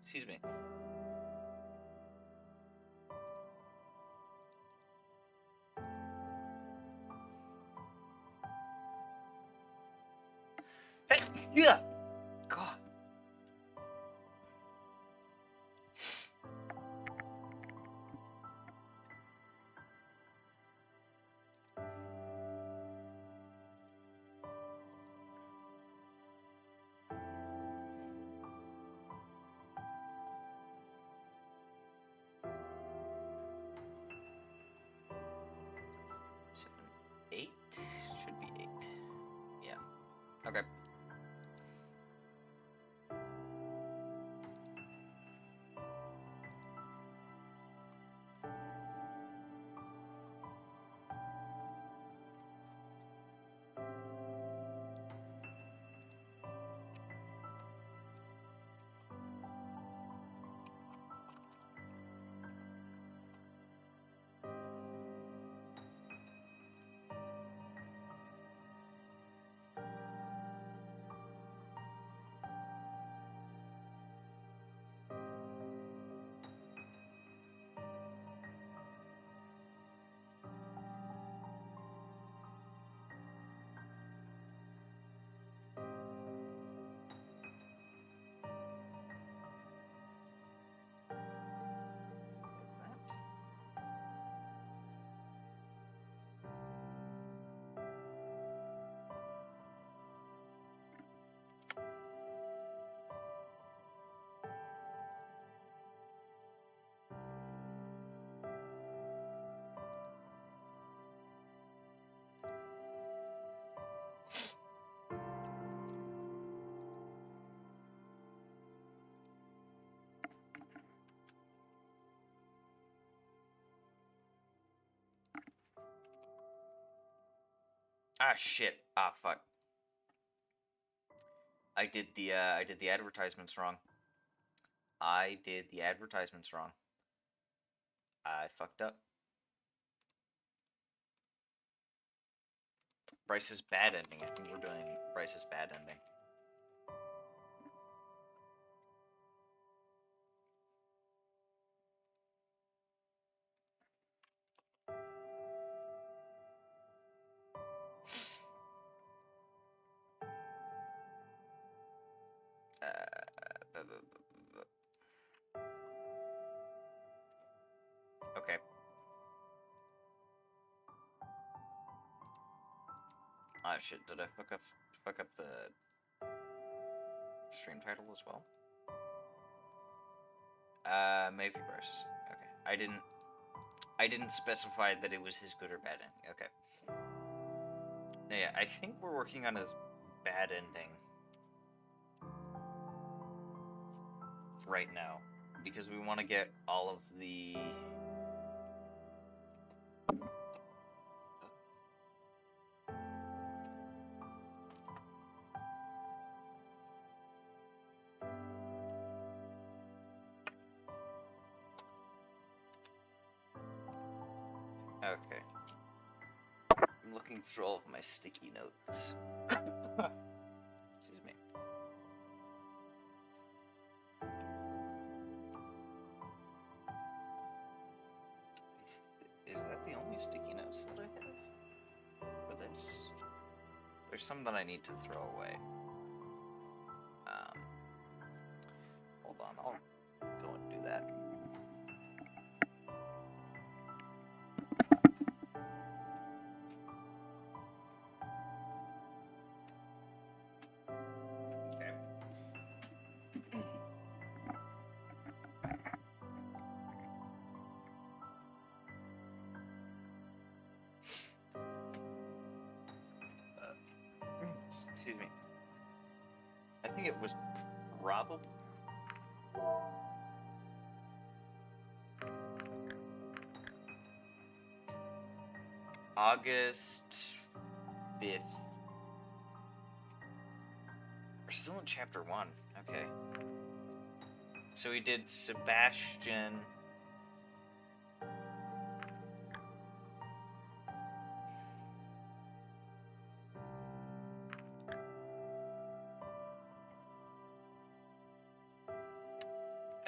Excuse me. Hey, yeah. God. Eight? Should be 8. Yeah. Okay. Ah, shit. Ah, fuck. I did the advertisements wrong. I fucked up. Bryce's bad ending. I think we're doing Bryce's bad ending. Okay. Ah, shit. Did I fuck up the stream title as well? Maybe Bryce's. Okay. I didn't specify that it was his good or bad ending. Okay. Yeah, I think we're working on his bad ending right now because we want to get all of the Okay. I'm looking through all of my sticky notes. Excuse me. Is that the only sticky notes that I have for this? There's some that I need to throw away. Hold on, I'll go and do that. Okay. Excuse me. I think it was probably August 5th. We're still in chapter 1. Okay. So we did Sebastian.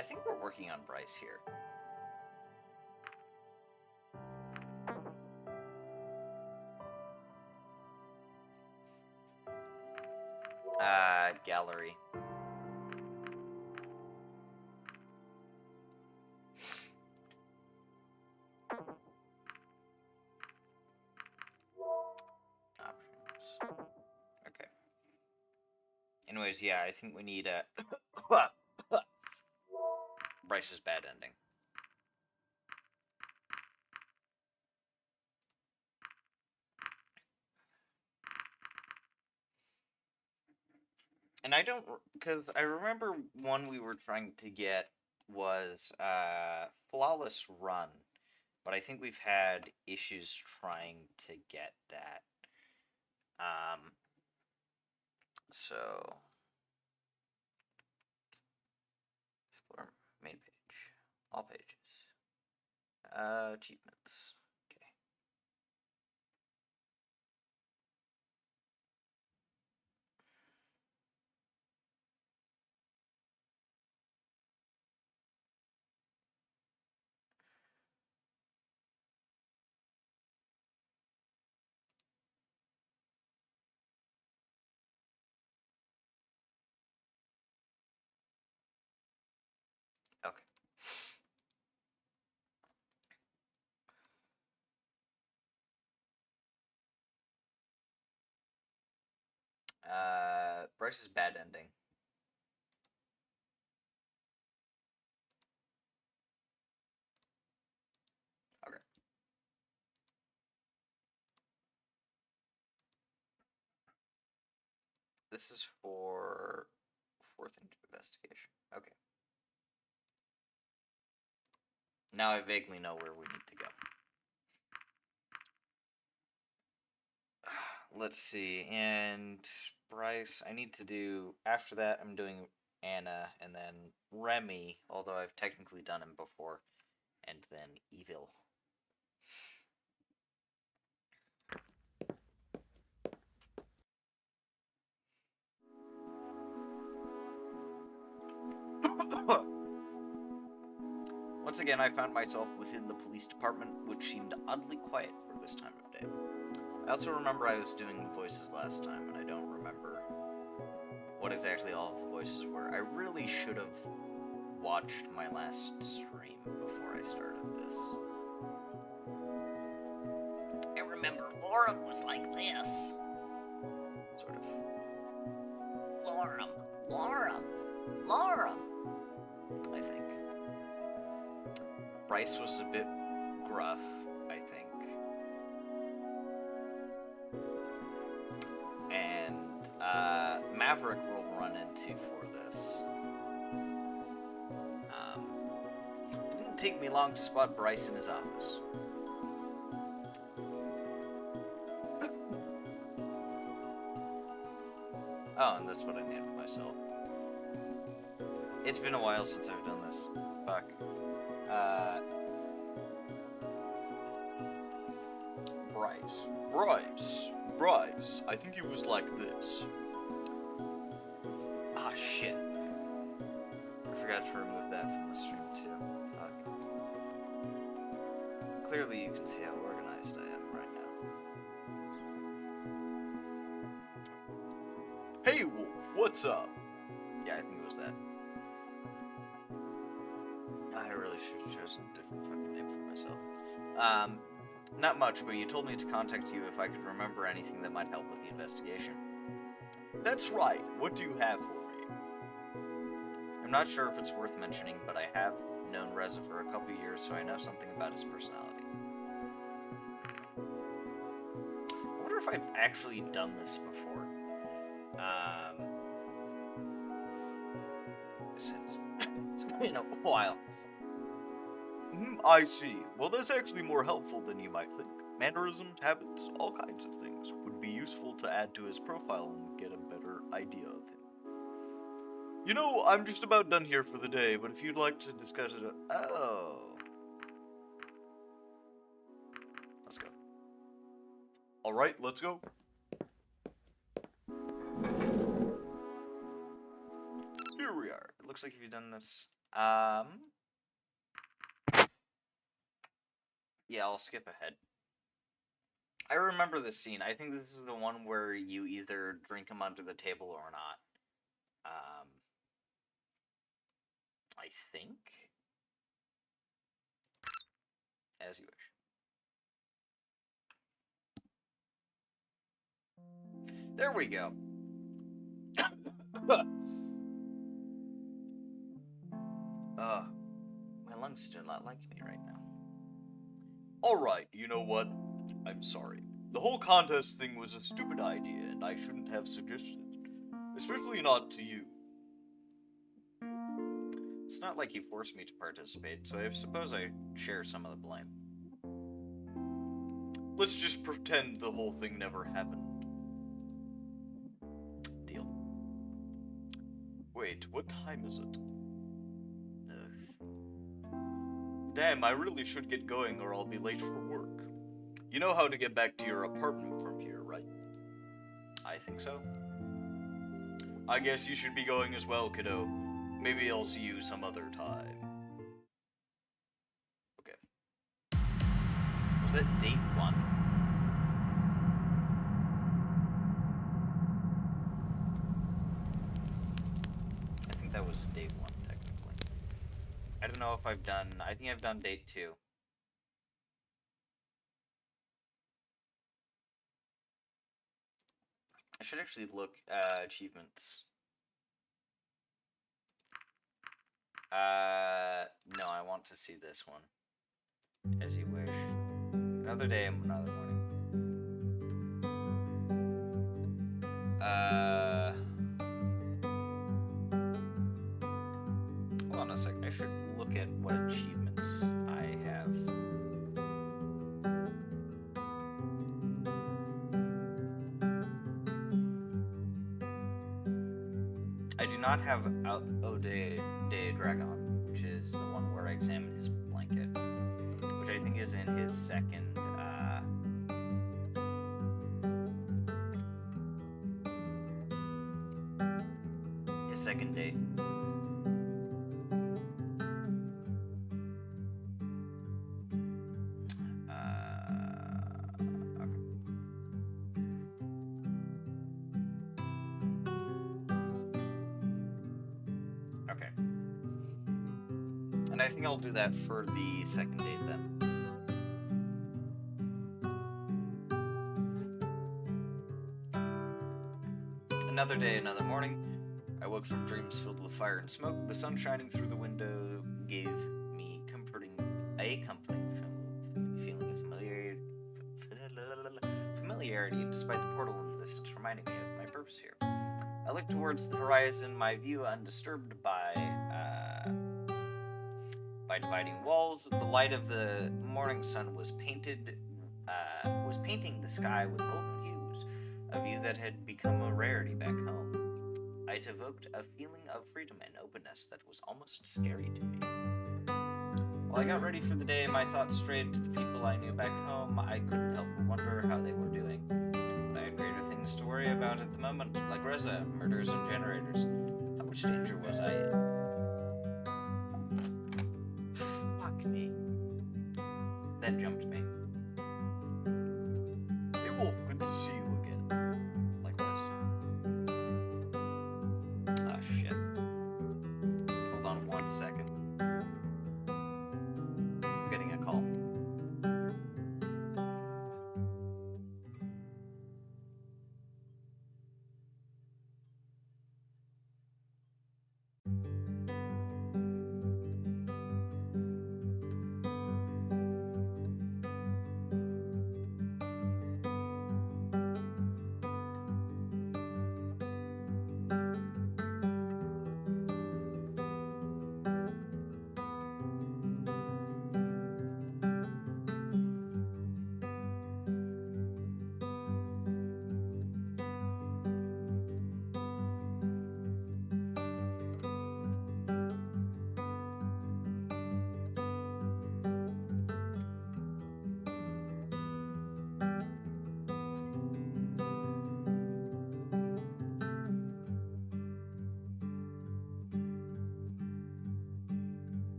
I think we're working on Bryce here. Gallery. Options. Okay. Anyways, yeah, I think we need a Bryce's bad ending. And I don't, because I remember one we were trying to get was Flawless Run, but I think we've had issues trying to get that. So explore main page, all pages, achievements. Okay. Okay. Bryce's bad ending. Okay. This is for fourth investigation. Okay. Now I vaguely know where we need to go. Let's see, and Bryce, I need to do, after that I'm doing Anna, and then Remy, although I've technically done him before, and then Evil. Once again, I found myself within the police department, which seemed oddly quiet for this time of day. I also remember I was doing the voices last time, and I don't remember what exactly all of the voices were. I really should have watched my last stream before I started this. I remember Lorem was like this. Sort of. Lorem, I think. Bryce was a bit gruff, I think. And Maverick will run into for this. It didn't take me long to spot Bryce in his office. Oh, and that's what I named myself. It's been a while since I've done this. Fuck. Bryce, I think it was like this. Ah, shit. I forgot to remove that from the stream, too. Fuck. Clearly you can see how organized I am right now. Hey, Wolf, what's up? Yeah, I think it was that. I really should have chosen a different fucking name for myself. Not much, but you told me to contact you if I could remember anything that might help with the investigation. That's right. What do you have for me? I'm not sure if it's worth mentioning, but I have known Reza for a couple years, so I know something about his personality. I wonder if I've actually done this before. It's been a while. I see. Well, that's actually more helpful than you might think. Mannerisms, habits, all kinds of things would be useful to add to his profile and get a better idea of him. You know, I'm just about done here for the day, but if you'd like to discuss it... Oh. Let's go. Alright, let's go. Here we are. It looks like you've done this Yeah, I'll skip ahead. I remember this scene. I think this is the one where you either drink them under the table or not. I think. As you wish. There we go. My lungs do not like me right now. Alright, you know what? I'm sorry. The whole contest thing was a stupid idea, and I shouldn't have suggested it. Especially not to you. It's not like you forced me to participate, so I suppose I share some of the blame. Let's just pretend the whole thing never happened. Deal. Wait, what time is it? Damn, I really should get going or I'll be late for work. You know how to get back to your apartment from here, right? I think so. I guess you should be going as well, kiddo. Maybe I'll see you some other time. Okay. Was that date 1? I think that was date 1, technically. I don't know if I've done... I think I've done date 2. I should actually look at achievements. No, I want to see this one. As you wish. Another day, another morning. Hold on a sec. I should look at what achievements I have. I do not have Ode de Dragon, which is the one where I examined his blanket, which I think is in his second, date. Okay. And I think I'll do that for the second date then. Another day, another morning. I woke from dreams filled with fire and smoke. The sun shining through the window gave me a comforting feeling of familiarity, despite the portal in the distance reminding me of my purpose here. I looked towards the horizon, my view undisturbed by dividing walls. The light of the morning sun was painting the sky with golden hues, a view that had become a rarity back home. It evoked a feeling of freedom and openness that was almost scary to me. While I got ready for the day, my thoughts strayed to the people I knew back home. I couldn't help but wonder how they were doing. But I had greater things to worry about at the moment, like Reza, murders, and generators. How much danger was I in? Fuck me. That jumped me. Hey Wolf, good to see you again. Likewise. Ah, shit. Hold on 1 second. I'm getting a call.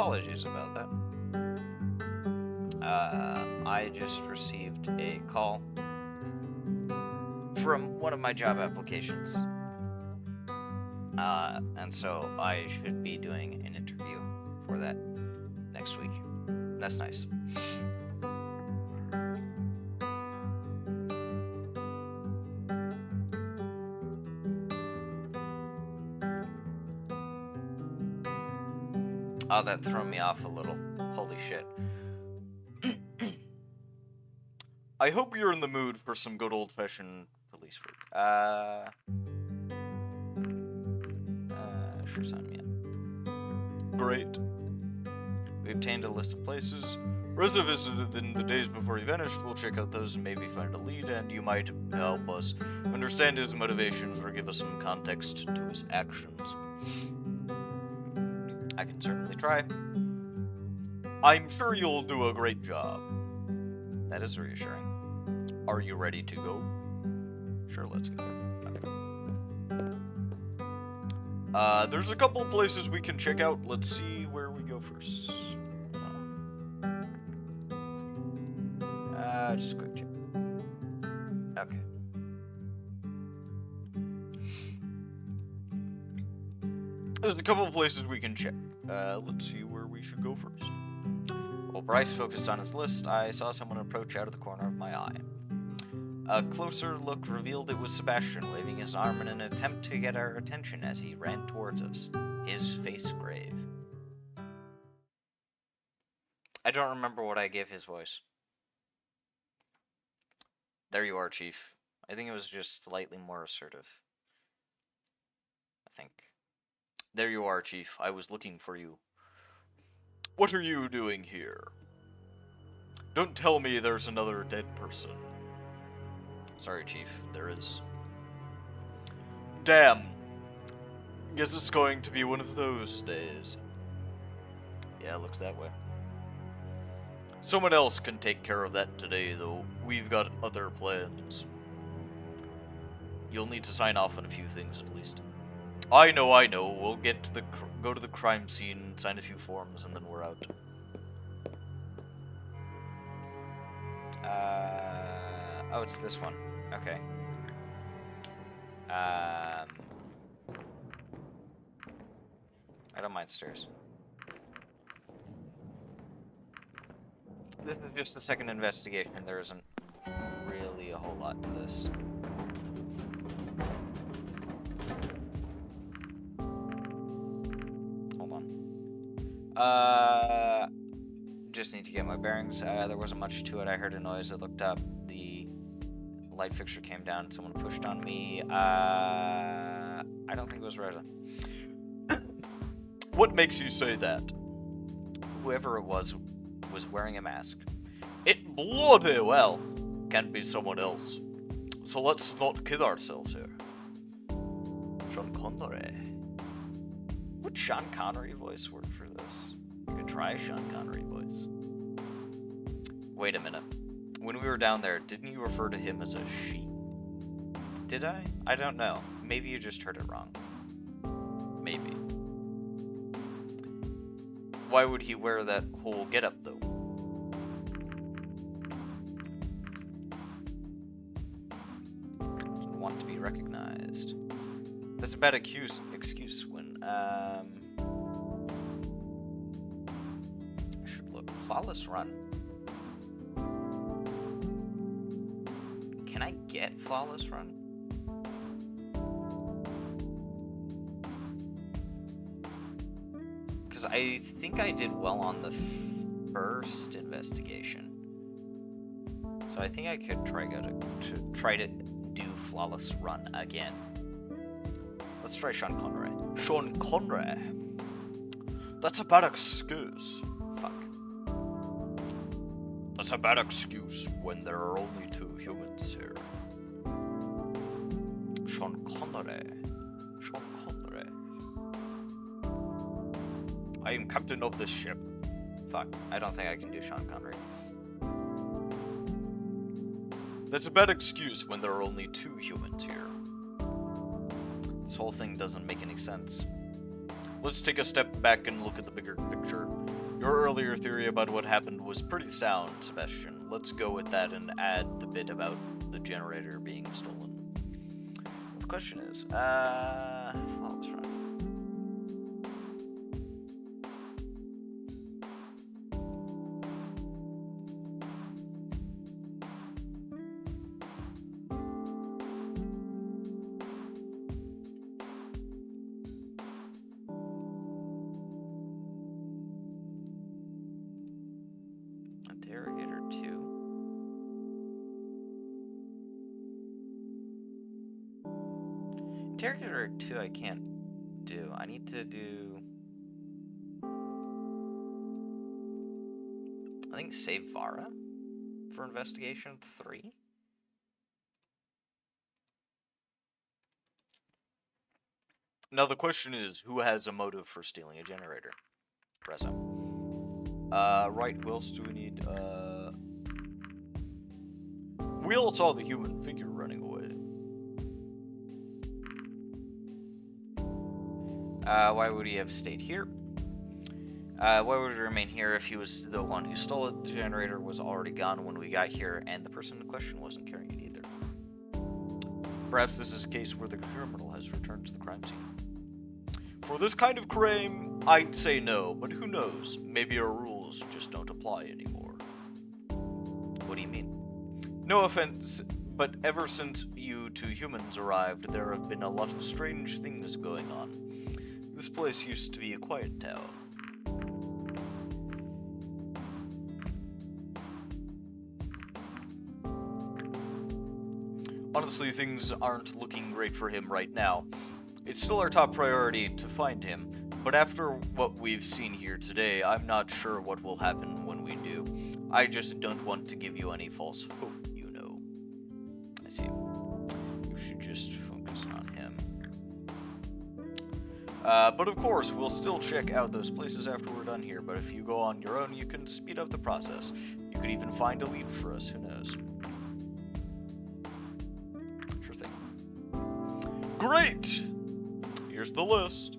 apologies about that. I just received a call from one of my job applications. And so I should be doing an interview for that next week. That's nice. Oh, that threw me off a little. Holy shit. I hope you're in the mood for some good old-fashioned police work. Sure, sign me up. Great. We obtained a list of places. Reza visited in the days before he vanished. We'll check out those and maybe find a lead, and you might help us understand his motivations or give us some context to his actions. I can certainly try. I'm sure you'll do a great job. That is reassuring. Are you ready to go? Sure, let's go. Okay. There's a couple places we can check out. Let's see where we go first. Just a quick check. Okay. There's a couple of places we can check. Let's see where we should go first. While Bryce focused on his list, I saw someone approach out of the corner of my eye. A closer look revealed it was Sebastian, waving his arm in an attempt to get our attention as he ran towards us, his face grave. I don't remember what I gave his voice. There you are, Chief. I think it was just slightly more assertive. I think. There you are, Chief. I was looking for you. What are you doing here? Don't tell me there's another dead person. Sorry, Chief. There is. Damn. Guess it's going to be one of those days. Yeah, it looks that way. Someone else can take care of that today, though. We've got other plans. You'll need to sign off on a few things, at least. I know. We'll get to go to the crime scene, sign a few forms, and then we're out. Oh, it's this one. Okay. I don't mind stairs. This is just the second investigation. There isn't really a whole lot to this. Hold on. Just need to get my bearings. There wasn't much to it. I heard a noise. I looked up. The light fixture came down. Someone pushed on me. I don't think it was Reza. What makes you say that? Whoever it was wearing a mask. It bloody well can be someone else. So let's not kid ourselves here. Sean Connery. Would Sean Connery voice work for this? You could try a Sean Connery voice. Wait a minute. When we were down there, didn't you refer to him as a she? Did I? I don't know. Maybe you just heard it wrong. Maybe. Why would he wear that whole getup, though? Doesn't want to be recognized. That's a bad excuse when, I should look. Flawless run. Can I get flawless run? Because I think I did well on the first investigation. So I think I could try to do flawless run again. Let's try Sean Connery. Sean Connery? That's a bad excuse. Fuck. That's a bad excuse when there are only 2 humans here. Sean Connery. Sean Connery. I am captain of this ship. Fuck, I don't think I can do Sean Connery. That's a bad excuse when there are only 2 humans here. This whole thing doesn't make any sense. Let's take a step back and look at the bigger picture. Your earlier theory about what happened was pretty sound, Sebastian. Let's go with that and add the bit about the generator being stolen. The question is, flawless run. Interrogator 2. Interrogator 2 I can't do. I need to do... I think save Vara for investigation 3. Now the question is, who has a motive for stealing a generator? Reza. Right, who else do we need? We all saw the human figure running away. Why would he have stayed here? Why would he remain here if he was the one who stole it? The generator was already gone when we got here, and the person in question wasn't carrying it either. Perhaps this is a case where the criminal has returned to the crime scene. For this kind of crime, I'd say no, but who knows? Maybe our rules just don't apply anymore. What do you mean? No offense, but ever since you two humans arrived, there have been a lot of strange things going on. This place used to be a quiet town. Honestly, things aren't looking great for him right now. It's still our top priority to find him, but after what we've seen here today, I'm not sure what will happen when we do. I just don't want to give you any false hope, you know. I see. You should just focus on him. But of course, we'll still check out those places after we're done here, but if you go on your own, you can speed up the process. You could even find a lead for us, who knows. Sure thing. Great! Here's the list.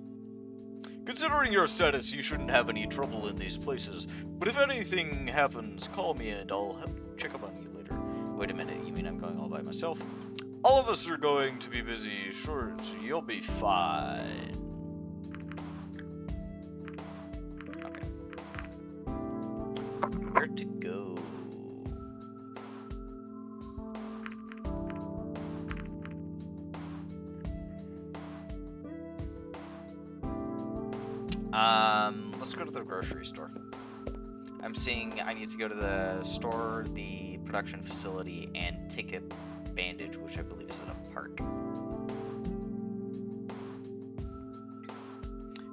Considering your status, you shouldn't have any trouble in these places, but if anything happens, call me and I'll check up on you later. Wait a minute, you mean I'm going all by myself? All of us are going to be busy, sure, so you'll be fine. Okay. Where to go? Let's go to the grocery store. I'm seeing I need to go to the store, the production facility, and take a bandage, which I believe is at a park.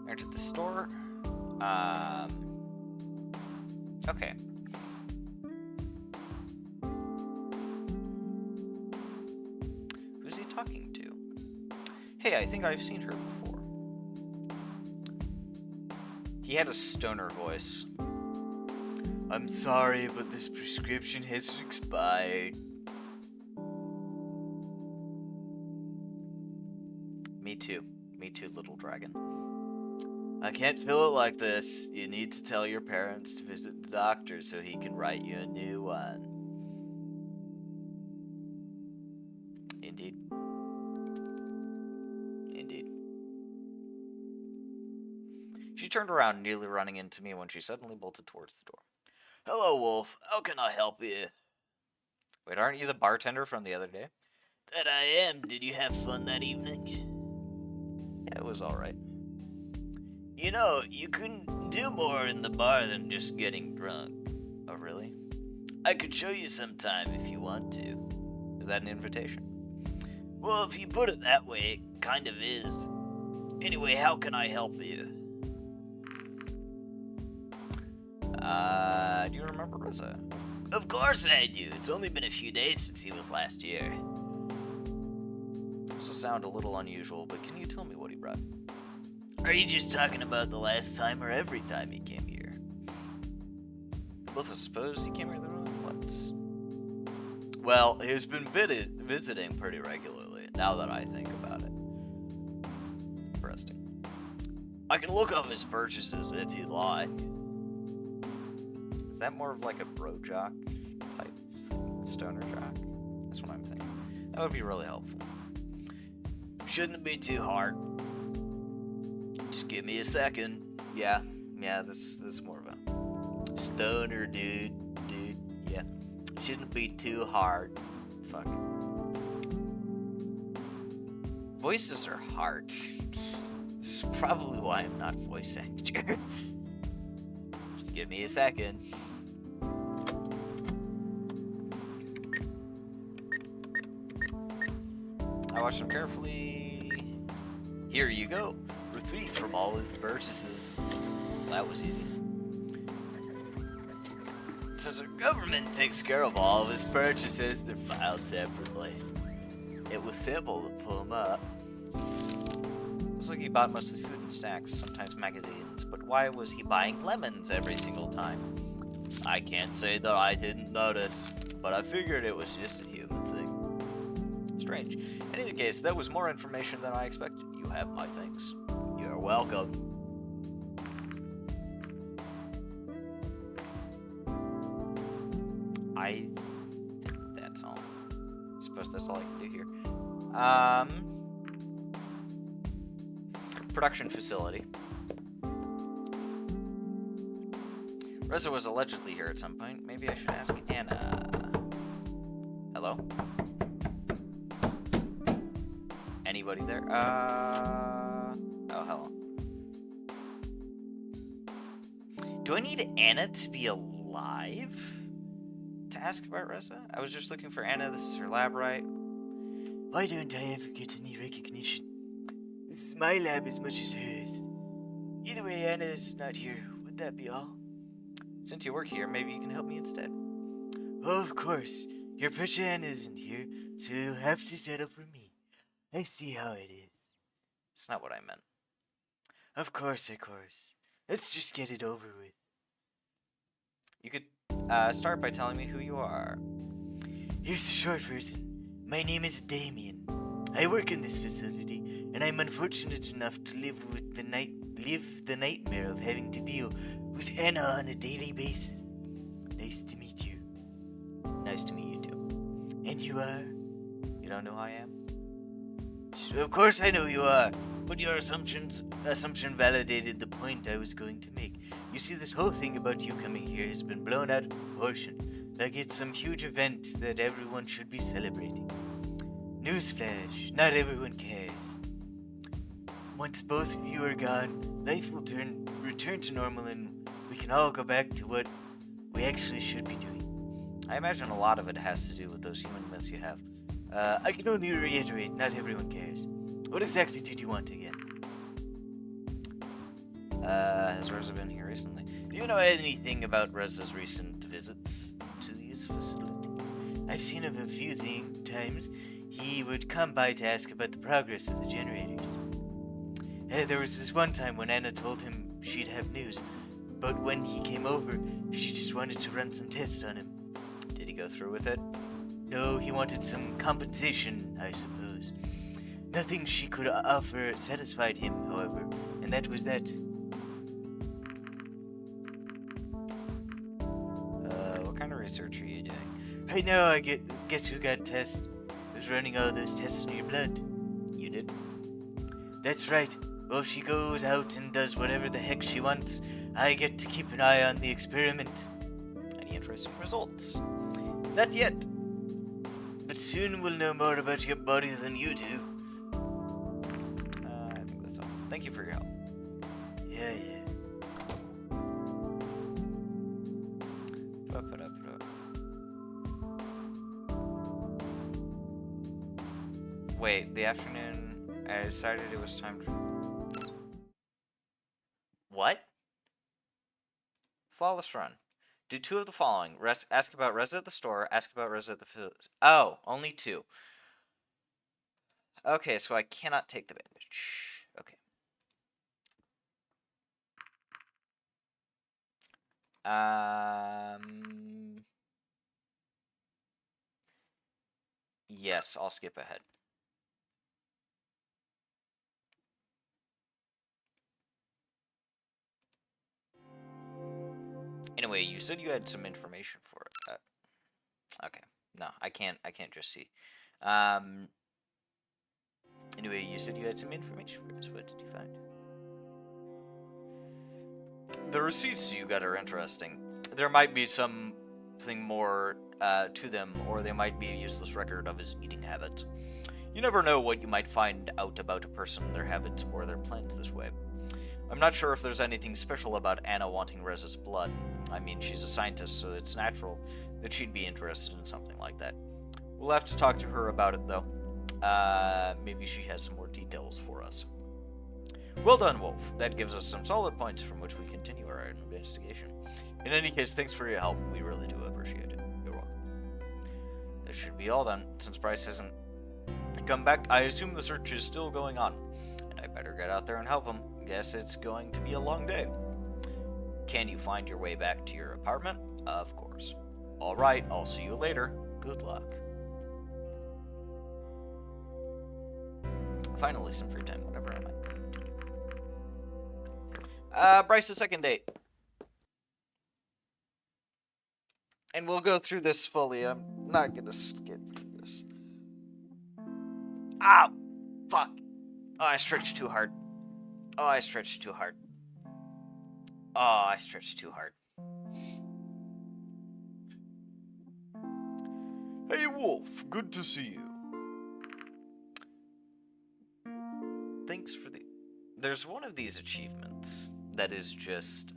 Enter the store. Okay. Who's he talking to? Hey, I think I've seen her before. He had a stoner voice. I'm sorry, but this prescription has expired. Me too, little dragon. I can't fill it like this. You need to tell your parents to visit the doctor so he can write you a new one. Indeed. She turned around, nearly running into me when she suddenly bolted towards the door. Hello, Wolf. How can I help you? Wait, aren't you the bartender from the other day? That I am. Did you have fun that evening? Yeah, it was alright. You know, you couldn't do more in the bar than just getting drunk. Oh, really? I could show you sometime if you want to. Is that an invitation? Well, if you put it that way, it kind of is. Anyway, how can I help you? Do you remember Reza? Of course I do. It's only been a few days since he was last year. This will sound a little unusual, but can you tell me what he brought? Are you just talking about the last time or every time he came here? Both, I suppose. He came here once. Well, he's been visiting pretty regularly, now that I think about it. Interesting. I can look up his purchases if you'd like. Is that more of like a bro jock type stoner jock? That's what I'm thinking. That would be really helpful. Shouldn't be too hard. Just give me a second. Yeah, this is more of a stoner dude. Yeah. Shouldn't be too hard. Fuck. Voices are hard. This is probably why I'm not a voice actor. Just give me a second. I watched them carefully. Here you go. Retreat from all of the purchases. That was easy. Since the government takes care of all of his purchases, they're filed separately. It was simple to pull them up. Looks like he bought mostly food and snacks, sometimes magazines, but why was he buying lemons every single time? I can't say that I didn't notice, but I figured it was just a human thing. Strange. In any case, that was more information than I expected. You have my thanks. You're welcome. I think that's all. I suppose that's all I can do here. Production facility. Reza was allegedly here at some point. Maybe I should ask Anna. Hello? Anybody there? Oh, hello. Do I need Anna to be alive to ask about Reza? I was just looking for Anna. This is her lab, right? Why don't I ever get any recognition? This is my lab as much as hers. Either way, Anna is not here. Would that be all? Since you work here, maybe you can help me instead. Oh, of course. Your precious Anna isn't here, so you'll have to settle for me. I see how it is. It's not what I meant. Of course. Let's just get it over with. You could start by telling me who you are. Here's the short version. My name is Damien. I work in this facility, and I'm unfortunate enough to live the nightmare of having to deal with Anna on a daily basis. Nice to meet you. Nice to meet you too. And you are? You don't know who I am? Of course I know who you are, but your assumption validated the point I was going to make. You see, this whole thing about you coming here has been blown out of proportion, like it's some huge event that everyone should be celebrating. Newsflash, not everyone cares. Once both of you are gone, life will return to normal and we can all go back to what we actually should be doing. I imagine a lot of it has to do with those human myths you have. I can only reiterate, not everyone cares. What exactly did you want again? Has Reza been here recently? Do you know anything about Reza's recent visits to these facilities? I've seen him a few times. He would come by to ask about the progress of the generators. There was this one time when Anna told him she'd have news, but when he came over, she just wanted to run some tests on him. Did he go through with it? No, he wanted some compensation, I suppose. Nothing she could offer satisfied him, however, and that was that. What kind of research are you doing? Right now, I guess who got tests was running all those tests in your blood. You did? That's right. Well, she goes out and does whatever the heck she wants. I get to keep an eye on the experiment. Any interesting results? Not yet. But soon we'll know more about your body than you do. I think that's all. Thank you for your help. Yeah. Put up. Wait, the afternoon, I decided it was time to... What? Flawless run. Do 2 of the following. Ask about Reza at the store, ask about Reza at the... Oh, only 2. Okay, so I cannot take the bandage. Okay. Yes, I'll skip ahead. Anyway, you said you had some information for it. Okay. No, I can't just see. Anyway, you said you had some information for us. What did you find? The receipts you got are interesting. There might be something more to them, or they might be a useless record of his eating habits. You never know what you might find out about a person, their habits, or their plans this way. I'm not sure if there's anything special about Anna wanting Rez's blood. I mean, she's a scientist, so it's natural that she'd be interested in something like that. We'll have to talk to her about it, though. Maybe she has some more details for us. Well done, Wolf. That gives us some solid points from which we continue our investigation. In any case, thanks for your help. We really do appreciate it. You're welcome. This should be all done. Since Bryce hasn't come back, I assume the search is still going on. And I better get out there and help him. Guess it's going to be a long day. Can you find your way back to your apartment? Of course. Alright, I'll see you later. Good luck. Finally, some free time, whatever I might do. Bryce's second date. And we'll go through this fully. I'm not gonna skip through this. Ow! Fuck. Oh, I stretched too hard. Oh, I stretched too hard. Oh, I stretched too hard. Hey, Wolf. Good to see you. Thanks for the... There's one of these achievements that is just,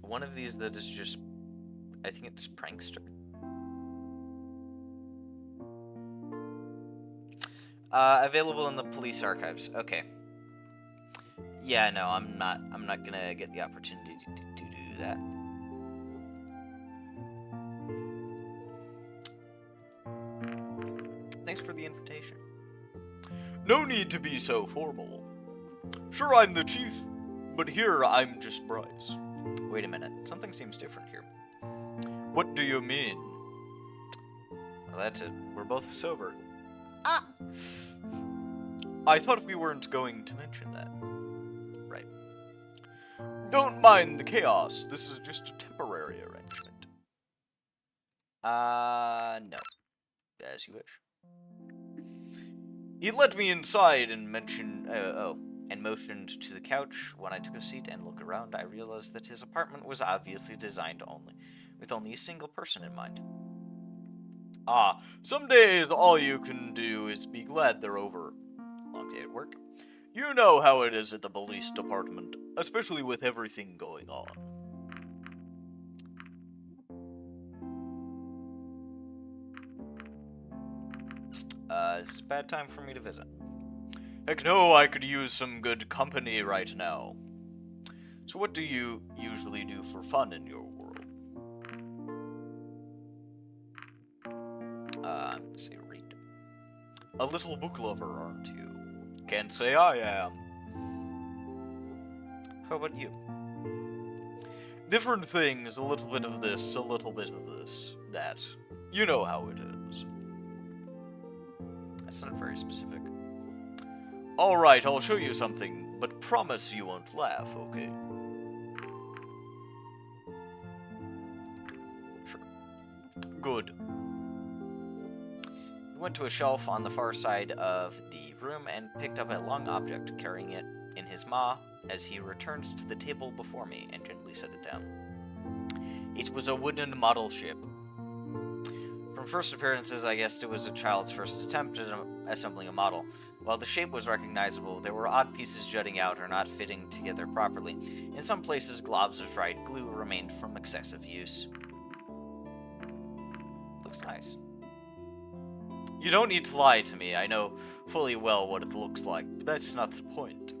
one of these that is just... I think it's Prankster. Available in the police archives. Okay. Yeah, no, I'm not gonna get the opportunity to do that. Thanks for the invitation. No need to be so formal. Sure, I'm the chief, but here I'm just Bryce. Wait a minute, something seems different here. What do you mean? Well, that's it. We're both sober. Ah! I thought we weren't going to mention that. Right. Don't mind the chaos. This is just a temporary arrangement. No. As you wish. He let me inside and motioned to the couch. When I took a seat and looked around, I realized that his apartment was obviously designed with only a single person in mind. Ah, some days all you can do is be glad they're over. Long day at work. You know how it is at the police department, especially with everything going on. Is this a bad time for me to visit? Heck no, I could use some good company right now. So what do you usually do for fun in your world? Say read. A little book lover, aren't you? Can't say I am. How about you? Different things, a little bit of this, a little bit of this, that. You know how it is. That's not very specific. Alright, I'll show you something, but promise you won't laugh, okay? Sure. Good. He went to a shelf on the far side of the room and picked up a long object, carrying it in his maw as he returned to the table before me and gently set it down. It was a wooden model ship. From first appearances, I guessed it was a child's first attempt at assembling a model. While the shape was recognizable, there were odd pieces jutting out or not fitting together properly. In some places, globs of dried glue remained from excessive use. Looks nice. You don't need to lie to me. I know fully well what it looks like, but that's not the point.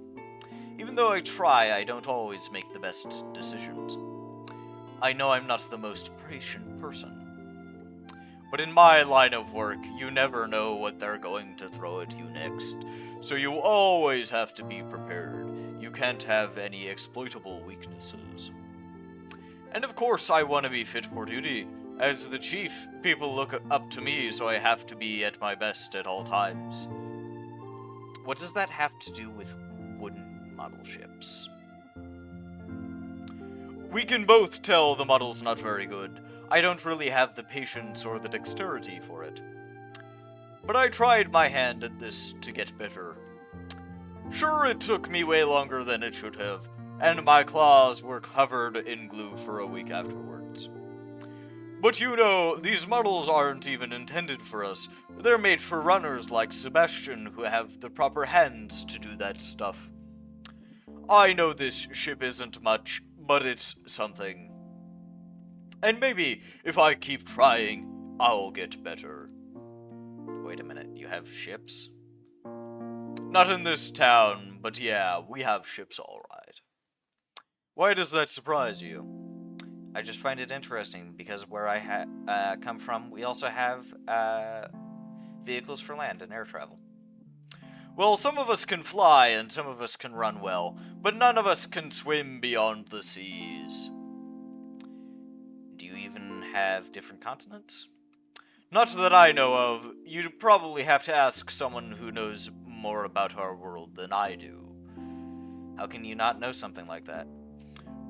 Even though I try, I don't always make the best decisions. I know I'm not the most patient person. But in my line of work, you never know what they're going to throw at you next, so you always have to be prepared. You can't have any exploitable weaknesses. And of course, I want to be fit for duty. As the chief, people look up to me, so I have to be at my best at all times. What does that have to do with wooden model ships? We can both tell the model's not very good. I don't really have the patience or the dexterity for it. But I tried my hand at this to get better. Sure, it took me way longer than it should have, and my claws were covered in glue for a week afterwards. But you know, these models aren't even intended for us. They're made for runners like Sebastian who have the proper hands to do that stuff. I know this ship isn't much, but it's something. And maybe, if I keep trying, I'll get better. Wait a minute, you have ships? Not in this town, but yeah, we have ships alright. Why does that surprise you? I just find it interesting, because where I come from, we also have vehicles for land and air travel. Well, some of us can fly, and some of us can run well, but none of us can swim beyond the seas. Do you even have different continents? Not that I know of. You'd probably have to ask someone who knows more about our world than I do. How can you not know something like that?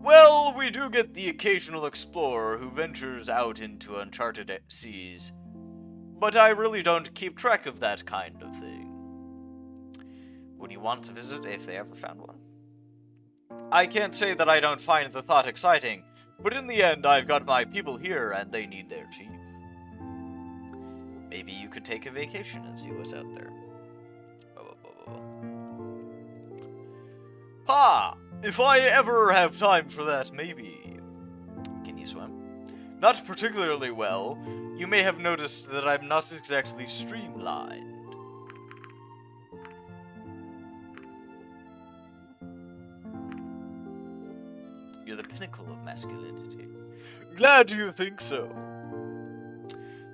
Well, we do get the occasional explorer who ventures out into uncharted seas, but I really don't keep track of that kind of thing. Would you want to visit if they ever found one? I can't say that I don't find the thought exciting, but in the end I've got my people here and they need their chief. Maybe you could take a vacation and see what's out there. Ha! If I ever have time for that, maybe. Can you swim? Not particularly well. You may have noticed that I'm not exactly streamlined. You're the pinnacle of masculinity. Glad you think so.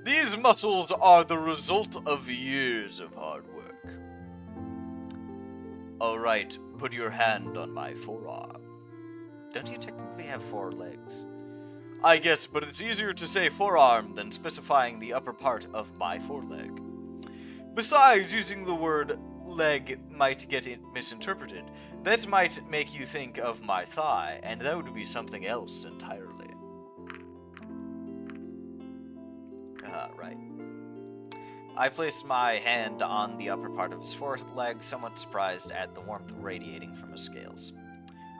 These muscles are the result of years of hard work. Alright, put your hand on my forearm. Don't you technically have 4 legs? I guess, but it's easier to say forearm than specifying the upper part of my foreleg. Besides, using the word leg might get misinterpreted. That might make you think of my thigh, and that would be something else entirely. Right. I placed my hand on the upper part of his foreleg, somewhat surprised at the warmth radiating from his scales.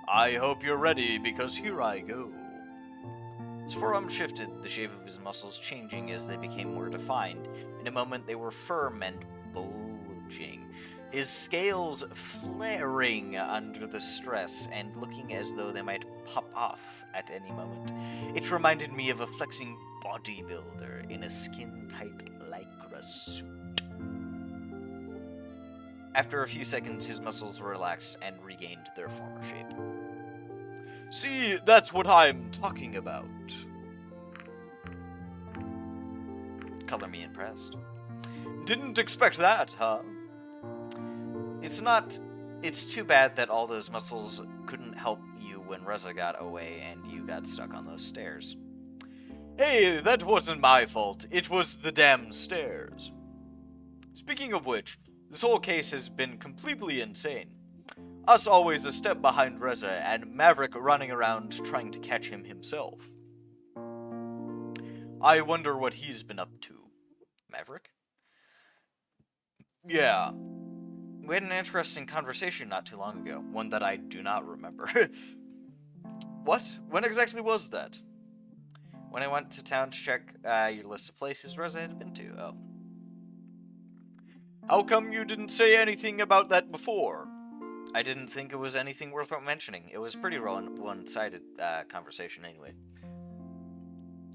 I hope you're ready, because here I go. His forearm shifted, the shape of his muscles changing as they became more defined. In a moment they were firm and bulging, his scales flaring under the stress and looking as though they might pop off at any moment. It reminded me of a flexing bodybuilder in a skin-tight lycra suit. After a few seconds, his muscles relaxed and regained their former shape. See, that's what I'm talking about. Color me impressed. Didn't expect that, huh? It's too bad that all those muscles couldn't help you when Reza got away and you got stuck on those stairs. Hey, that wasn't my fault. It was the damn stairs. Speaking of which, this whole case has been completely insane. Us always a step behind Reza, and Maverick running around trying to catch him himself. I wonder what he's been up to. Maverick? Yeah. We had an interesting conversation not too long ago, one that I do not remember. What? When exactly was that? When I went to town to check your list of places Reza had been to. Oh. How come you didn't say anything about that before? I didn't think it was anything worth mentioning. It was pretty one-sided conversation anyway.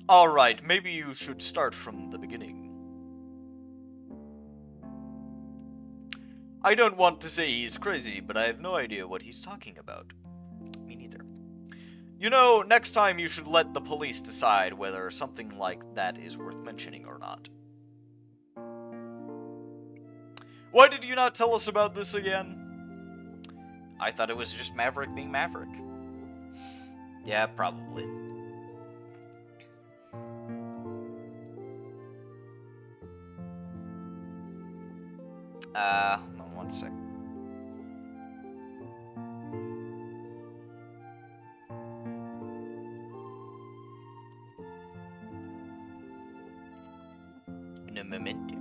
Alright, maybe you should start from the beginning. I don't want to say he's crazy, but I have no idea what he's talking about. Me neither. You know, next time you should let the police decide whether something like that is worth mentioning or not. Why did you not tell us about this again? I thought it was just Maverick being Maverick. Yeah, probably. Hold on one sec. In a memento.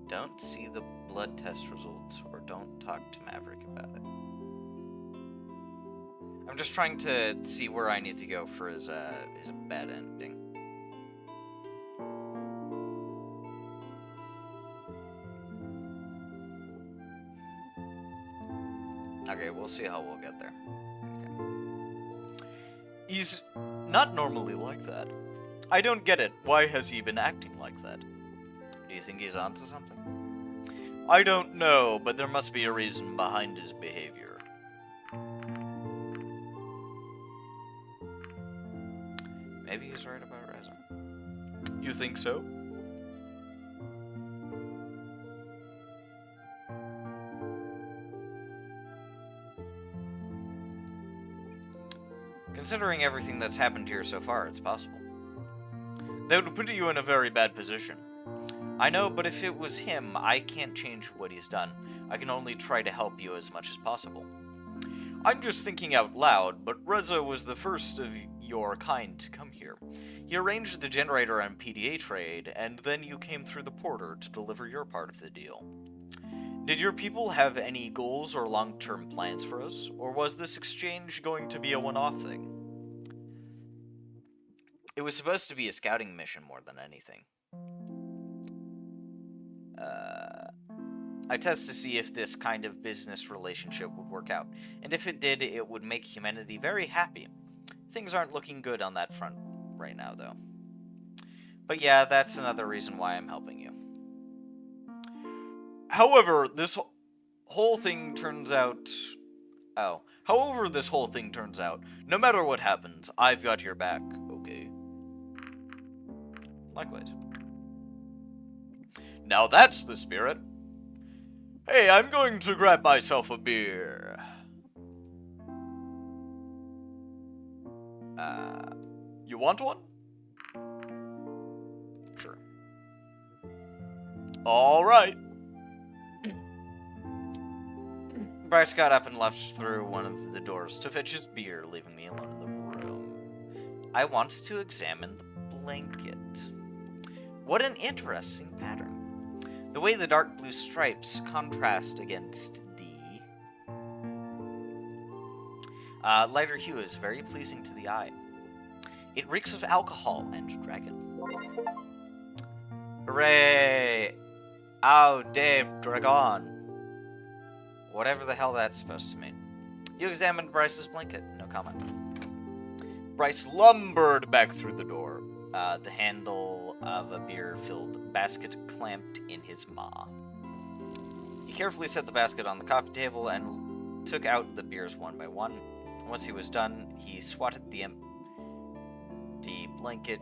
Don't see the blood test results, or don't talk to Maverick about it. I'm just trying to see where I need to go for his bad ending. Okay, we'll see how we'll get there. Okay. He's not normally like that. I don't get it. Why has he been acting like that? Do you think he's onto something? I don't know, but there must be a reason behind his behavior. Maybe he's right about Reza. You think so? Considering everything that's happened here so far, it's possible. That would put you in a very bad position. I know, but if it was him, I can't change what he's done. I can only try to help you as much as possible. I'm just thinking out loud, but Reza was the first of your kind to come here. He arranged the generator and PDA trade, and then you came through the porter to deliver your part of the deal. Did your people have any goals or long-term plans for us, or was this exchange going to be a one-off thing? It was supposed to be a scouting mission more than anything. I test to see if this kind of business relationship would work out, and if it did, it would make humanity very happy. Things aren't looking good on that front right now, though. But yeah, that's another reason why I'm helping you. However, this whole thing turns out... However this whole thing turns out, no matter what happens, I've got your back, okay? Likewise. Now that's the spirit. Hey, I'm going to grab myself a beer. You want one? Sure. All right. Bryce got up and left through one of the doors to fetch his beer, leaving me alone in the room. I wanted to examine the blanket. What an interesting pattern. The way the dark blue stripes contrast against the lighter hue is very pleasing to the eye. It reeks of alcohol and dragon. Hooray! Au de dragon. Whatever the hell that's supposed to mean. You examined Bryce's blanket. No comment. Bryce lumbered back through the door. The handle of a beer-filled basket clamped in his maw. He carefully set the basket on the coffee table and took out the beers one by one. Once he was done, he swatted the empty blanket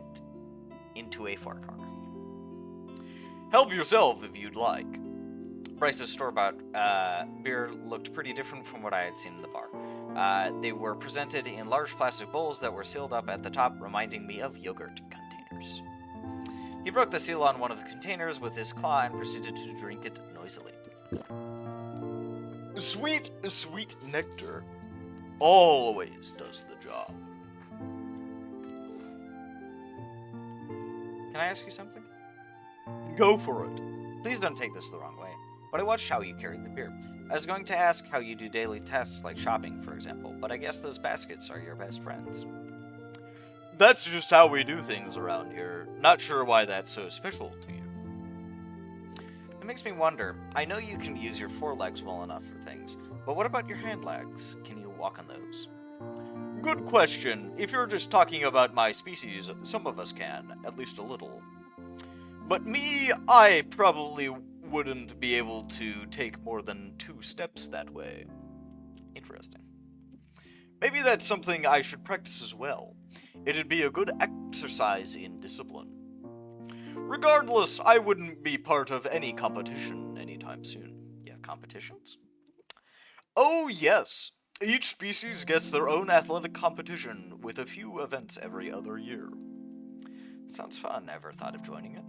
into a far corner. Help yourself if you'd like. Bryce's store-bought beer looked pretty different from what I had seen in the bar. They were presented in large plastic bowls that were sealed up at the top, reminding me of yogurt containers. He broke the seal on one of the containers with his claw and proceeded to drink it noisily. Sweet, sweet nectar always does the job. Can I ask you something? Go for it. Please don't take this the wrong way, but I watched how you carried the beer. I was going to ask how you do daily tasks like shopping, for example, but I guess those baskets are your best friends. That's just how we do things around here. Not sure why that's so special to you. It makes me wonder. I know you can use your forelegs well enough for things, but what about your hind legs? Can you walk on those? Good question. If you're just talking about my species, some of us can, at least a little. But me, I probably wouldn't be able to take more than 2 steps that way. Interesting. Maybe that's something I should practice as well. It'd be a good exercise in discipline. Regardless, I wouldn't be part of any competition anytime soon. Yeah, competitions? Oh, yes. Each species gets their own athletic competition, with a few events every other year. Sounds fun. Ever thought of joining it?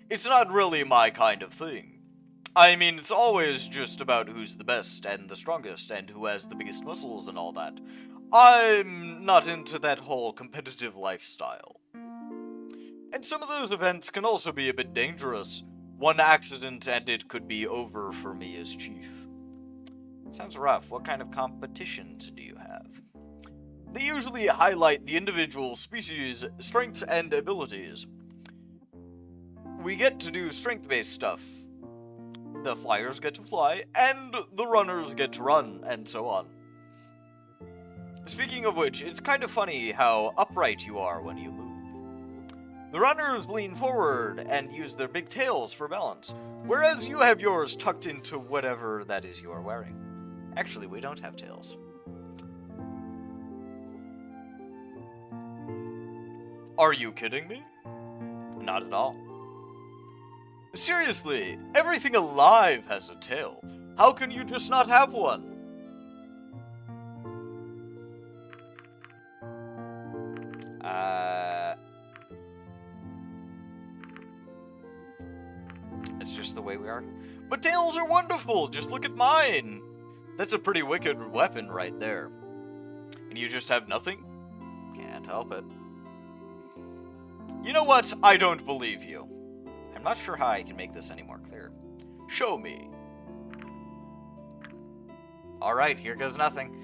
It's not really my kind of thing. I mean, it's always just about who's the best and the strongest and who has the biggest muscles and all that. I'm not into that whole competitive lifestyle. And some of those events can also be a bit dangerous. One accident and it could be over for me as chief. Sounds rough. What kind of competitions do you have? They usually highlight the individual species' strengths and abilities. We get to do strength-based stuff. The flyers get to fly, and the runners get to run, and so on. Speaking of which, it's kind of funny how upright you are when you move. The runners lean forward and use their big tails for balance, whereas you have yours tucked into whatever that is you are wearing. Actually, we don't have tails. Are you kidding me? Not at all. Seriously, everything alive has a tail. How can you just not have one? It's just the way we are. But tails are wonderful! Just look at mine! That's a pretty wicked weapon right there. And you just have nothing? Can't help it. You know what? I don't believe you. I'm not sure how I can make this any more clear. Show me. Alright, here goes nothing.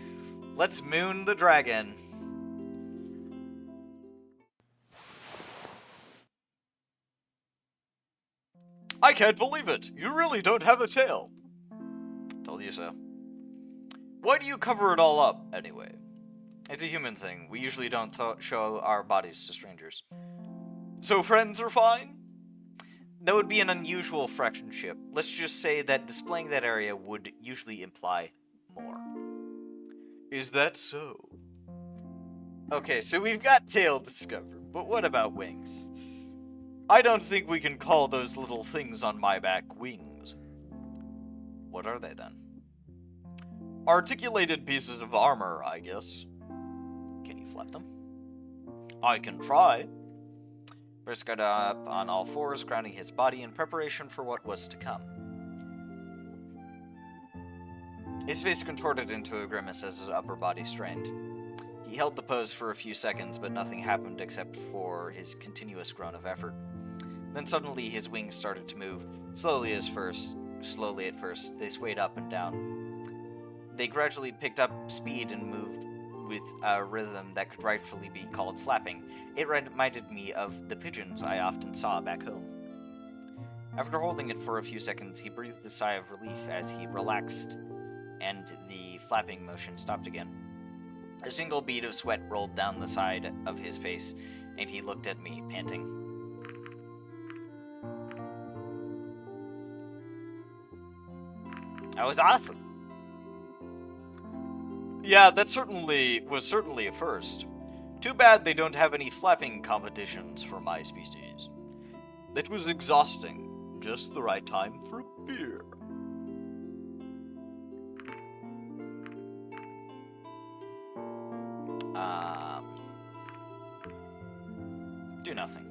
Let's moon the dragon. I can't believe it! You really don't have a tail! Told you so. Why do you cover it all up, anyway? It's a human thing. We usually don't show our bodies to strangers. So friends are fine? That would be an unusual friendship. Let's just say that displaying that area would usually imply more. Is that so? Okay, so we've got tail discovered, but what about wings? I don't think we can call those little things on my back wings. What are they then? Articulated pieces of armor, I guess. Can you flap them? I can try. Bryce got up on all fours, grounding his body in preparation for what was to come. His face contorted into a grimace as his upper body strained. He held the pose for a few seconds, but nothing happened except for his continuous groan of effort. Then suddenly his wings started to move, slowly at first. They swayed up and down. They gradually picked up speed and moved with a rhythm that could rightfully be called flapping. It reminded me of the pigeons I often saw back home. After holding it for a few seconds, he breathed a sigh of relief as he relaxed, and the flapping motion stopped again. A single bead of sweat rolled down the side of his face, and he looked at me, panting. That was awesome! Yeah, that was certainly a first. Too bad they don't have any flapping competitions for my species. That was exhausting. Just the right time for a beer. Do nothing.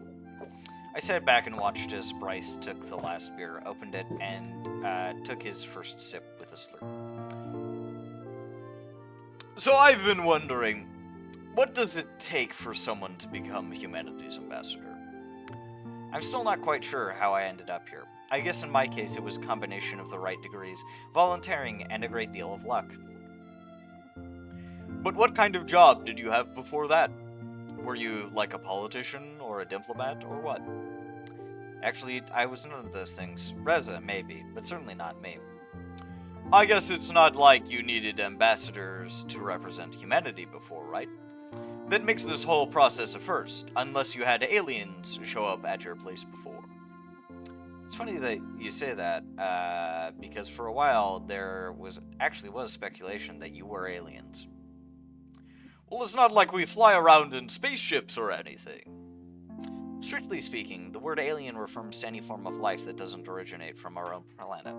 I sat back and watched as Bryce took the last beer, opened it, and took his first sip with a slurp. So I've been wondering, what does it take for someone to become humanity's ambassador? I'm still not quite sure how I ended up here. I guess in my case it was a combination of the right degrees, volunteering, and a great deal of luck. But what kind of job did you have before that? Were you like a politician or a diplomat or what? Actually, I was none of those things. Reza, maybe, but certainly not me. I guess it's not like you needed ambassadors to represent humanity before, right? That makes this whole process a first, unless you had aliens show up at your place before. It's funny that you say that, because for a while there was speculation that you were aliens. Well, it's not like we fly around in spaceships or anything. Strictly speaking, the word alien refers to any form of life that doesn't originate from our own planet.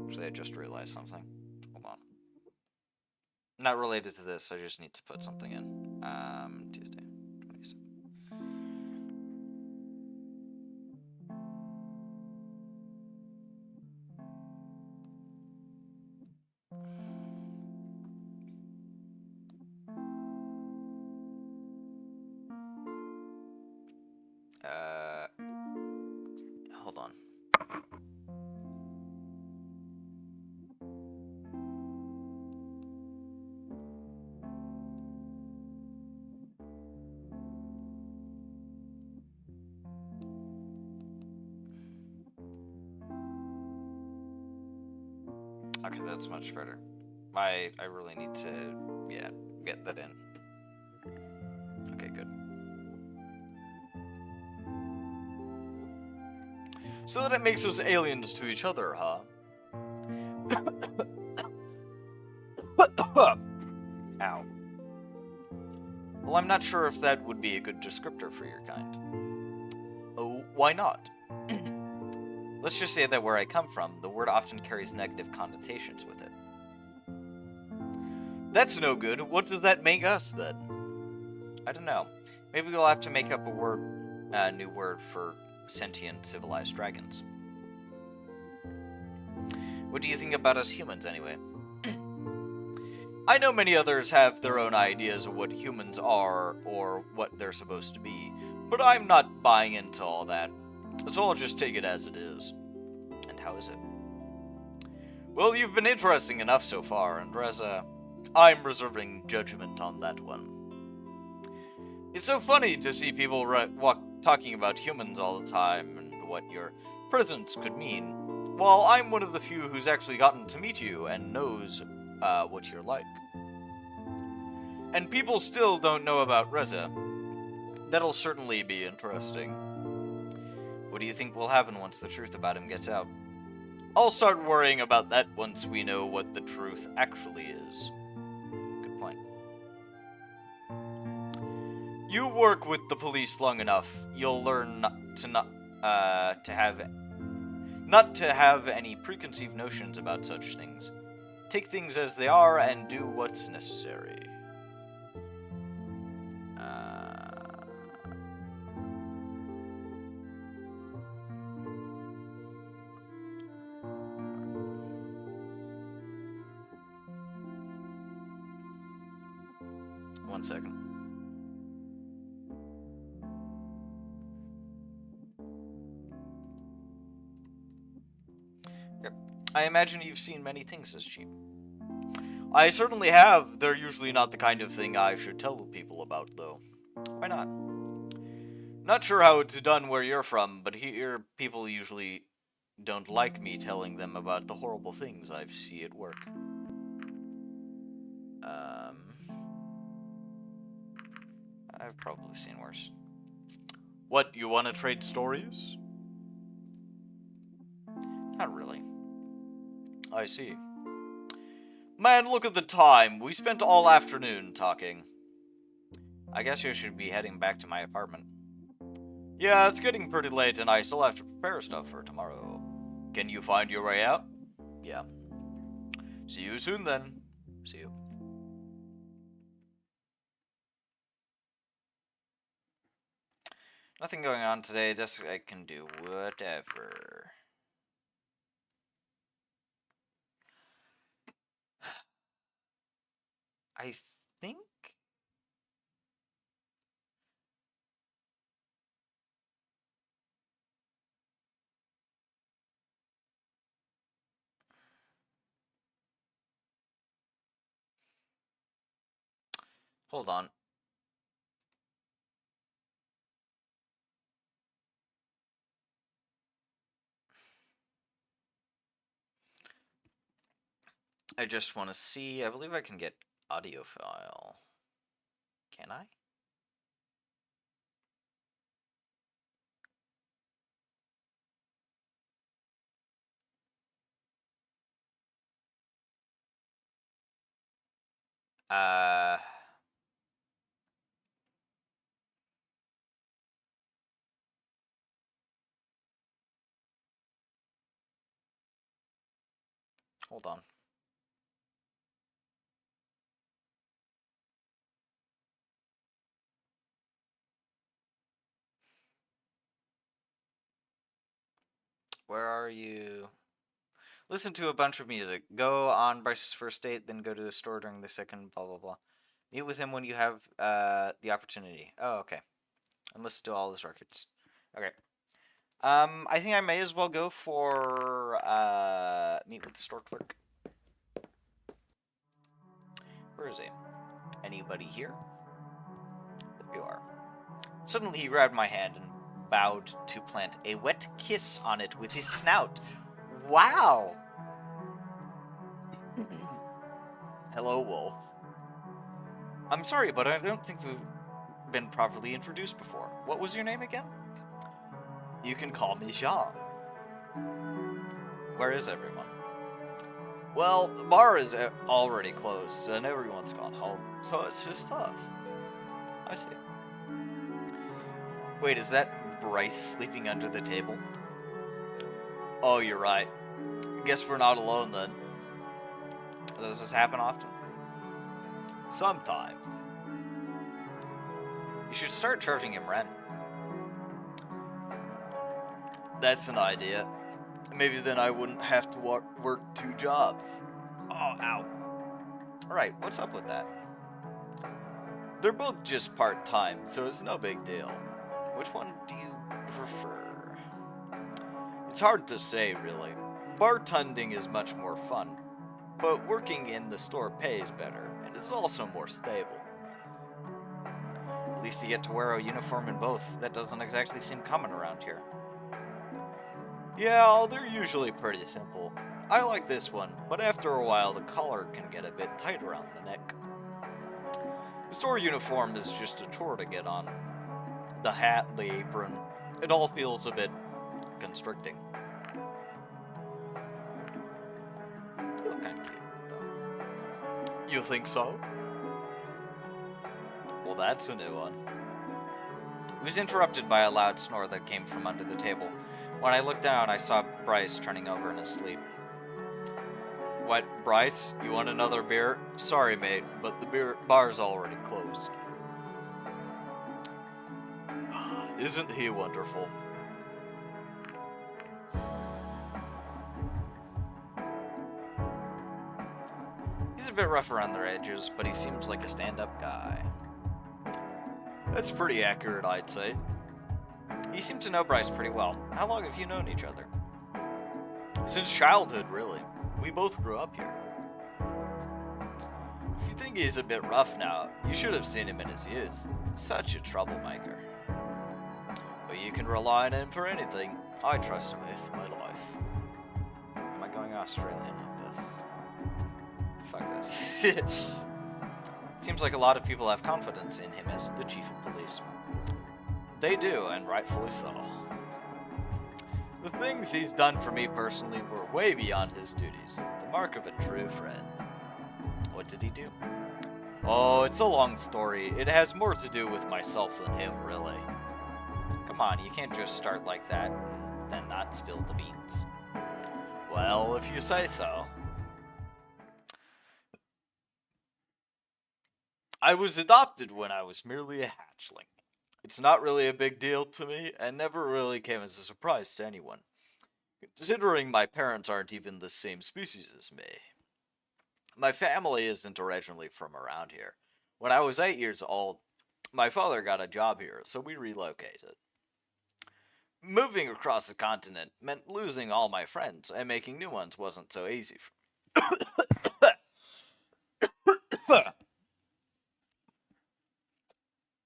Actually, I just realized something. Hold on. Not related to this, I just need to put something in. Tuesday, 27th. Hold on. Okay, that's much better. I really need to, yeah, get that in. Okay, good. So that it makes us aliens to each other, huh? Ow. Well, I'm not sure if that would be a good descriptor for your kind. Oh, why not? Let's just say that where I come from, the word often carries negative connotations with it. That's no good. What does that make us, then? I don't know. Maybe we'll have to make up a new word for sentient civilized dragons. What do you think about us humans, anyway? I know many others have their own ideas of what humans are or what they're supposed to be, but I'm not buying into all that, so I'll just take it as it is. And how is it? Well, you've been interesting enough so far, and Reza, I'm reserving judgment on that one. It's so funny to see people talking about humans all the time and what your presence could mean, while I'm one of the few who's actually gotten to meet you and knows what you're like. And people still don't know about Reza. That'll certainly be interesting. What do you think will happen once the truth about him gets out? I'll start worrying about that once we know what the truth actually is. Good point. You work with the police long enough, you'll learn not to have any preconceived notions about such things. Take things as they are and do what's necessary. One second. Yep. I imagine you've seen many things as Chief. I certainly have. They're usually not the kind of thing I should tell people about, though. Why not? Not sure how it's done where you're from, but here people usually don't like me telling them about the horrible things I see at work. I've probably seen worse. What, you want to trade stories? Not really. I see. Man, look at the time. We spent all afternoon talking. I guess you should be heading back to my apartment. Yeah, it's getting pretty late and I still have to prepare stuff for tomorrow. Can you find your way out? Yeah. See you soon then. See you. Nothing going on today, just I can do whatever. I think... Hold on. I just want to see. I believe I can get audio file. Can I? Uh... Hold on. Where are you? Listen to a bunch of music. Go on Bryce's first date, then go to a store during the second, blah, blah, blah. Meet with him when you have the opportunity. Oh, okay. And listen to all his records. Okay. I think I may as well go for meet with the store clerk. Where is he? Anybody here? There you are. Suddenly he grabbed my hand and bowed to plant a wet kiss on it with his snout. Wow! Hello, Wolf. I'm sorry, but I don't think we've been properly introduced before. What was your name again? You can call me Jean. Where is everyone? Well, the bar is already closed, and everyone's gone home, so it's just us. I see. Wait, is that Bryce sleeping under the table? Oh, you're right. Guess we're not alone then. Does this happen often? Sometimes. You should start charging him rent. That's an idea. Maybe then I wouldn't have to work 2 jobs. Oh, ow. Alright, what's up with that? They're both just part-time, so it's no big deal. Which one do you prefer? It's hard to say, really. Bartending is much more fun, but working in the store pays better, and is also more stable. At least you get to wear a uniform in both. That doesn't exactly seem common around here. Yeah, they're usually pretty simple. I like this one, but after a while the collar can get a bit tight around the neck. The store uniform is just a chore to get on. The hat, the apron, it all feels a bit constricting. You look kind of cute, though. You think so? Well, that's a new one. It was interrupted by a loud snore that came from under the table. When I looked down, I saw Bryce turning over in his sleep. What, Bryce? You want another beer? Sorry, mate, but the bar's already closed. Isn't he wonderful? He's a bit rough around the edges, but he seems like a stand-up guy. That's pretty accurate, I'd say. You seem to know Bryce pretty well. How long have you known each other? Since childhood, really. We both grew up here. If you think he's a bit rough now, you should have seen him in his youth. Such a troublemaker. But you can rely on him for anything. I trust him with my life. Am I going Australian like this? Fuck this. Seems like a lot of people have confidence in him as the chief of police. They do, and rightfully so. The things he's done for me personally were way beyond his duties. The mark of a true friend. What did he do? Oh, it's a long story. It has more to do with myself than him, really. Come on, you can't just start like that and then not spill the beans. Well, if you say so. I was adopted when I was merely a hatchling. It's not really a big deal to me, and never really came as a surprise to anyone, considering my parents aren't even the same species as me. My family isn't originally from around here. When I was 8 years old, my father got a job here, so we relocated. Moving across the continent meant losing all my friends, and making new ones wasn't so easy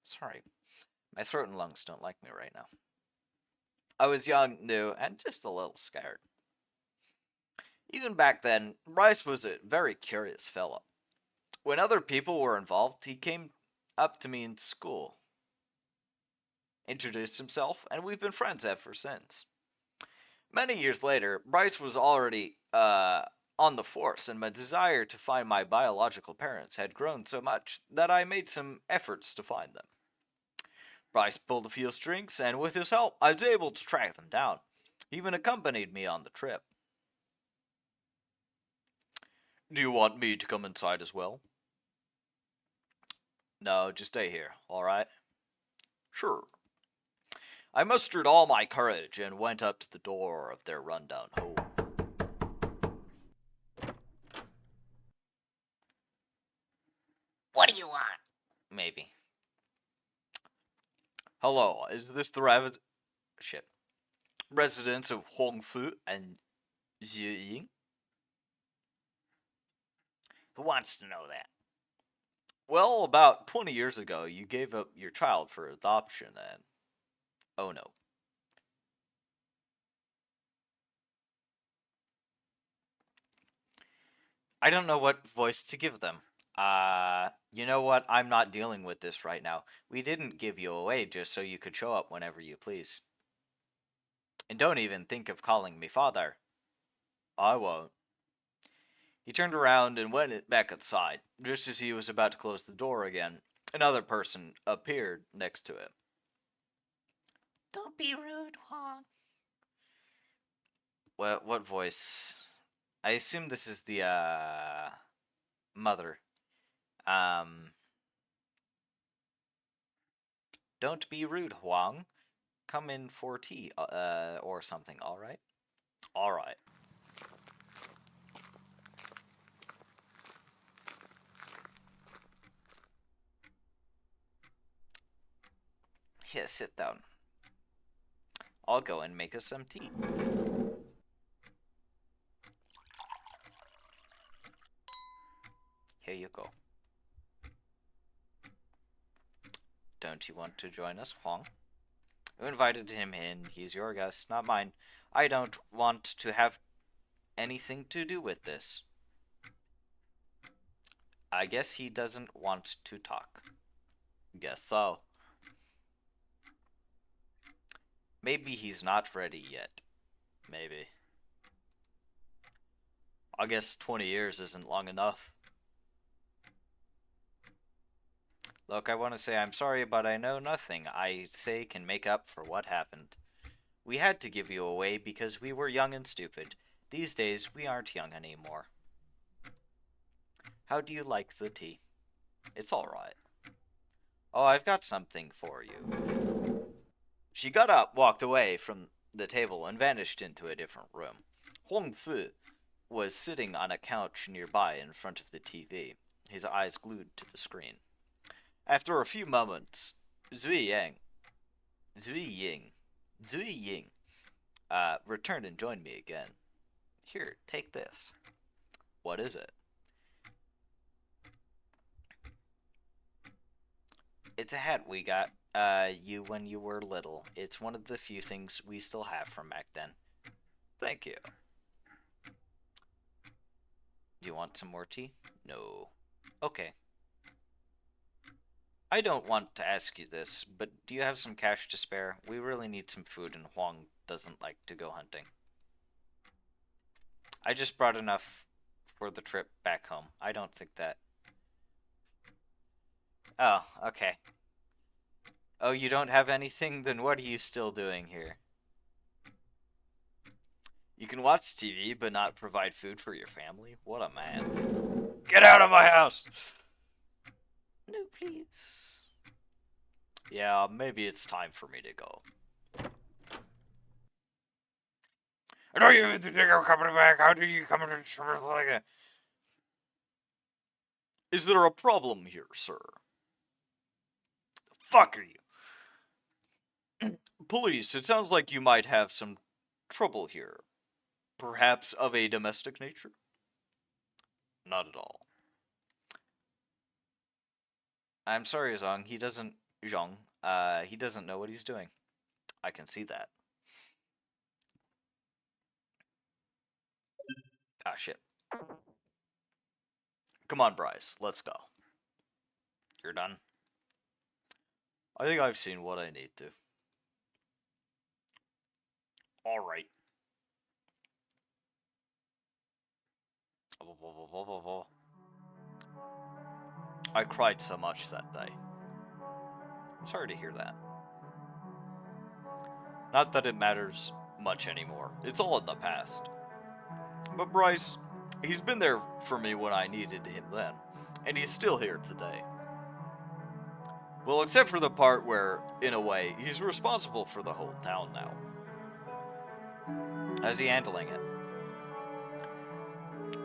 Sorry. My throat and lungs don't like me right now. I was young, new, and just a little scared. Even back then, Bryce was a very curious fellow. When other people were involved, he came up to me in school, introduced himself, and we've been friends ever since. Many years later, Bryce was already, on the force, and my desire to find my biological parents had grown so much that I made some efforts to find them. Bryce pulled a few strings, and with his help, I was able to track them down. He even accompanied me on the trip. Do you want me to come inside as well? No, just stay here, alright? Sure. I mustered all my courage and went up to the door of their rundown home. What do you want? Maybe. Hello, is this the residence of Hongfu and Ziying? Who wants to know that? Well, about 20 years ago, you gave up your child for adoption and... Oh no. I don't know what voice to give them. You know what? I'm not dealing with this right now. We didn't give you away just so you could show up whenever you please. And don't even think of calling me father. I won't. He turned around and went back outside. Just as he was about to close the door again, another person appeared next to him. Don't be rude, Huang. What voice? I assume this is the, mother. Don't be rude, Huang. Come in for tea, or something, alright? Alright. Here, sit down. I'll go and make us some tea. Here you go. Don't you want to join us, Huang? You invited him in. He's your guest, not mine. I don't want to have anything to do with this. I guess he doesn't want to talk. Guess so. Maybe he's not ready yet. Maybe. I guess 20 years isn't long enough. Look, I want to say I'm sorry, but I know nothing I say can make up for what happened. We had to give you away because we were young and stupid. These days, we aren't young anymore. How do you like the tea? It's alright. Oh, I've got something for you. She got up, walked away from the table, and vanished into a different room. Hong Fu was sitting on a couch nearby in front of the TV, his eyes glued to the screen. After a few moments, Zui Ying, returned and joined me again. Here, take this. What is it? It's a hat we got you when you were little. It's one of the few things we still have from back then. Thank you. Do you want some more tea? No. Okay. I don't want to ask you this, but do you have some cash to spare? We really need some food, and Huang doesn't like to go hunting. I just brought enough for the trip back home. I don't think that... Oh, okay. Oh, you don't have anything? Then what are you still doing here? You can watch TV, but not provide food for your family? What a man. Get out of my house! No, please. Yeah, maybe it's time for me to go. I don't even think I'm coming back. How do you come in something like that? Is there a problem here, sir? The fuck are you? Police, it sounds like you might have some trouble here. Perhaps of a domestic nature? Not at all. I'm sorry, Zhang. He doesn't know what he's doing. I can see that. Ah, shit. Come on, Bryce. Let's go. You're done? I think I've seen what I need to. Alright. I cried so much that day. I'm sorry to hear that. Not that it matters much anymore. It's all in the past. But Bryce, he's been there for me when I needed him then. And he's still here today. Well, except for the part where, in a way, he's responsible for the whole town now. How's he handling it?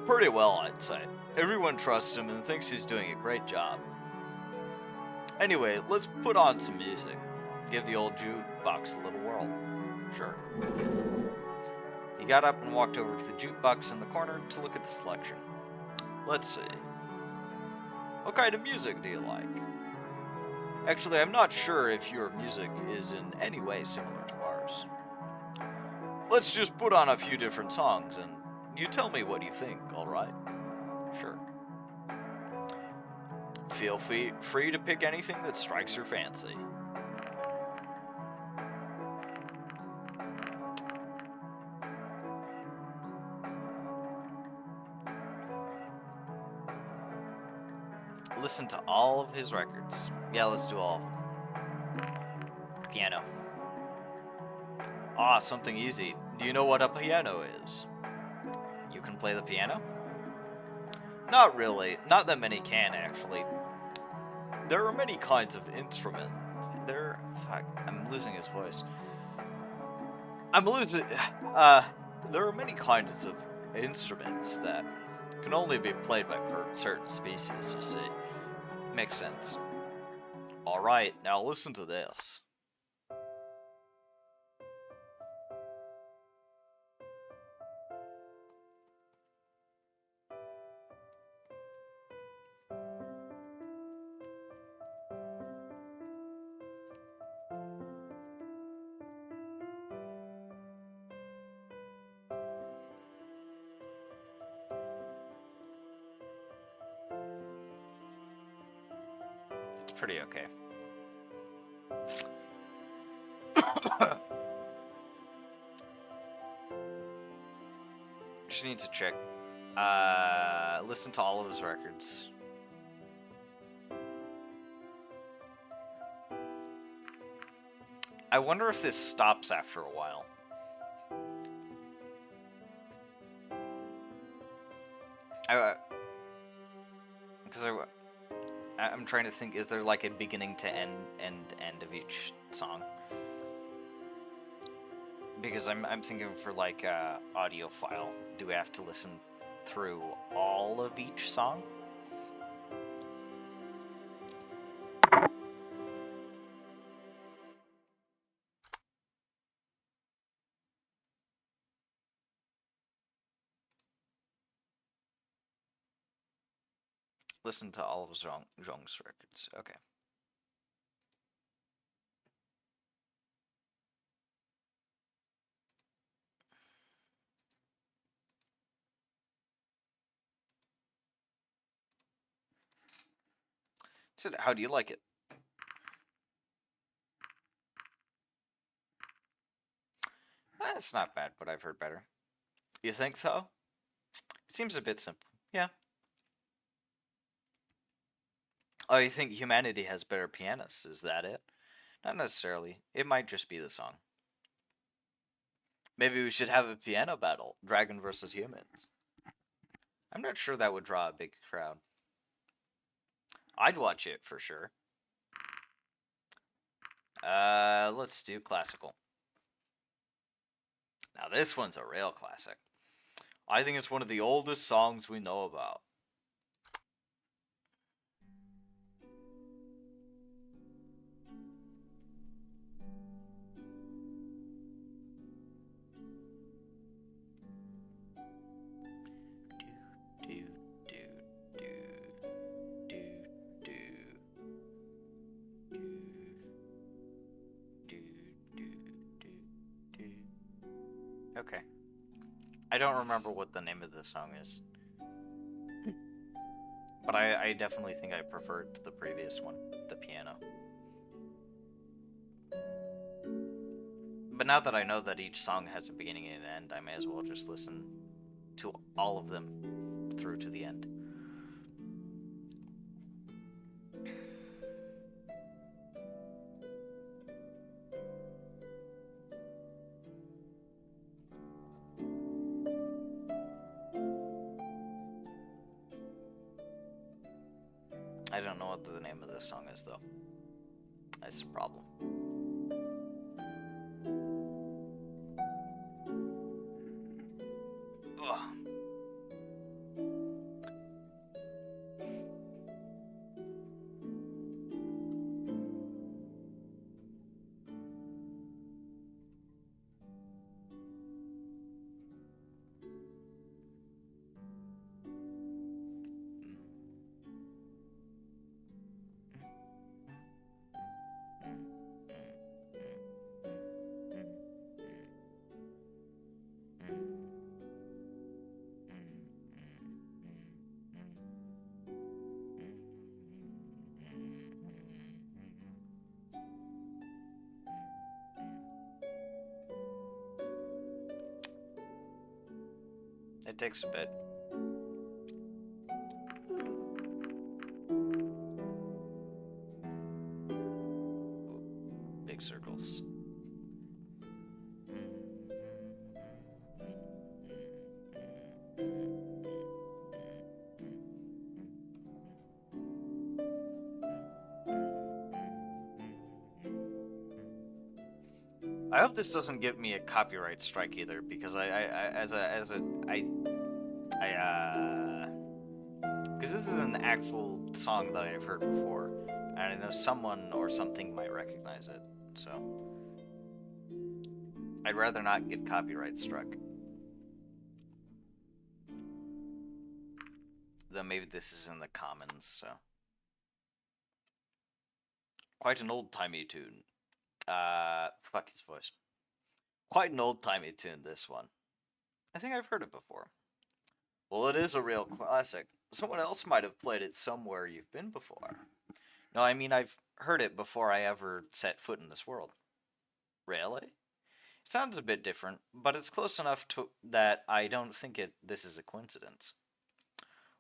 Pretty well, I'd say. Everyone trusts him and thinks he's doing a great job. Anyway, let's put on some music. Give the old jukebox a little whirl. Sure. He got up and walked over to the jukebox in the corner to look at the selection. Let's see. What kind of music do you like? Actually, I'm not sure if your music is in any way similar to ours. Let's just put on a few different songs and you tell me what you think, alright? Sure. Feel free to pick anything that strikes your fancy. Listen to all of his records. Yeah, let's do all of them. Piano. Ah, something easy. Do you know what a piano is? You can play the piano? Not really. Not that many can, actually. There are many kinds of instruments. Fuck, I'm losing his voice. There are many kinds of instruments that can only be played by certain species, you see. Makes sense. Alright, now listen to this. It's pretty okay. She needs to check. Listen to all of his records. I wonder if this stops after a while. Because I'm trying to think, is there like a beginning to end of each song? Because I'm thinking for like audio file, do we have to listen through all of each song? Listen to all of Zhong's records. Okay. So, how do you like it? It's not bad, but I've heard better. You think so? It seems a bit simple. Yeah. Oh, you think humanity has better pianists? Is that it? Not necessarily. It might just be the song. Maybe we should have a piano battle. Dragon versus humans. I'm not sure that would draw a big crowd. I'd watch it for sure. Let's do classical. Now this one's a real classic. I think it's one of the oldest songs we know about. Okay. I don't remember what the name of the song is. But I definitely think I preferred the previous one, the piano. But now that I know that each song has a beginning and an end, I may as well just listen to all of them through to the end. I don't know what the name of this song is, though. That's the problem. Ugh. It takes a bit. Big circles. I hope this doesn't give me a copyright strike either, because because this is an actual song that I've heard before, and I know someone or something might recognize it, so I'd rather not get copyright struck. Though maybe this is in the commons, so. Quite an old-timey tune. Fuck his voice. Quite an old-timey tune, this one. I think I've heard it before. Well, it is a real classic. Someone else might have played it somewhere you've been before. No, I mean, I've heard it before I ever set foot in this world. Really? It sounds a bit different, but it's close enough to that I don't think this is a coincidence.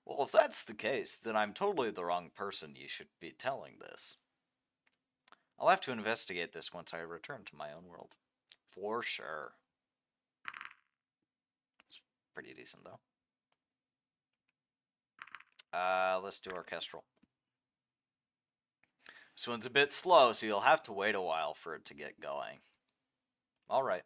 Well, if that's the case, then I'm totally the wrong person you should be telling this. I'll have to investigate this once I return to my own world. For sure. It's pretty decent, though. Let's do orchestral. This one's a bit slow, so you'll have to wait a while for it to get going. Alright.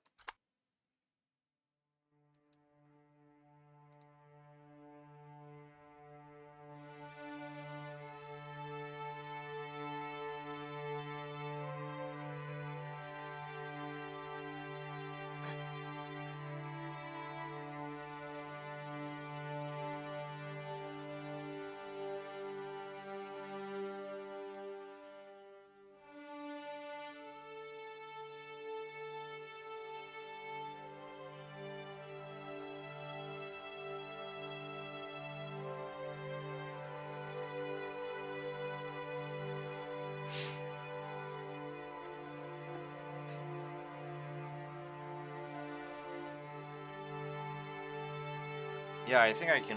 Yeah, I think I can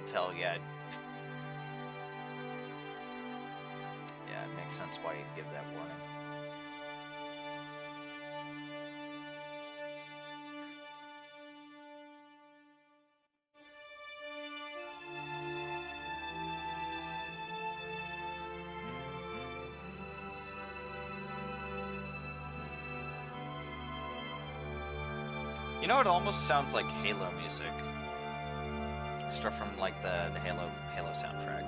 tell, yeah. Yeah, it makes sense why you'd give that warning. You know, it almost sounds like Halo music. Stuff from like the Halo soundtrack.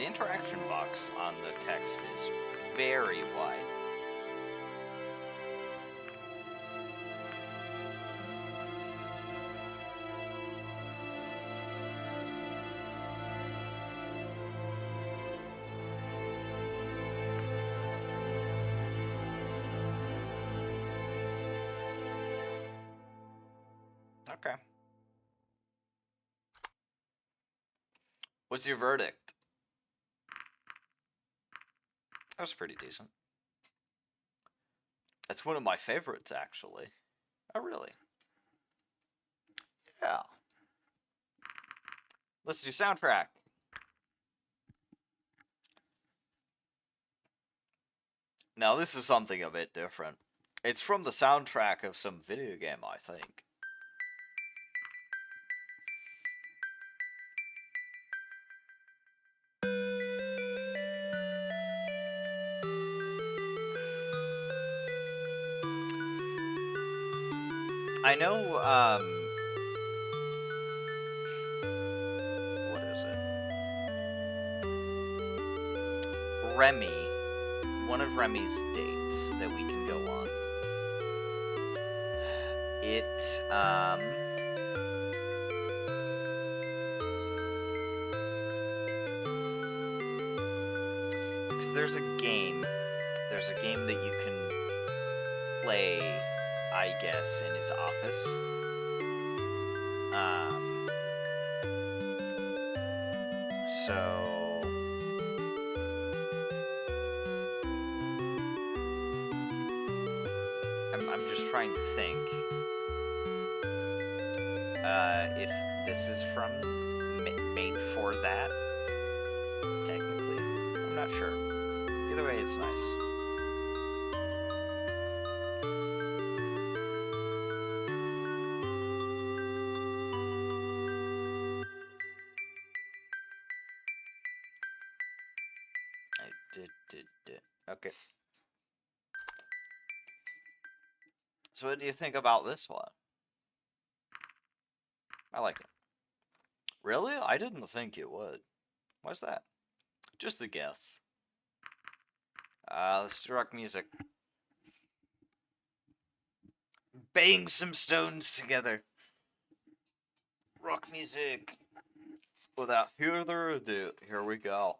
The interaction box on the text is very wide. Okay. What's your verdict? That was pretty decent. That's one of my favorites, actually. Oh, really? Yeah. Let's do soundtrack. Now, this is something a bit different. It's from the soundtrack of some video game, I think. I know, what is it? Remy. One of Remy's dates that we can go on. Because there's a game that you can play, I guess, in his office. So I'm just trying to think if this is from made for that. Technically, I'm not sure. Either way, it's nice. Okay. So what do you think about this one? I like it. Really? I didn't think it would. Why's that? Just a guess. Let's do rock music. Bang some stones together. Rock music. Without further ado, here we go.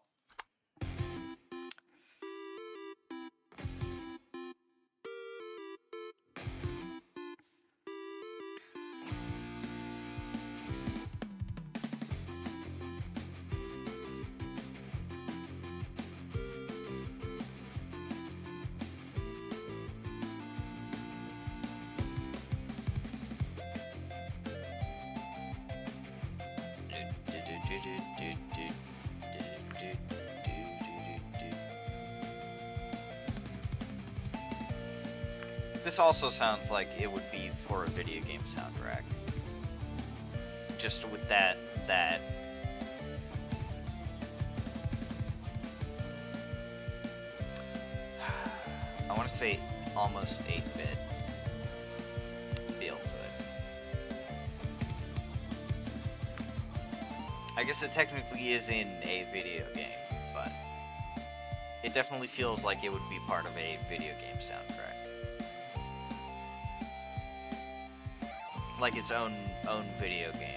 This also sounds like it would be for a video game soundtrack. Just with that I want to say almost 8-bit feel to it. I guess it technically is in a video game, but it definitely feels like it would be part of a video game soundtrack. Like its own video game.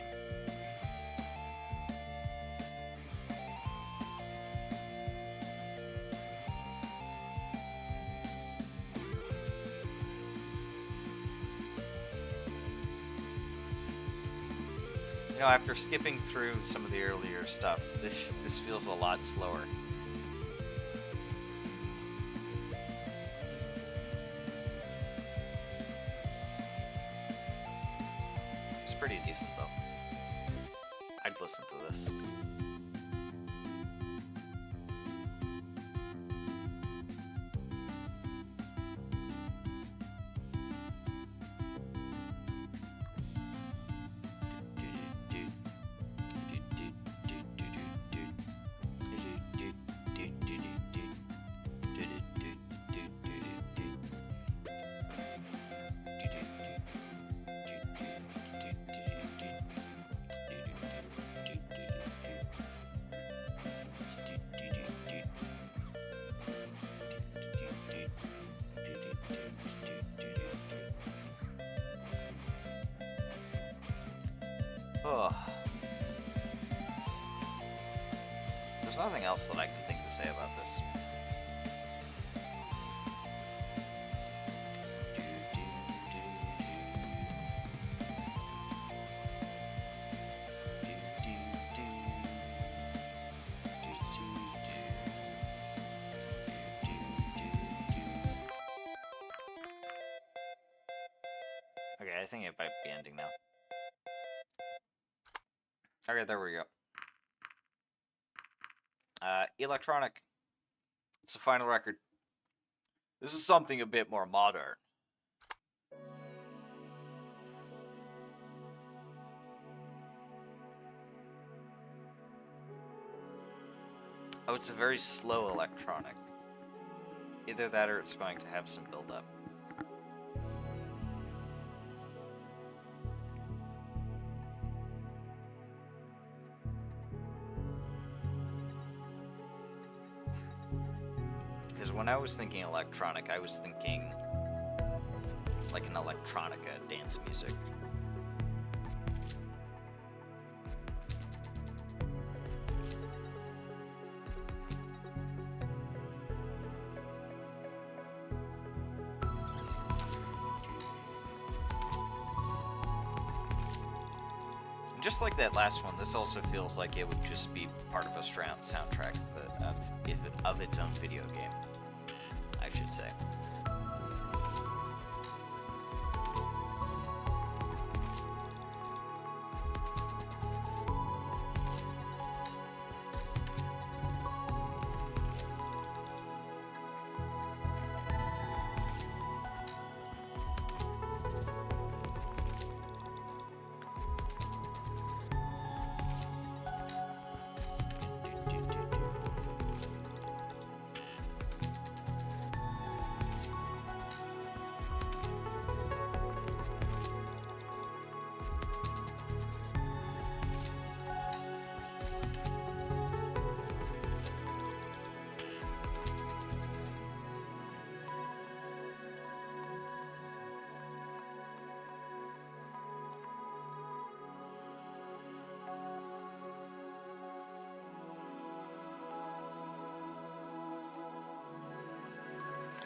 You know, after skipping through some of the earlier stuff, this feels a lot slower. It's pretty decent though. I'd listen to this. Ugh. There's nothing else that I can think to say about this. Okay, I think it might be ending now. Okay, there we go. Electronic. It's the final record. This is something a bit more modern. Oh, it's a very slow electronic. Either that or it's going to have some build-up. Because when I was thinking electronic, I was thinking like an electronica dance music. And just like that last one, this also feels like it would just be part of a soundtrack of its own video game, I should say.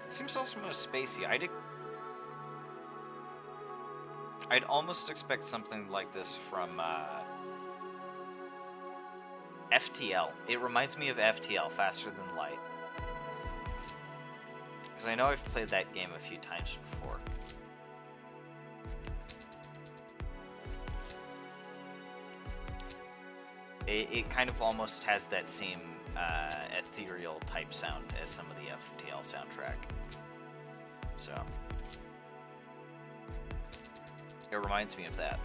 Seems also most spacey. I'd almost expect something like this from FTL. It reminds me of FTL, Faster Than Light. Because I know I've played that game a few times before. It kind of almost has that same ethereal type sound as some of the FTL soundtrack. So it reminds me of that.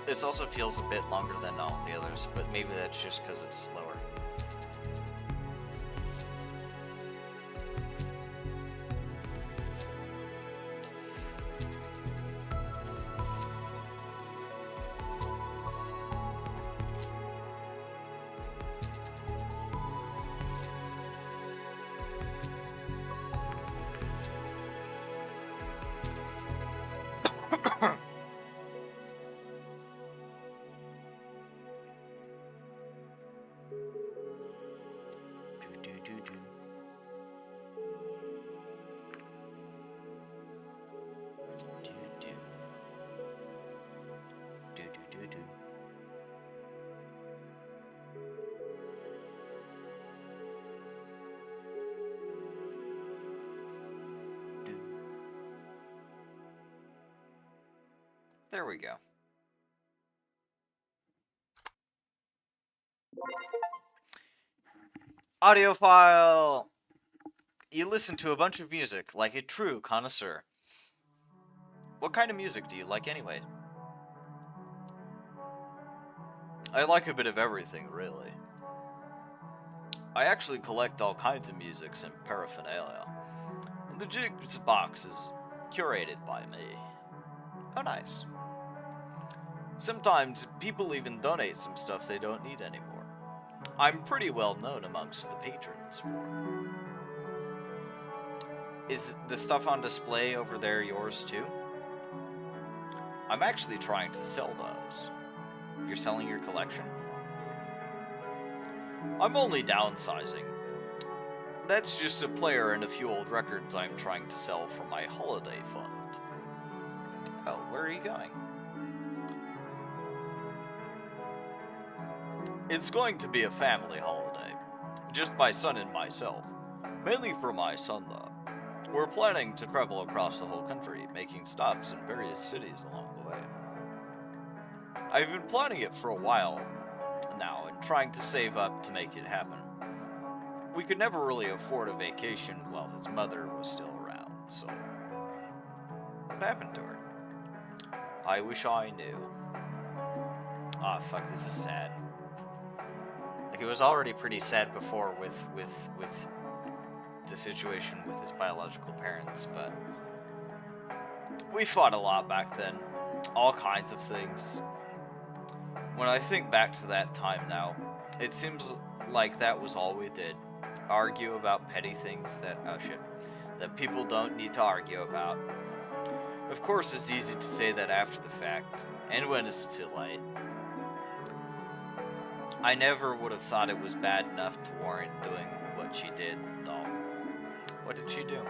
This also feels a bit longer than all the others, but maybe that's just because it's slower. do. Do. There we go. Audio file! You listen to a bunch of music like a true connoisseur. What kind of music do you like anyway? I like a bit of everything, really. I actually collect all kinds of musics and paraphernalia. And the jukes box is curated by me. Oh, nice. Sometimes people even donate some stuff they don't need anymore. I'm pretty well known amongst the patrons for it. Is the stuff on display over there yours too? I'm actually trying to sell those. You're selling your collection? I'm only downsizing. That's just a player and a few old records I'm trying to sell for my holiday fund. Oh, where are you going? It's going to be a family holiday. Just my son and myself. Mainly for my son, though. We're planning to travel across the whole country, making stops in various cities along the way. I've been planning it for a while now and trying to save up to make it happen. We could never really afford a vacation while his mother was still around, so... What happened to her? I wish I knew. Ah, fuck, this is sad. Like, it was already pretty sad before with the situation with his biological parents, but... We fought a lot back then. All kinds of things. When I think back to that time now, it seems like that was all we did. Argue about petty things that, oh shit, that people don't need to argue about. Of course, it's easy to say that after the fact, and when it's too late. I never would have thought it was bad enough to warrant doing what she did, though. What did she do?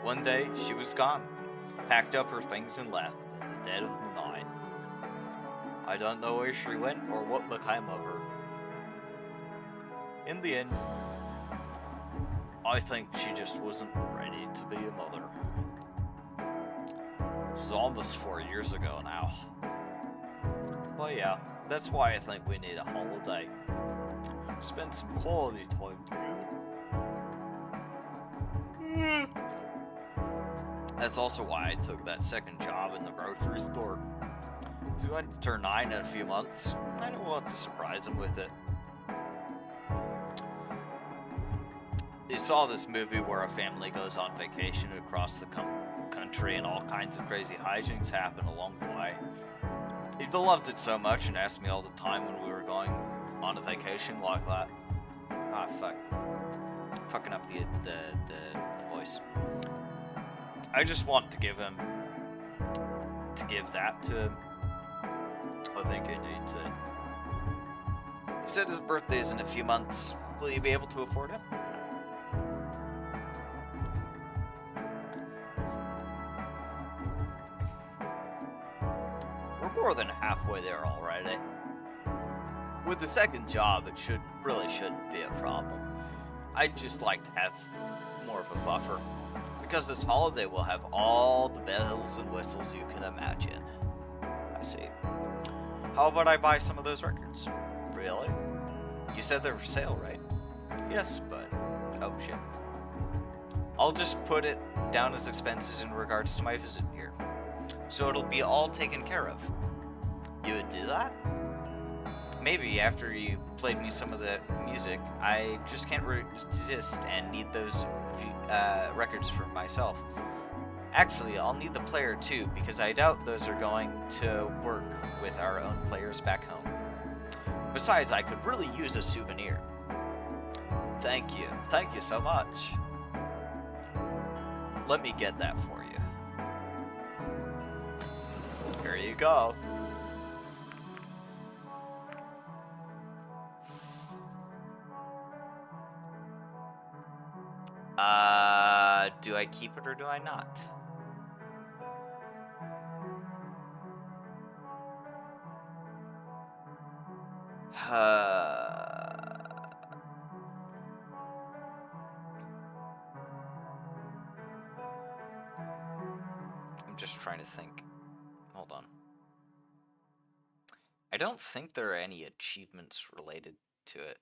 One day, she was gone, packed up her things and left in the dead of the night. I don't know where she went or what became of her. In the end, I think she just wasn't ready to be a mother. It was almost 4 years ago now. But yeah, that's why I think we need a holiday. Spend some quality time together. That's also why I took that second job in the grocery store. He's going to turn 9 in a few months. I don't want to surprise him with it. You saw this movie where a family goes on vacation across the country and all kinds of crazy hijinks happen along the way. He loved it so much and asked me all the time when we were going on a vacation like that. Ah, fuck. Fucking up the voice. I just want to give him... to give that to him. I think I need to... He said his birthday is in a few months. Will you be able to afford it? We're more than halfway there already. With the second job, it really shouldn't be a problem. I'd just like to have more of a buffer. Because this holiday will have all the bells and whistles you can imagine. I see. How about I buy some of those records? Really? You said they're for sale, right? Yes, but... oh, shit. I'll just put it down as expenses in regards to my visit here. So it'll be all taken care of. You would do that? Maybe after you played me some of the music, I just can't resist and need those records for myself. Actually, I'll need the player too, because I doubt those are going to work with our own players back home. Besides, I could really use a souvenir. Thank you so much. Let me get that for you. Here you go. Do I keep it or do I not? I'm just trying to think. Hold on. I don't think there are any achievements related to it.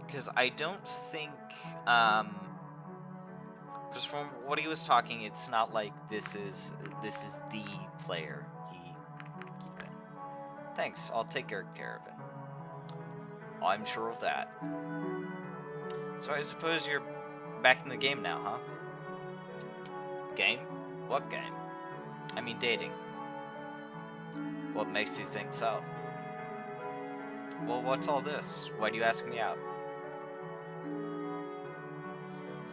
Because I don't think, because from what he was talking, it's not like this is the player. Thanks, I'll take care of it. I'm sure of that. So I suppose you're back in the game now, huh? Game? What game? I mean dating. What makes you think so? Well, what's all this? Why do you ask me out?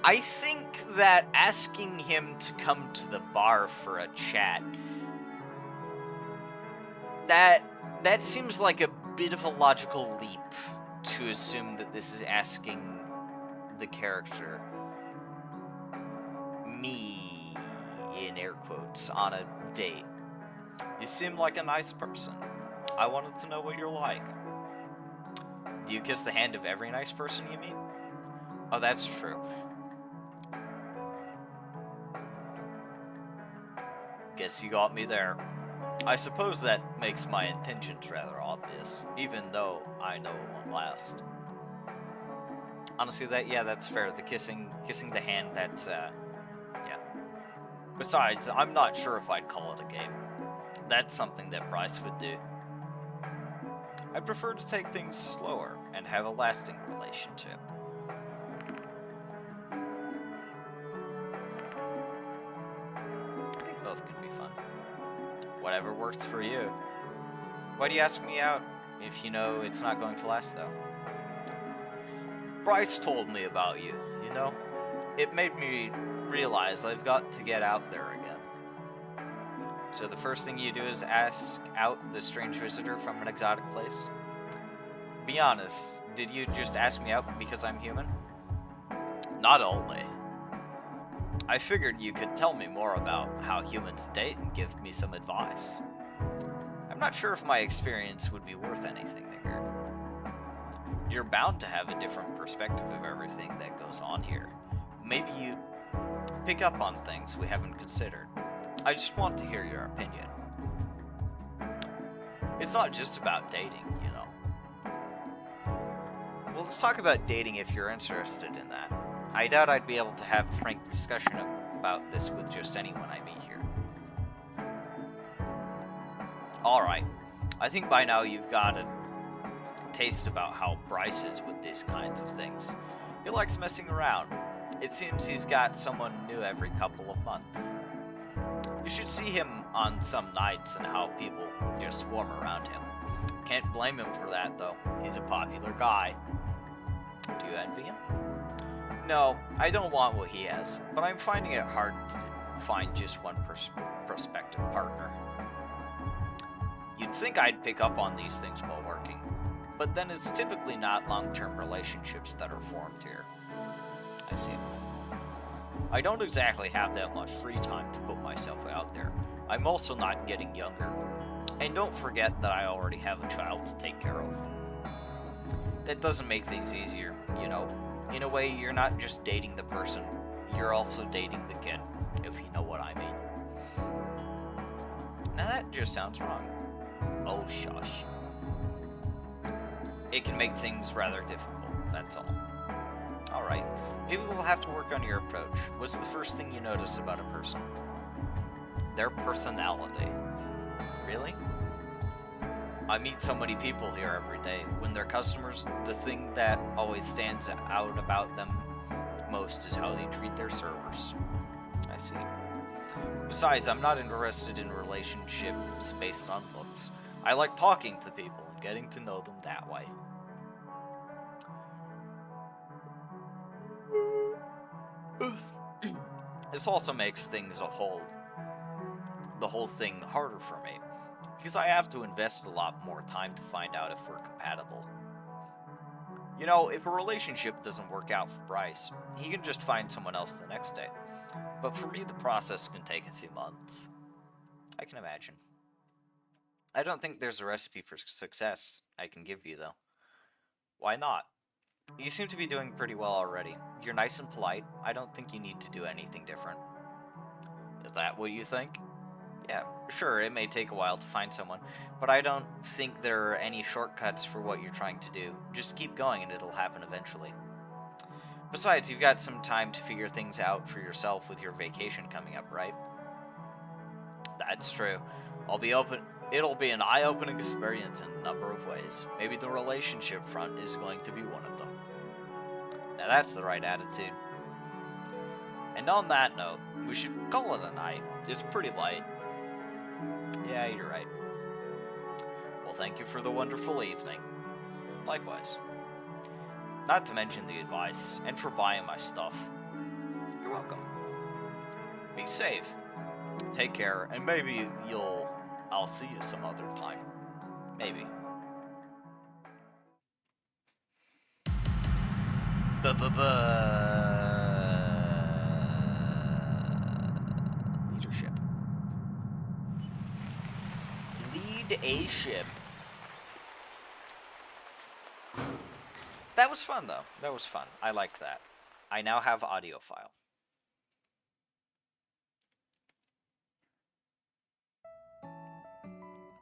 I think that asking him to come to the bar for a chat, that seems like a bit of a logical leap to assume that this is asking the character, me, in air quotes, on a date. You seem like a nice person. I wanted to know what you're like. Do you kiss the hand of every nice person you meet? Oh, that's true. Guess you got me there. I suppose that makes my intentions rather obvious, even though I know it won't last. Honestly, that's fair. The kissing the hand, that's, yeah. Besides, I'm not sure if I'd call it a game. That's something that Bryce would do. I prefer to take things slower and have a lasting relationship. I think both can be fun. Whatever works for you. Why do you ask me out if you know it's not going to last, though? Bryce told me about you, you know? It made me realize I've got to get out there again. So the first thing you do is ask out the strange visitor from an exotic place? Be honest, did you just ask me out because I'm human? Not only. I figured you could tell me more about how humans date and give me some advice. I'm not sure if my experience would be worth anything here. You're bound to have a different perspective of everything that goes on here. Maybe you pick up on things we haven't considered. I just want to hear your opinion. It's not just about dating, you know. Well, let's talk about dating if you're interested in that. I doubt I'd be able to have a frank discussion about this with just anyone I meet here. Alright, I think by now you've got a taste about how Bryce is with these kinds of things. He likes messing around. It seems he's got someone new every couple of months. You should see him on some nights and how people just swarm around him. Can't blame him for that, though. He's a popular guy. Do you envy him? No, I don't want what he has, but I'm finding it hard to find just one prospective partner. You'd think I'd pick up on these things while working, but then it's typically not long-term relationships that are formed here. I see. I don't exactly have that much free time to put myself out there. I'm also not getting younger. And don't forget that I already have a child to take care of. That doesn't make things easier, you know. In a way, you're not just dating the person, you're also dating the kid, if you know what I mean. Now that just sounds wrong. Oh, shush. It can make things rather difficult, that's all. Alright, maybe we'll have to work on your approach. What's the first thing you notice about a person? Their personality. Really? I meet so many people here every day. When they're customers, the thing that always stands out about them most is how they treat their servers. I see. Besides, I'm not interested in relationships based on looks. I like talking to people and getting to know them that way. This also makes things the whole thing harder for me, because I have to invest a lot more time to find out if we're compatible. You know, if a relationship doesn't work out for Bryce, he can just find someone else the next day. But for me, the process can take a few months. I can imagine. I don't think there's a recipe for success I can give you, though. Why not? You seem to be doing pretty well already. You're nice and polite. I don't think you need to do anything different. Is that what you think? Yeah, sure, it may take a while to find someone, but I don't think there are any shortcuts for what you're trying to do. Just keep going and it'll happen eventually. Besides, you've got some time to figure things out for yourself with your vacation coming up, right? That's true. It'll be an eye-opening experience in a number of ways. Maybe the relationship front is going to be one of them. Now that's the right attitude. And on that note, we should call it a night. It's pretty light. Yeah, you're right. Well, thank you for the wonderful evening. Likewise. Not to mention the advice, and for buying my stuff. You're welcome. Be safe. Take care, and maybe I'll see you some other time. Maybe. Leadership. Lead a ship. That was fun, though. That was fun. I liked that. I now have audio file.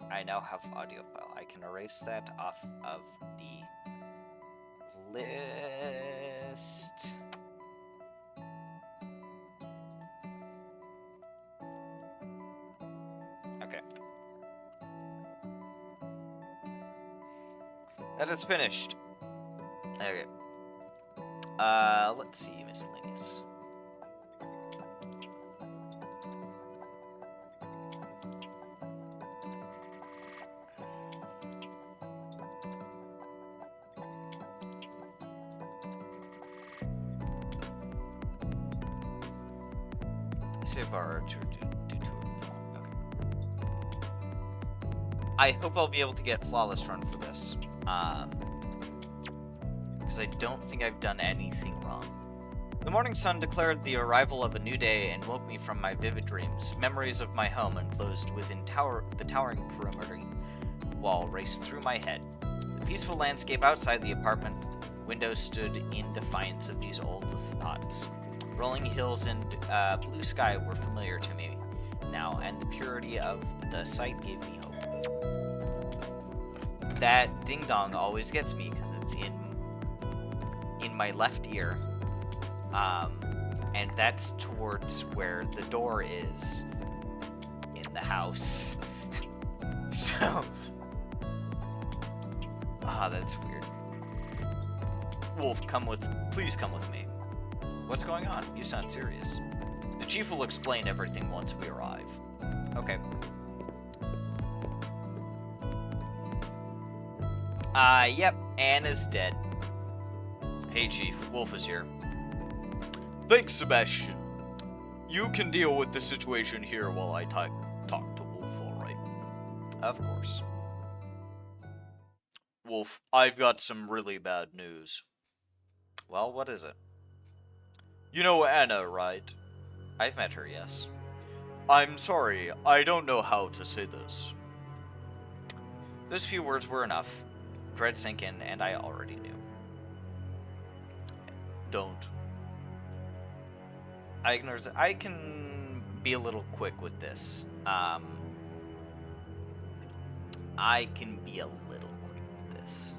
I now have audio file. I can erase that off of the list. Okay. That is finished. Okay. Let's see, miscellaneous. Save our okay. I hope I'll be able to get flawless run for this. Because I don't think I've done anything wrong. The morning sun declared the arrival of a new day and woke me from my vivid dreams. Memories of my home enclosed within the towering perimeter wall raced through my head. The peaceful landscape outside the apartment windows stood in defiance of these old thoughts. Rolling hills and blue sky were familiar to me now, and the purity of the sight gave me hope. That ding-dong always gets me because it's in my left ear, and that's towards where the door is in the house. So, that's weird. Wolf, please come with me. What's going on? You sound serious. The chief will explain everything once we arrive. Okay. Yep, Anna's dead. Hey, Chief, Wolf is here. Thanks, Sebastian. You can deal with the situation here while I talk to Wolf, alright? Of course. Wolf, I've got some really bad news. Well, what is it? You know Anna, right? I've met her, yes. I'm sorry, I don't know how to say this. Those few words were enough. Dread sank in, and I already knew. Don't. I can be a little quick with this. I can be a little quick with this.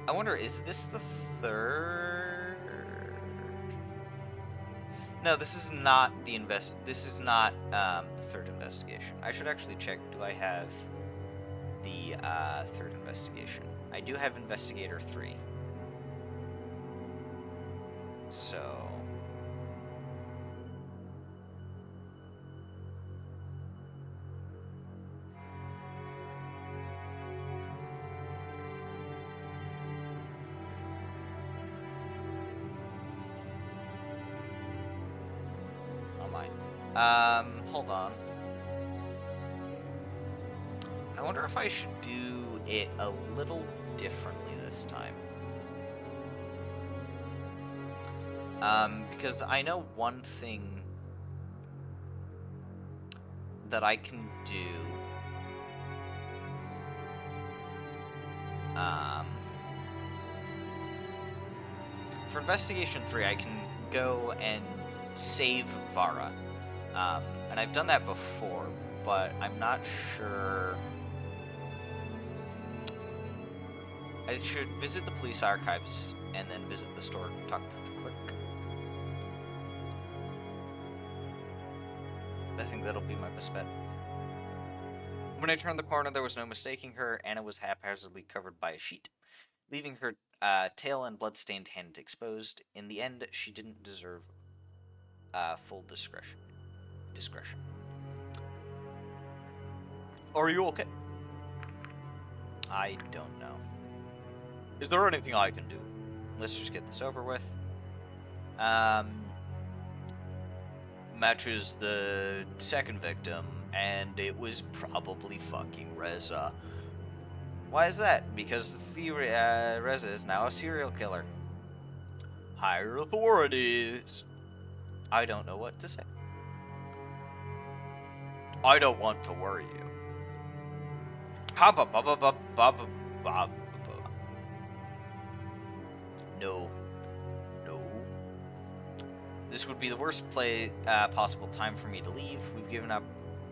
I wonder, is this the third? No, this is not the the third investigation. I should actually check. Do I have the third investigation? I do have Investigator 3. So am I? Hold on. I wonder if I should do it a little differently this time. Because I know one thing that I can do. For Investigation 3, I can go and save Vara. And I've done that before, but I'm not sure. I should visit the police archives and then visit the store and talk to the clerk. I think that'll be my best bet. When I turned the corner, there was no mistaking her. Anna was haphazardly covered by a sheet, leaving her tail and blood-stained hand exposed. In the end, she didn't deserve full discretion. Are you okay? I don't know. Is there anything I can do? Let's just get this over with. Matches the second victim, and it was probably fucking Reza. Why is that? Because the Reza is now a serial killer. Higher authorities. I don't know what to say. I don't want to worry you. No. This would be the worst possible time for me to leave. We've given up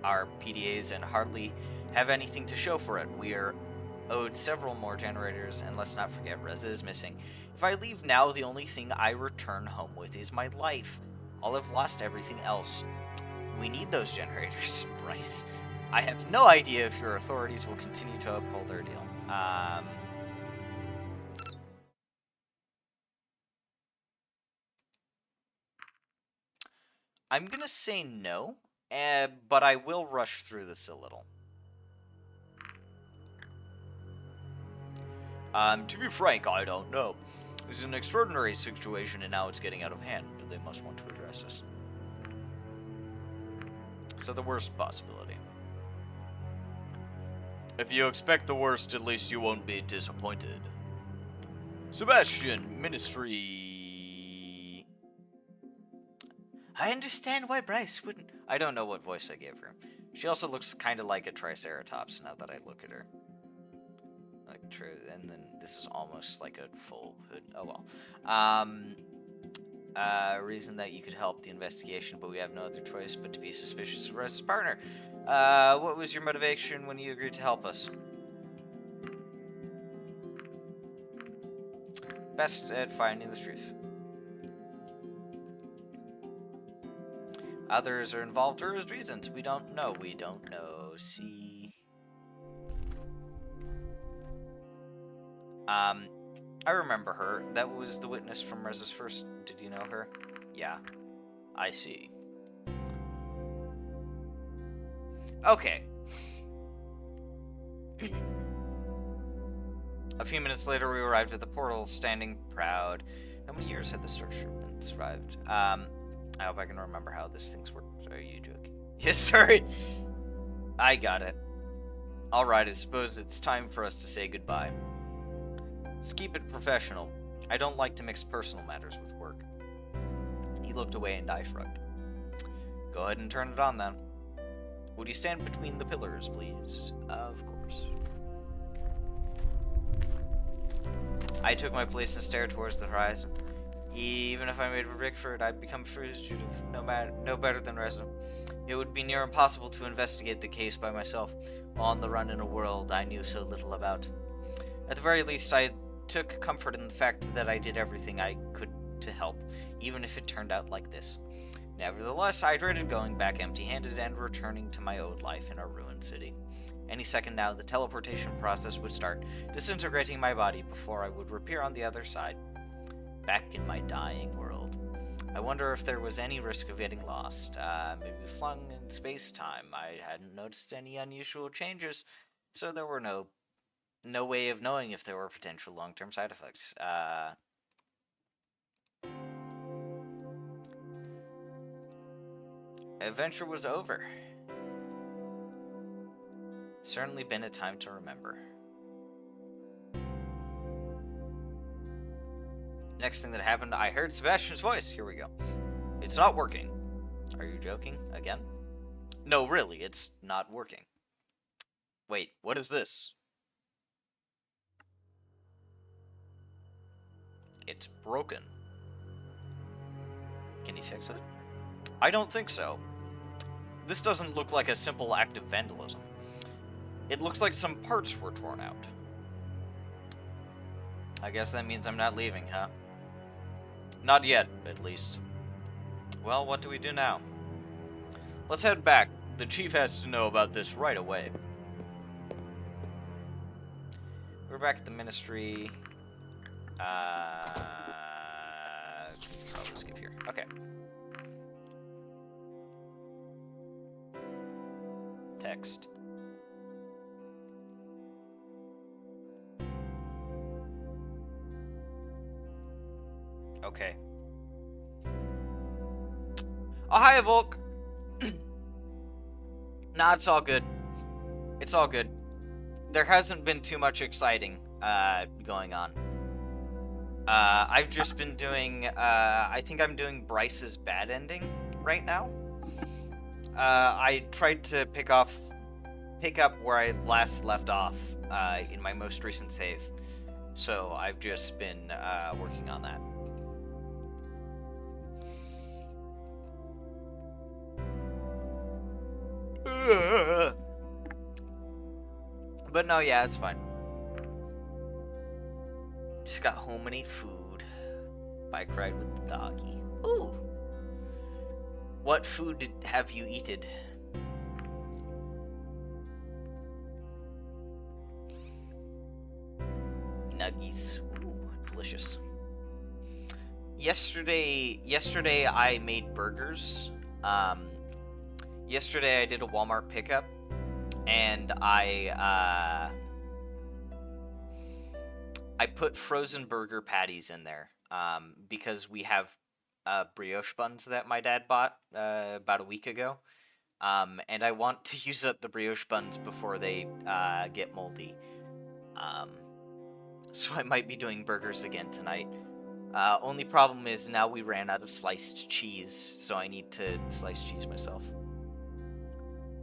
our PDAs and hardly have anything to show for it. We are owed several more generators, and let's not forget Reza is missing. If I leave now, the only thing I return home with is my life. I'll have lost everything else. We need those generators, Bryce. I have no idea if your authorities will continue to uphold their deal. I'm gonna say no, but I will rush through this a little. To be frank, I don't know. This is an extraordinary situation, and now it's getting out of hand. They must want to address this. So the worst possibility. If you expect the worst, at least you won't be disappointed. Sebastian, Ministry. I understand why Bryce wouldn't. I don't know what voice I gave her. She also looks kind of like a Triceratops now that I look at her. Like, and then this is almost like a full hood. Oh well. Reason that you could help the investigation, but we have no other choice but to be suspicious of Reza's partner. What was your motivation when you agreed to help us? Best at finding the truth. Others are involved for reasons. We don't know. See. I remember her. That was the witness from Reza's first. Did you know her? Yeah. I see. Okay. A few minutes later, we arrived at the portal, standing proud. How many years had the structure been survived? I hope I can remember how this thing's work. Are you joking? Yes, sorry. I got it. Alright, I suppose it's time for us to say goodbye. Let's keep it professional. I don't like to mix personal matters with work. He looked away and I shrugged. Go ahead and turn it on then. Would you stand between the pillars, please? Of course. I took my place and stared towards the horizon. Even if I made a break for it, I'd become fugitive, no better than Reza. It would be near impossible to investigate the case by myself, while on the run in a world I knew so little about. At the very least, I took comfort in the fact that I did everything I could to help, even if it turned out like this. Nevertheless, I dreaded going back empty-handed and returning to my old life in a ruined city. Any second now, the teleportation process would start, disintegrating my body before I would reappear on the other side. Back in my dying world. I wonder if there was any risk of getting lost. Maybe flung in space-time. I hadn't noticed any unusual changes, so there were no way of knowing if there were potential long-term side effects. Adventure was over. Certainly been a time to remember. Next thing that happened, I heard Sebastian's voice. Here we go. It's not working. Are you joking? Again? No, really, it's not working. Wait, what is this? It's broken. Can you fix it? I don't think so. This doesn't look like a simple act of vandalism. It looks like some parts were torn out. I guess that means I'm not leaving, huh? Not yet, at least. Well, what do we do now? Let's head back. The chief has to know about this right away. We're back at the ministry. Probably skip here. Okay. Text. Okay. Oh, hi, Volk. Nah, it's all good. It's all good. There hasn't been too much exciting going on. I've just been doing, I think I'm doing Bryce's bad ending right now. I tried to pick up where I last left off in my most recent save. So I've just been working on that. But no, yeah, it's fine. Just got home and ate food. Bike ride with the doggy. Ooh. What food have you eaten? Nuggies. Ooh, delicious. Yesterday I made burgers. Yesterday I did a Walmart pickup, and I put frozen burger patties in there because we have brioche buns that my dad bought about a week ago, and I want to use up the brioche buns before they get moldy. So I might be doing burgers again tonight. Only problem is now we ran out of sliced cheese, so I need to slice cheese myself.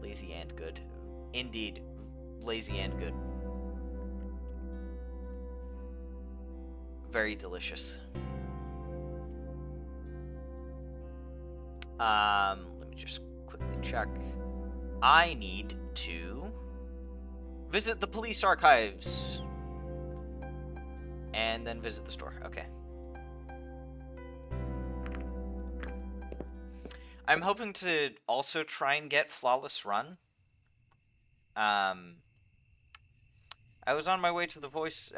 Lazy and good. Indeed, lazy and good. Very delicious. Let me just quickly check. I need to visit the police archives and then visit the store. Okay. I'm hoping to also try and get Flawless Run. I was on my way to the voice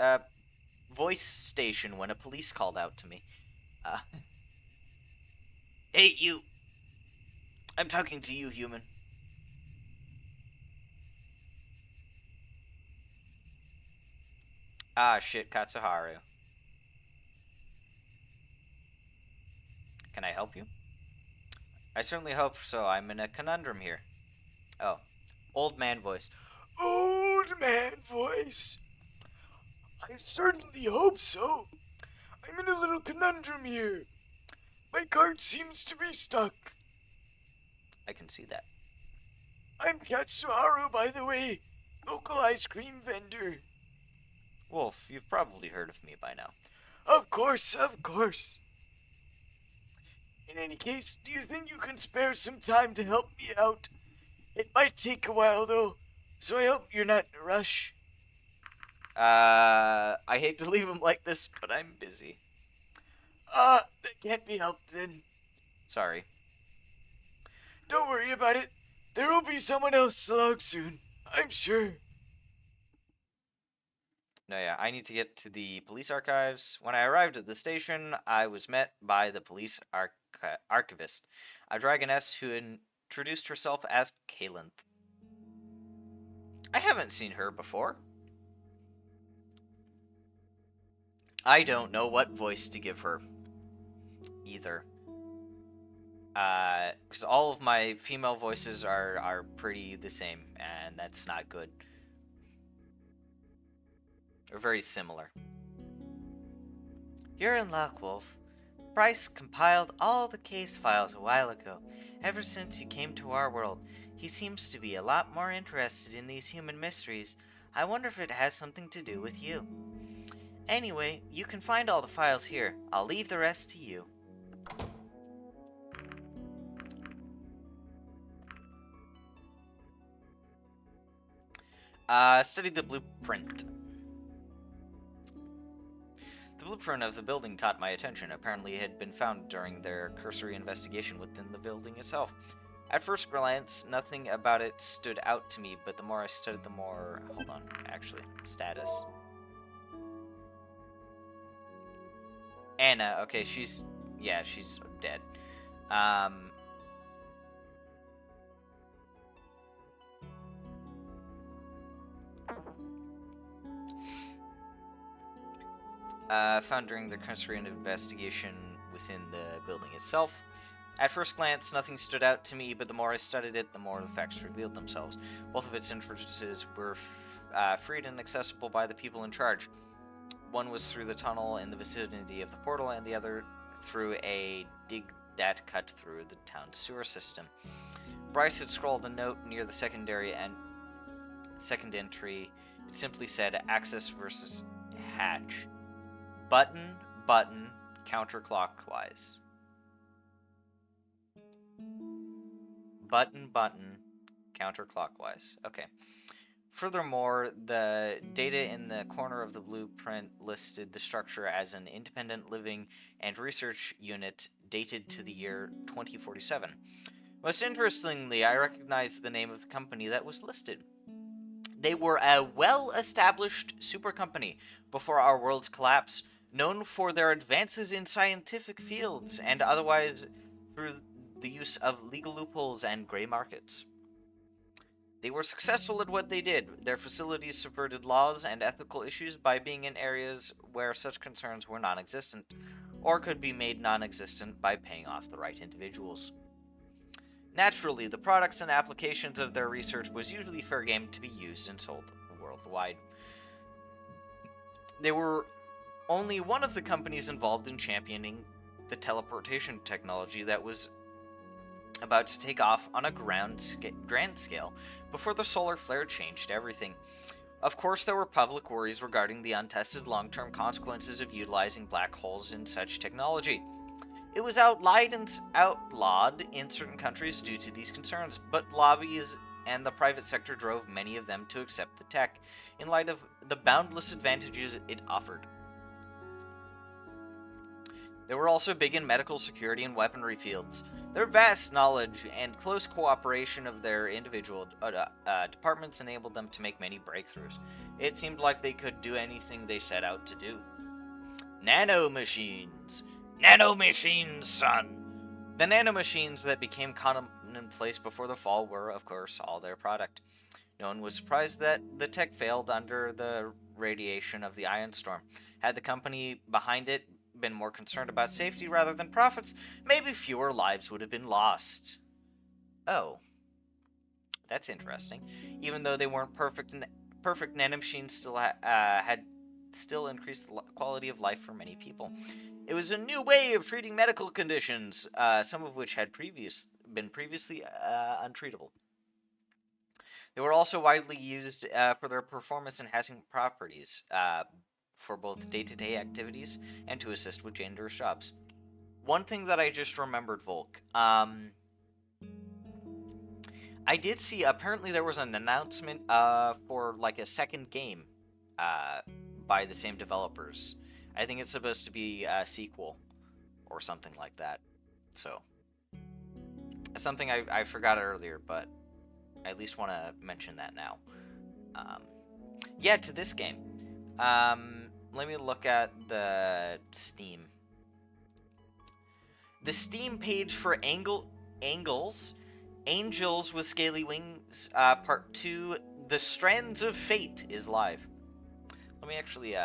station when a police called out to me. Hey, you. I'm talking to you, human. Ah, shit, Katsuharu. Can I help you? I certainly hope so. I'm in a conundrum here. Oh. Old man voice. Old man voice. I certainly hope so. I'm in a little conundrum here. My cart seems to be stuck. I can see that. I'm Katsuharu, by the way, local ice cream vendor. Wolf, you've probably heard of me by now. Of course, of course. In any case, do you think you can spare some time to help me out? It might take a while, though, so I hope you're not in a rush. I hate to leave him like this, but I'm busy. That can't be helped then. Sorry. Don't worry about it. There will be someone else along soon, I'm sure. No, yeah, I need to get to the police archives. When I arrived at the station, I was met by the police archivist, a dragoness who introduced herself as Kalenth. I haven't seen her before. I don't know what voice to give her, either. Because all of my female voices are pretty the same, and that's not good. Or very similar. You're in luck, Wolf. Bryce compiled all the case files a while ago. Ever since you came to our world, he seems to be a lot more interested in these human mysteries. I wonder if it has something to do with you. Anyway, you can find all the files here. I'll leave the rest to you. Study the blueprint. The blueprint of the building caught my attention. Apparently it had been found during their cursory investigation within the building itself. At first glance, nothing about it stood out to me, but the more I studied, the more... Hold on, actually. Status. Anna, okay, she's... Yeah, she's dead. Found during the cursory investigation within the building itself. At first glance, nothing stood out to me, but the more I studied it, the more the facts revealed themselves. Both of its entrances were freed and accessible by the people in charge. One was through the tunnel in the vicinity of the portal, and the other through a dig that cut through the town's sewer system. Bryce had scrawled a note near the second entry. It simply said, "Access versus hatch. Button, button, counterclockwise." Button, button, counterclockwise. Okay. Furthermore, the data in the corner of the blueprint listed the structure as an independent living and research unit dated to the year 2047. Most interestingly, I recognized the name of the company that was listed. They were a well-established super company before our world's collapse, known for their advances in scientific fields and otherwise through the use of legal loopholes and gray markets. They were successful at what they did. Their facilities subverted laws and ethical issues by being in areas where such concerns were non-existent, or could be made non-existent by paying off the right individuals. Naturally, the products and applications of their research was usually fair game to be used and sold worldwide. They were only one of the companies involved in championing the technology that was about to take off on a grand scale before the solar flare changed everything. Of course, there were public worries regarding the untested long-term consequences of utilizing black holes in such technology. It was outlawed in certain countries due to these concerns, but lobbies and the private sector drove many of them to accept the tech in light of the boundless advantages it offered. They were also big in medical security and weaponry fields. Their vast knowledge and close cooperation of their individual departments enabled them to make many breakthroughs. It seemed like they could do anything they set out to do. Nanomachines. Nanomachines, son! The nanomachines that became commonplace before the fall were, of course, all their product. No one was surprised that the tech failed under the radiation of the ion storm. Had the company behind it been more concerned about safety rather than profits, maybe fewer lives would have been lost. Oh. That's interesting. Even though they weren't perfect nanomachines still had increased the quality of life for many people. It was a new way of treating medical conditions, some of which had been previously untreatable. They were also widely used for their performance-enhancing properties, for both day-to-day activities and to assist with dangerous jobs. One thing that I just remembered, Volk, I did see, apparently there was an announcement for like a second game by the same developers. I think it's supposed to be a sequel or something like that. So, something I forgot earlier, but I at least want to mention that now. Yeah, to this game. Let me look at the Steam. The Steam page for Angels with Scaly Wings, Part 2, The Strands of Fate is live. Let me actually,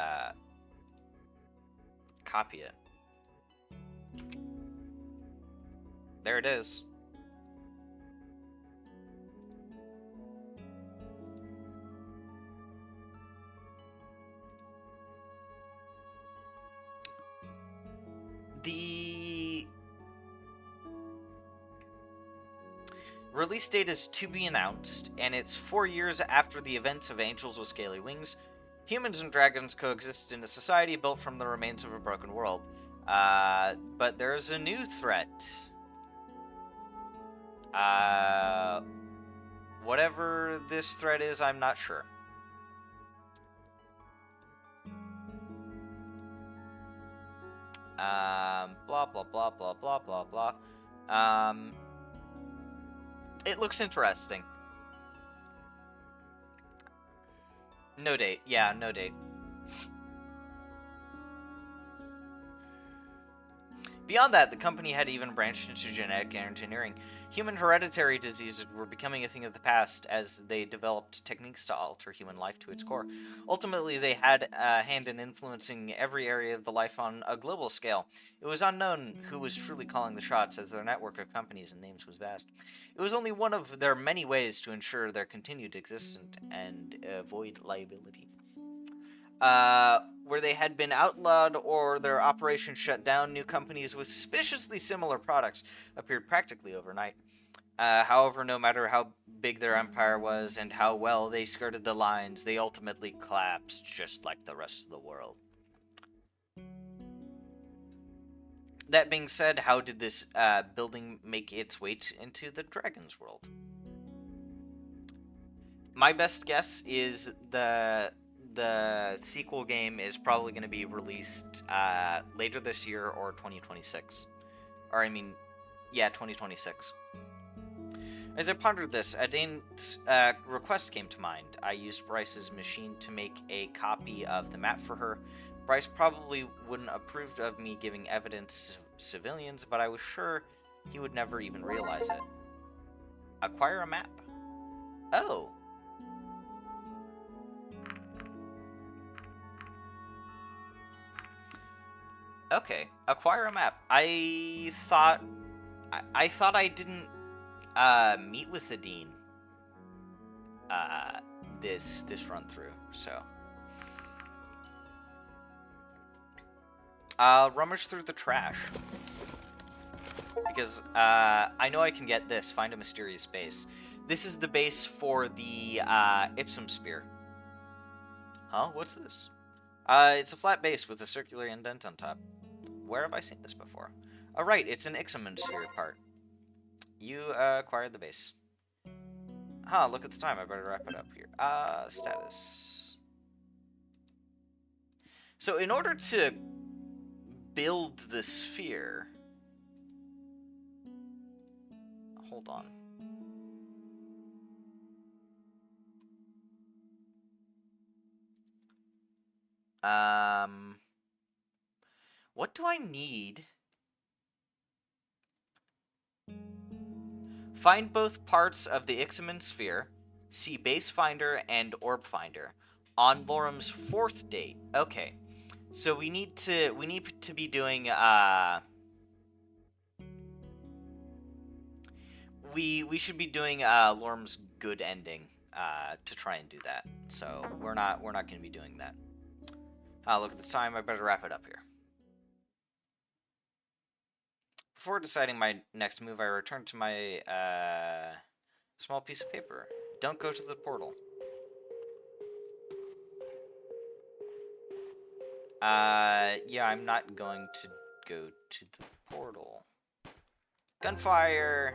copy it. There it is. The release date is to be announced, and it's 4 years after the events of Angels with Scaly Wings. Humans and dragons coexist in a society built from the remains of a broken world. But there's a new threat. Whatever this threat is, I'm not sure. Blah, blah, blah, blah, blah, blah, blah. It looks interesting. No date. Yeah, no date. Beyond that, the company had even branched into genetic engineering. Human hereditary diseases were becoming a thing of the past as they developed techniques to alter human life to its core. Ultimately, they had a hand in influencing every area of the life on a global scale. It was unknown who was truly calling the shots, as their network of companies and names was vast. It was only one of their many ways to ensure their continued existence and avoid liability. Where they had been outlawed or their operations shut down, new companies with suspiciously similar products appeared practically overnight. However, no matter how big their empire was and how well they skirted the lines, they ultimately collapsed just like the rest of the world. That being said, how did this building make its way into the Dragon's World? My best guess is the sequel game is probably going to be released later this year or 2026. Or, I mean, yeah, 2026. As I pondered this, a Dane's request came to mind. I used Bryce's machine to make a copy of the map for her. Bryce probably wouldn't approve of me giving evidence to civilians, but I was sure he would never even realize it. Acquire a map. Oh. Okay, acquire a map. I thought I didn't meet with the dean this run through. So rummage through the trash because I know I can get this. Find a mysterious base. This is the base for the Ipsum Spear. Huh? What's this? It's a flat base with a circular indent on top. Where have I seen this before? Oh, right, it's an Ixamen sphere part. You acquired the base. Huh, look at the time. I better wrap it up here. Status. So in order to build the sphere... Hold on. What do I need? Find both parts of the Ixamen sphere. See Base Finder and Orb Finder. On Lorem's 4th date. Okay. So we need to be doing we should be doing Lorem's good ending to try and do that. So we're not going to be doing that. Look at the time. I better wrap it up here. Before deciding my next move, I return to my small piece of paper. Don't go to the portal. Yeah, I'm not going to go to the portal. Gunfire!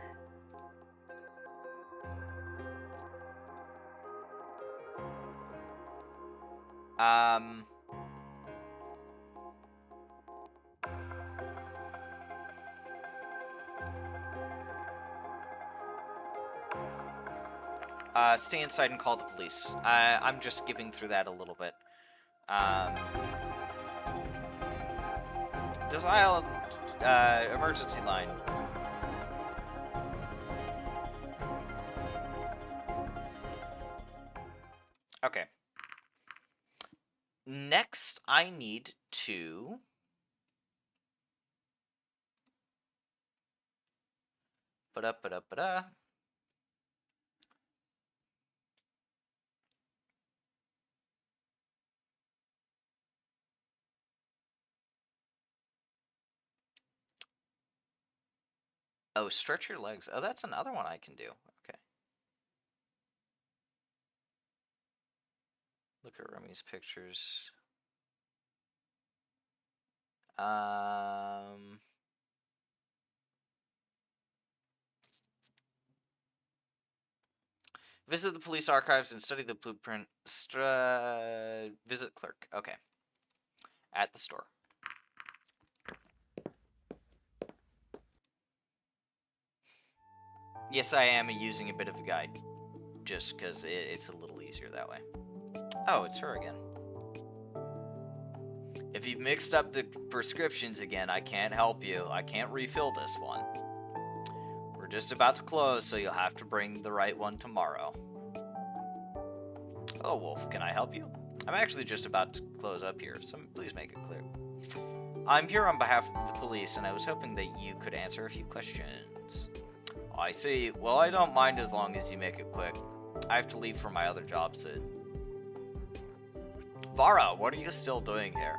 Stay inside and call the police. I'm just skipping through that a little bit. Dial emergency line. Okay. Next, I need to... Ba-da, ba-da, ba-da. Oh, stretch your legs. Oh, that's another one I can do. Okay. Look at Remy's pictures. Visit the police archives and study the blueprint. Visit clerk. Okay. At the store. Yes, I am using a bit of a guide. Just because it's a little easier that way. Oh, it's her again. If you've mixed up the prescriptions again, I can't help you. I can't refill this one. We're just about to close, so you'll have to bring the right one tomorrow. Oh, Wolf, can I help you? I'm actually just about to close up here, so please make it clear. I'm here on behalf of the police, and I was hoping that you could answer a few questions. Oh, I see. Well, I don't mind as long as you make it quick. I have to leave for my other job soon. Vara, what are you still doing here?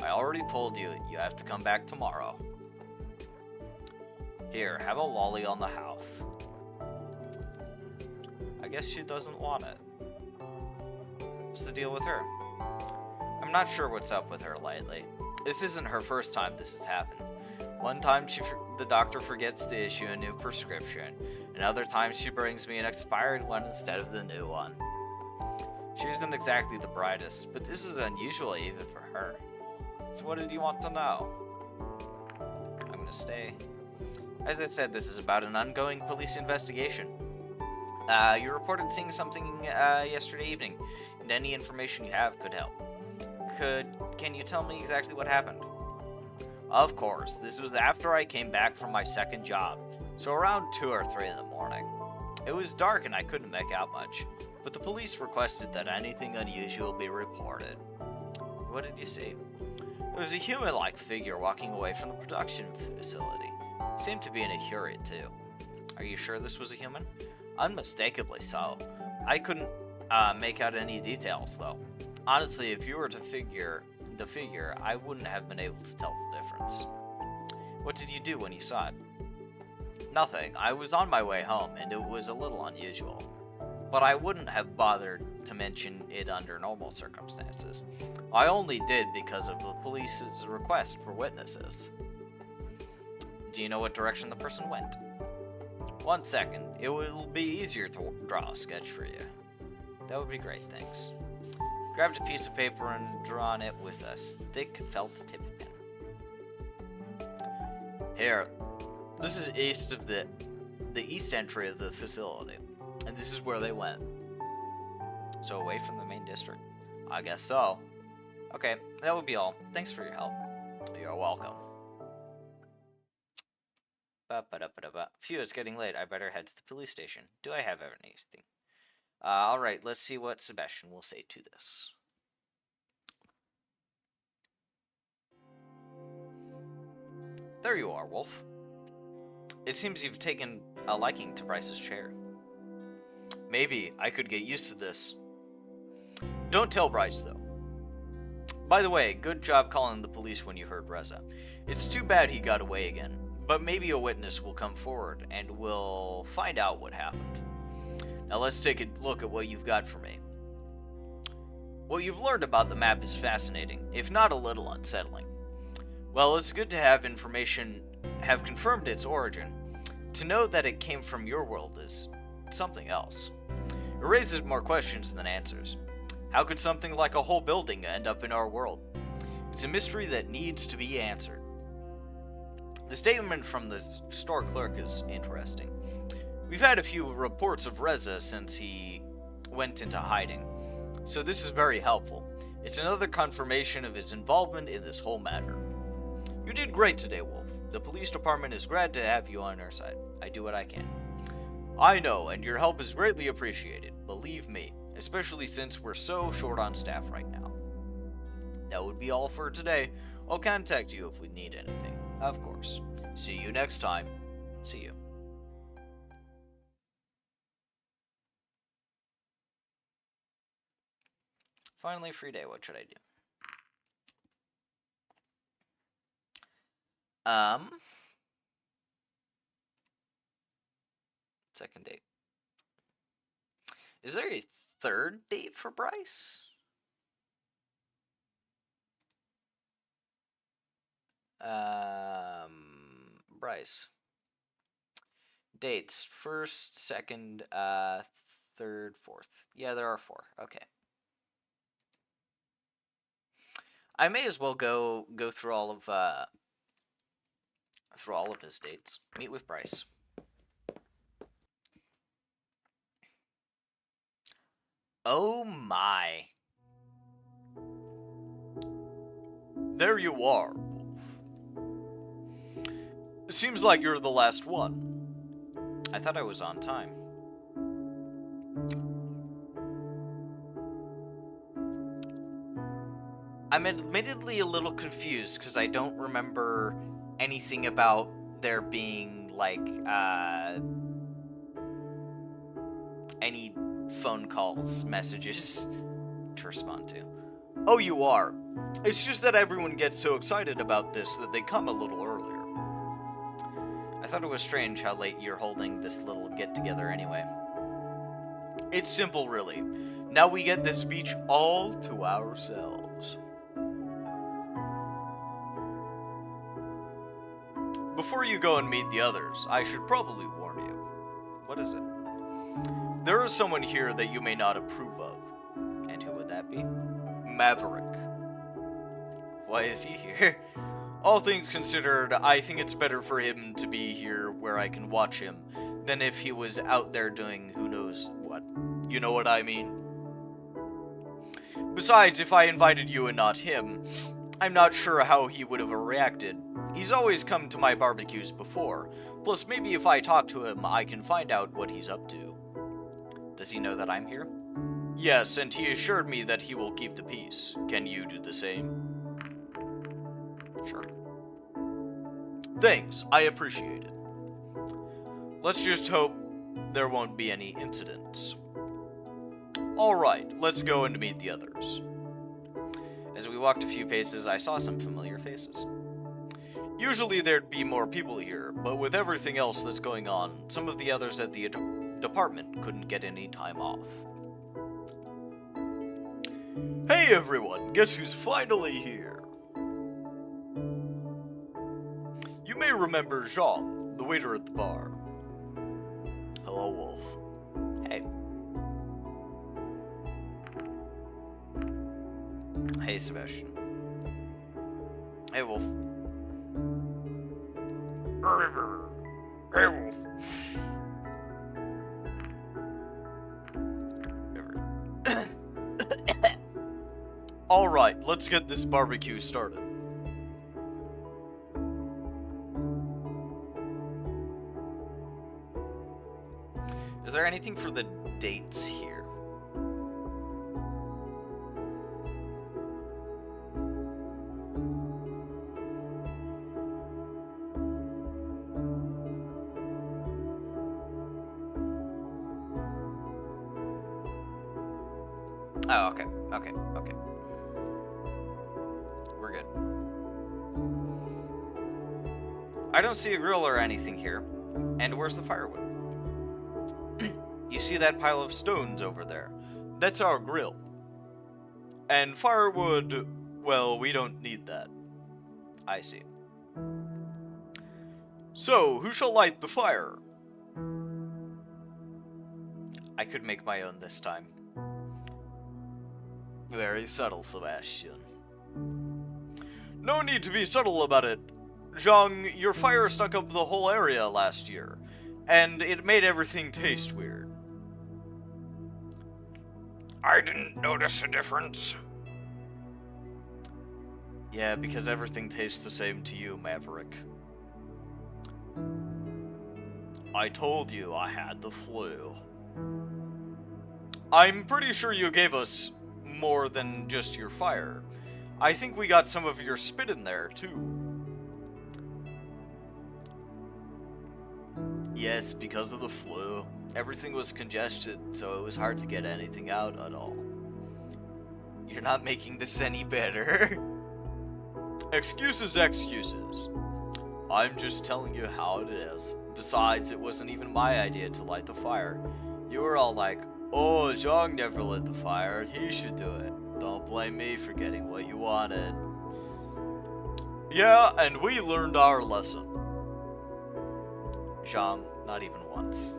I already told you, you have to come back tomorrow. Here, have a lolly on the house. I guess she doesn't want it. What's the deal with her? I'm not sure what's up with her lately. This isn't her first time this has happened. One time the doctor forgets to issue a new prescription, and other times she brings me an expired one instead of the new one. She isn't exactly the brightest, but this is unusual even for her. So what did you want to know? I'm gonna stay. As I said, this is about an ongoing police investigation. You reported seeing something yesterday evening, and any information you have could help. Can you tell me exactly what happened? Of course, this was after I came back from my second job, so around 2 or 3 in the morning. It was dark and I couldn't make out much, but the police requested that anything unusual be reported. What did you see? There was a human-like figure walking away from the production facility. It seemed to be in a hurry, too. Are you sure this was a human? Unmistakably so. I couldn't make out any details, though. Honestly, if you were to figure the figure, I wouldn't have been able to tell the difference. What did you do when you saw it? Nothing. I was on my way home, and it was a little unusual. But I wouldn't have bothered to mention it under normal circumstances. I only did because of the police's request for witnesses. Do you know what direction the person went? 1 second. It will be easier to draw a sketch for you. That would be great, thanks. Grabbed a piece of paper and drawn it with a thick felt tip pen. Here, this is east of the east entry of the facility, and this is where they went. So away from the main district? I guess so. Okay, that would be all. Thanks for your help. You're welcome. Phew, it's getting late. I better head to the police station. Do I have anything? Alright, let's see what Sebastian will say to this. There you are, Wolf. It seems you've taken a liking to Bryce's chair. Maybe I could get used to this. Don't tell Bryce, though. By the way, good job calling the police when you heard Reza. It's too bad he got away again, but maybe a witness will come forward and we'll find out what happened. Now let's take a look at what you've got for me. What you've learned about the map is fascinating, if not a little unsettling. Well, it's good to have information have confirmed its origin. To know that it came from your world is something else. It raises more questions than answers. How could something like a whole building end up in our world? It's a mystery that needs to be answered. The statement from the store clerk is interesting. We've had a few reports of Reza since he went into hiding, so this is very helpful. It's another confirmation of his involvement in this whole matter. You did great today, Wolf. The police department is glad to have you on our side. I do what I can. I know, and your help is greatly appreciated, believe me, especially since we're so short on staff right now. That would be all for today. I'll contact you if we need anything, of course. See you next time. See you. Finally, free day. What should I do? Second date. Is there a third date for Bryce? Bryce. Dates. First, second, third, fourth. Yeah, there are 4. Okay. I may as well go through all of his dates. Meet with Bryce. Oh my. There you are, Wolf. Seems like you're the last one. I thought I was on time. I'm admittedly a little confused because I don't remember anything about there being, like, any phone calls, messages to respond to. Oh, you are. It's just that everyone gets so excited about this that they come a little earlier. I thought it was strange how late you're holding this little get-together anyway. It's simple, really. Now we get this beach all to ourselves. Before you go and meet the others, I should probably warn you. What is it? There is someone here that you may not approve of. And who would that be? Maverick. Why is he here? All things considered, I think it's better for him to be here where I can watch him than if he was out there doing who knows what. You know what I mean? Besides, if I invited you and not him, I'm not sure how he would have reacted. He's always come to my barbecues before. Plus, maybe if I talk to him, I can find out what he's up to. Does he know that I'm here? Yes, and he assured me that he will keep the peace. Can you do the same? Sure. Thanks, I appreciate it. Let's just hope there won't be any incidents. Alright, let's go and meet the others. As we walked a few paces, I saw some familiar faces. Usually there'd be more people here, but with everything else that's going on, some of the others at the department couldn't get any time off. Hey everyone, guess who's finally here? You may remember Jean, the waiter at the bar. Hello, Wolf. Hey. Hey, Sebastian. Hey, Wolf. Hey, Wolf. Alright, let's get this barbecue started. Is there anything for the dates here? Oh, okay. We're good. I don't see a grill or anything here. And where's the firewood? You see that pile of stones over there? That's our grill. And firewood, well, we don't need that. I see. So, who shall light the fire? I could make my own this time. Very subtle, Sebastian. No need to be subtle about it. Zhang, your fire stunk up the whole area last year, and it made everything taste weird. I didn't notice a difference. Yeah, because everything tastes the same to you, Maverick. I told you I had the flu. I'm pretty sure you gave us more than just your fire. I think we got some of your spit in there, too. Yes, because of the flu. Everything was congested, so it was hard to get anything out at all. You're not making this any better. Excuses. I'm just telling you how it is. Besides, it wasn't even my idea to light the fire. You were all like, oh, Zhang never lit the fire, he should do it. Don't blame me for getting what you wanted. Yeah, and we learned our lesson. Zhang, not even once.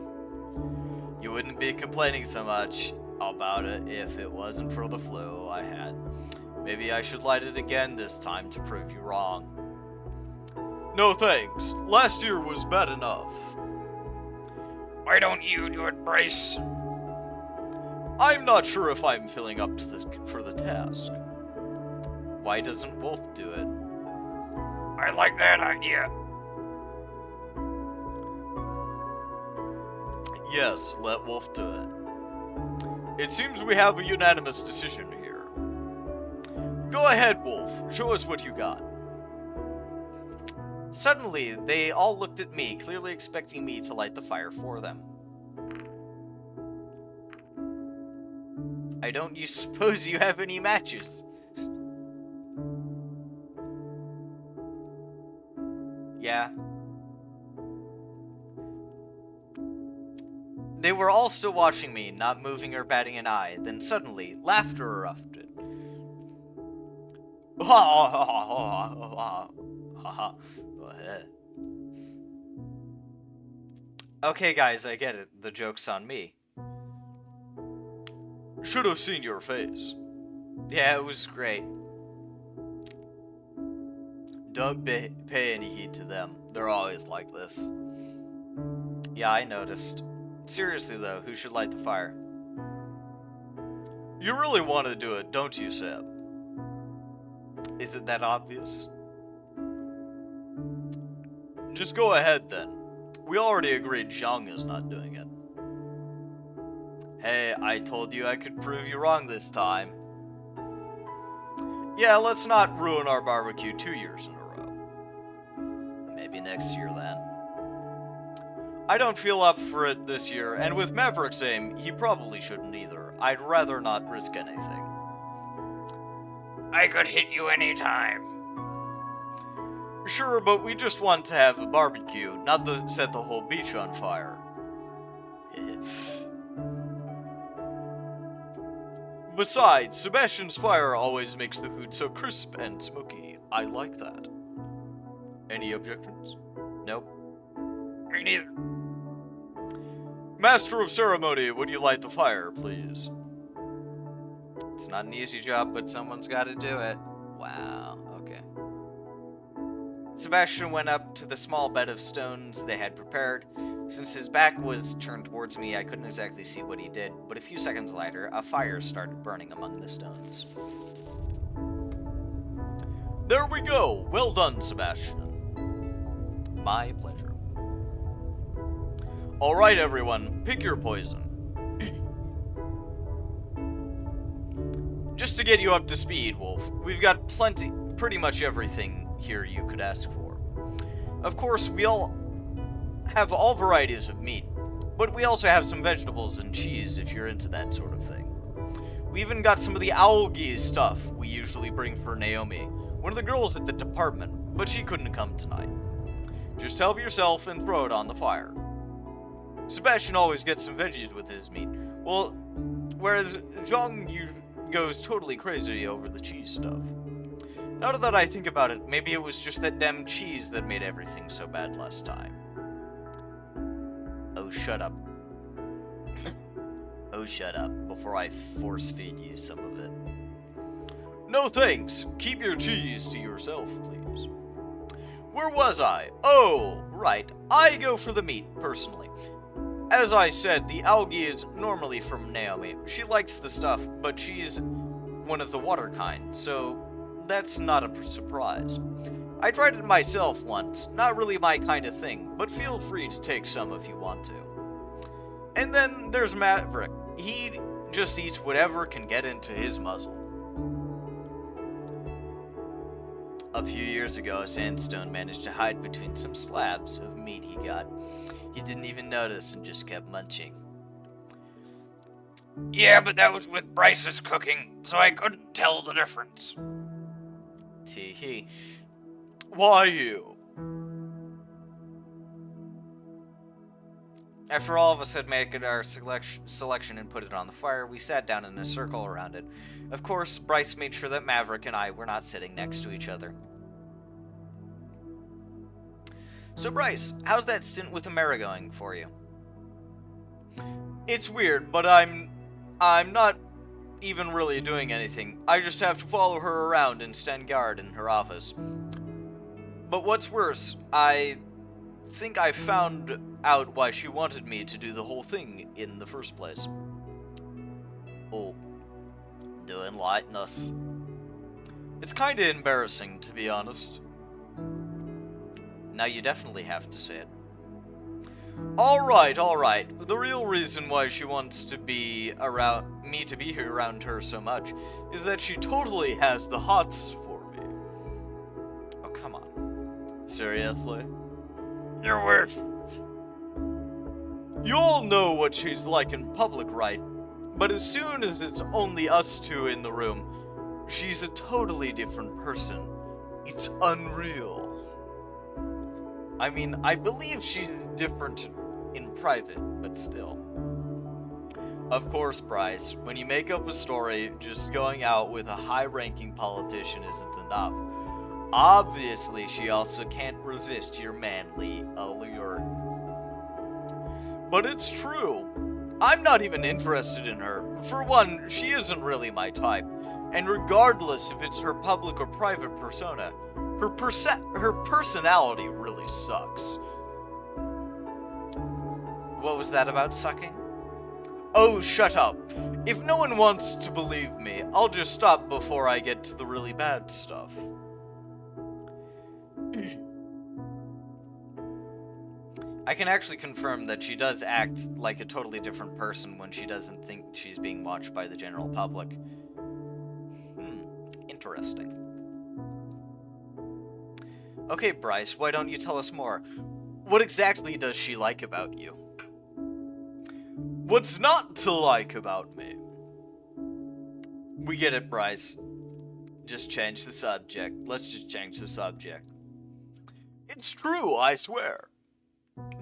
You wouldn't be complaining so much about it if it wasn't for the flu I had. Maybe I should light it again this time to prove you wrong. No thanks. Last year was bad enough. Why don't you do it, Bryce? I'm not sure if I'm filling up for the task. Why doesn't Wolf do it? I like that idea. Yes, let Wolf do it. It seems we have a unanimous decision here. Go ahead, Wolf. Show us what you got. Suddenly, they all looked at me, clearly expecting me to light the fire for them. I don't suppose you have any matches? Yeah. They were all still watching me, not moving or batting an eye. Then suddenly, laughter erupted. Okay, guys, I get it. The joke's on me. Should have seen your face. Yeah, it was great. Don't pay any heed to them. They're always like this. Yeah, I noticed. Seriously, though, who should light the fire? You really want to do it, don't you, Seb? Is it that obvious? Just go ahead, then. We already agreed Zhang is not doing it. Hey, I told you I could prove you wrong this time. Yeah, let's not ruin our barbecue 2 years in a row. Maybe next year, then. I don't feel up for it this year, and with Maverick's aim, he probably shouldn't either. I'd rather not risk anything. I could hit you anytime. Sure, but we just want to have a barbecue, not set the whole beach on fire. Besides, Sebastian's fire always makes the food so crisp and smoky. I like that. Any objections? Nope. Me neither. Master of Ceremony, would you light the fire, please? It's not an easy job, but someone's got to do it. Wow, okay. Sebastian went up to the small bed of stones they had prepared. Since his back was turned towards me, I couldn't exactly see what he did, but a few seconds later, a fire started burning among the stones. There we go! Well done, Sebastian. My pleasure. Alright, everyone, pick your poison. Just to get you up to speed, Wolf, we've got pretty much everything here you could ask for. Of course, we all have all varieties of meat, but we also have some vegetables and cheese if you're into that sort of thing. We even got some of the algae stuff we usually bring for Naomi, one of the girls at the department, but she couldn't come tonight. Just help yourself and throw it on the fire. Sebastian always gets some veggies with his meat, well, whereas Zhang goes totally crazy over the cheese stuff. Now that I think about it, maybe it was just that damn cheese that made everything so bad last time. Oh, shut up. Oh, shut up, before I force-feed you some of it. No thanks. Keep your cheese to yourself, please. Where was I? Oh, right. I go for the meat, personally. As I said, the algae is normally from Naomi. She likes the stuff, but she's one of the water kind, so that's not a surprise. I tried it myself once, not really my kind of thing, but feel free to take some if you want to. And then there's Maverick. He just eats whatever can get into his muzzle. A few years ago, Sandstone managed to hide between some slabs of meat he got. He didn't even notice and just kept munching. Yeah, but that was with Bryce's cooking, so I couldn't tell the difference. Tee-hee. Why you? After all of us had made our selection and put it on the fire, we sat down in a circle around it. Of course, Bryce made sure that Maverick and I were not sitting next to each other. So Bryce, how's that stint with Amara going for you? It's weird, but I'm not even really doing anything. I just have to follow her around and stand guard in her office. But what's worse, I think I found out why she wanted me to do the whole thing in the first place. Oh, do enlighten us. It's kinda embarrassing, to be honest. Now you definitely have to say it. Alright. The real reason why she wants to be around me to be here around her so much is that she totally has the hots for me. Oh, come on. Seriously? You're weird. You all know what she's like in public, right? But as soon as it's only us two in the room, she's a totally different person. It's unreal. I mean, I believe she's different in private, but still. Of course, Bryce, when you make up a story, just going out with a high-ranking politician isn't enough. Obviously, she also can't resist your manly allure. But it's true. I'm not even interested in her. For one, she isn't really my type. And regardless if it's her public or private persona, her personality really sucks. What was that about sucking? Oh, shut up. If no one wants to believe me, I'll just stop before I get to the really bad stuff. I can actually confirm that she does act like a totally different person when she doesn't think she's being watched by the general public. Interesting. Okay, Bryce, why don't you tell us more? What exactly does she like about you? What's not to like about me? We get it, Bryce. Just change the subject. Let's just change the subject. It's true, I swear.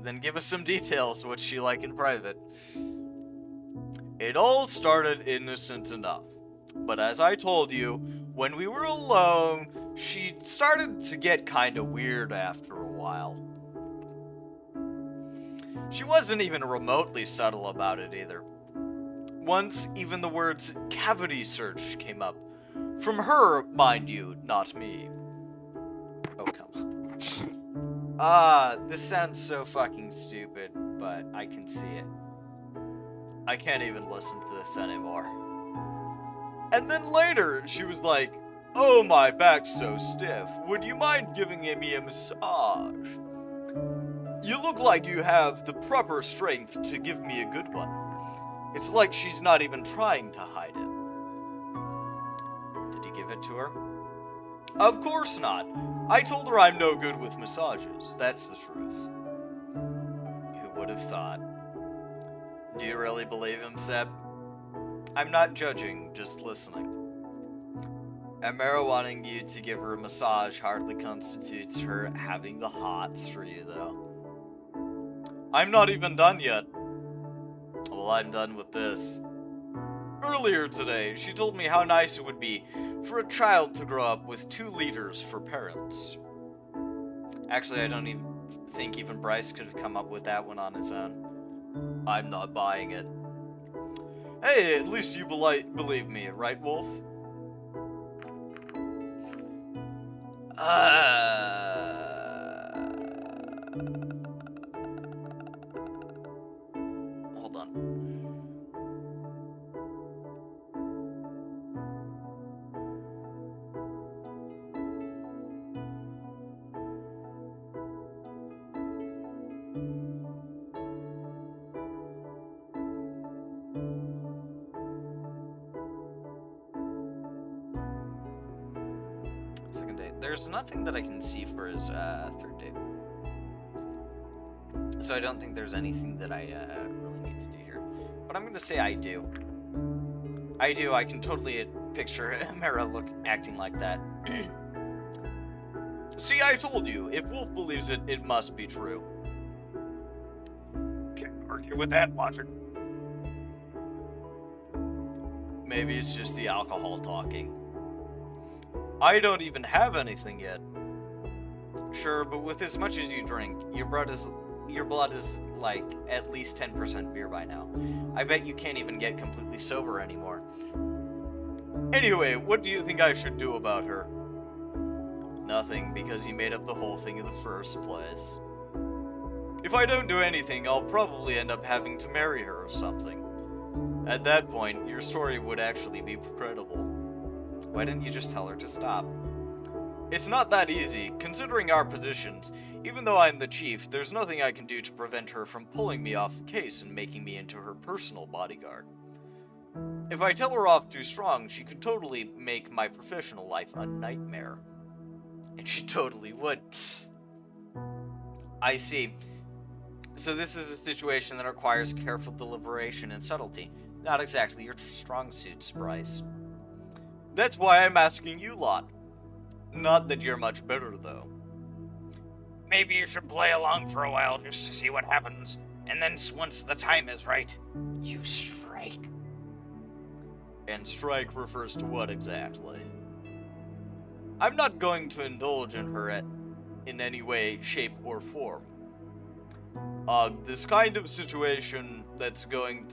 Then give us some details of what she like in private. It all started innocent enough. But as I told you, when we were alone, she started to get kinda weird after a while. She wasn't even remotely subtle about it either. Once, even the words cavity search came up. From her, mind you, not me. Oh, come on. This sounds so fucking stupid, but I can see it. I can't even listen to this anymore. And then later, she was like, "Oh, my back's so stiff. Would you mind giving me a massage? You look like you have the proper strength to give me a good one." It's like she's not even trying to hide it. Did you give it to her? Of course not. I told her I'm no good with massages. That's the truth. Who would have thought? Do you really believe him, Seb? I'm not judging, just listening. Amara wanting you to give her a massage hardly constitutes her having the hots for you, though. I'm not even done yet. Well, I'm done with this. Earlier today, she told me how nice it would be for a child to grow up with 2 leaders for parents. Actually, I don't even think even Bryce could have come up with that one on his own. I'm not buying it. Hey, at least you believe me, right, Wolf? Hold on. Second date. There's nothing that I can see for his third date. So I don't think there's anything that I really need to do here. But I'm going to say I do. I do. I can totally picture Amara acting like that. See, I told you. If Wolf believes it, it must be true. Can't argue with that logic. Maybe it's just the alcohol talking. I don't even have anything yet. Sure, but with as much as you drink, your blood is like at least 10% beer by now. I bet you can't even get completely sober anymore. Anyway, what do you think I should do about her? Nothing, because you made up the whole thing in the first place. If I don't do anything, I'll probably end up having to marry her or something. At that point, your story would actually be credible. Why didn't you just tell her to stop? It's not that easy, considering our positions. Even though I'm the chief, there's nothing I can do to prevent her from pulling me off the case and making me into her personal bodyguard. If I tell her off too strong, she could totally make my professional life a nightmare. And she totally would. I see. So this is a situation that requires careful deliberation and subtlety. Not exactly your strong suits, Bryce. That's why I'm asking you lot. Not that you're much better, though. Maybe you should play along for a while just to see what happens. And then once the time is right, you strike. And strike refers to what exactly? I'm not going to indulge in her in any way, shape, or form. This is the kind of situation that's going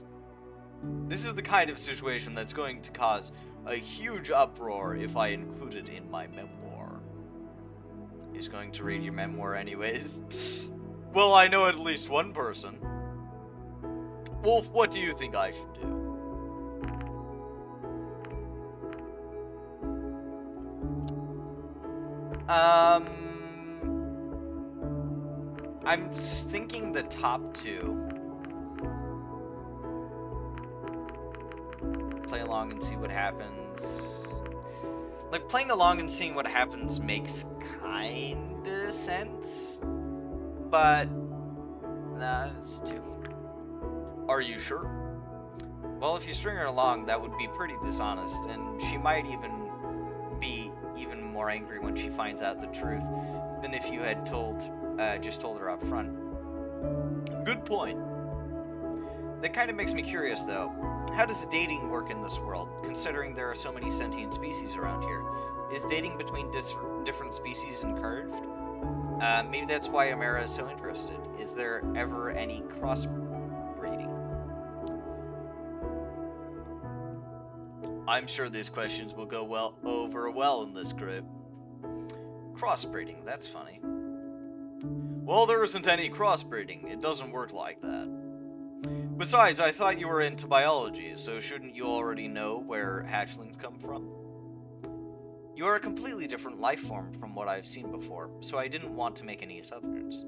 to cause a huge uproar if I include it in my memoir. He's going to read your memoir anyways. Well, I know at least one person. Wolf, what do you think I should do? I'm just thinking the top two. Play along and see what happens. Like, playing along and seeing what happens makes kinda sense. But, nah, it's two. Are you sure? Well, if you string her along, that would be pretty dishonest, and she might even be even more angry when she finds out the truth than if you had just told her up front. Good point. That kind of makes me curious, though. How does dating work in this world, considering there are so many sentient species around here? Is dating between different species encouraged? Maybe that's why Amara is so interested. Is there ever any crossbreeding? I'm sure these questions will go over well in this group. Crossbreeding, that's funny. Well, there isn't any crossbreeding. It doesn't work like that. Besides, I thought you were into biology, so shouldn't you already know where hatchlings come from? You are a completely different life form from what I've seen before, so I didn't want to make any assumptions.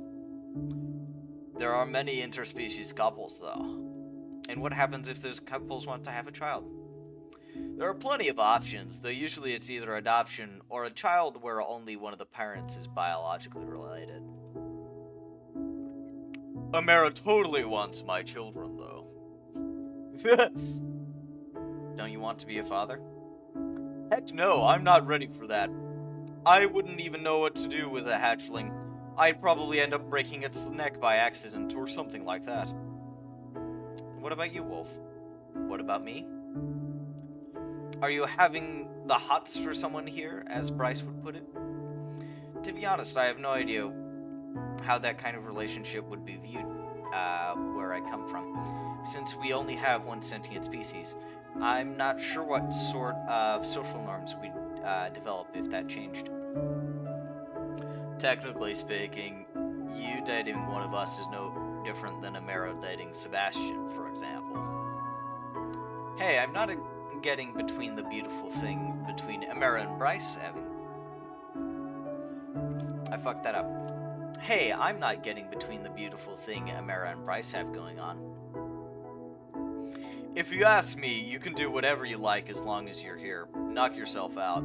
There are many interspecies couples, though. And what happens if those couples want to have a child? There are plenty of options, though usually it's either adoption or a child where only one of the parents is biologically related. Amara totally wants my children, though. Don't you want to be a father? Heck no, I'm not ready for that. I wouldn't even know what to do with a hatchling. I'd probably end up breaking its neck by accident or something like that. What about you, Wolf? What about me? Are you having the hots for someone here, as Bryce would put it? To be honest, I have no idea how that kind of relationship would be viewed where I come from. Since we only have one sentient species, I'm not sure what sort of social norms we'd develop if that changed. Technically speaking, you dating one of us is no different than Amara dating Sebastian, for example. Hey, I'm not getting between the beautiful thing between Amara and Bryce having... I fucked that up. Hey, I'm not getting between the beautiful thing Amara and Bryce have going on. If you ask me, you can do whatever you like as long as you're here. Knock yourself out.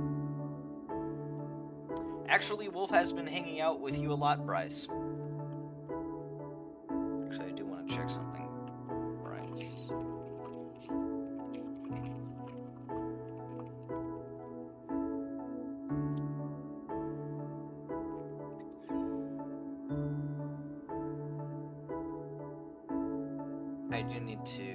Actually, Wolf has been hanging out with you a lot, Bryce. Actually, I do want to check something. Bryce. do need to,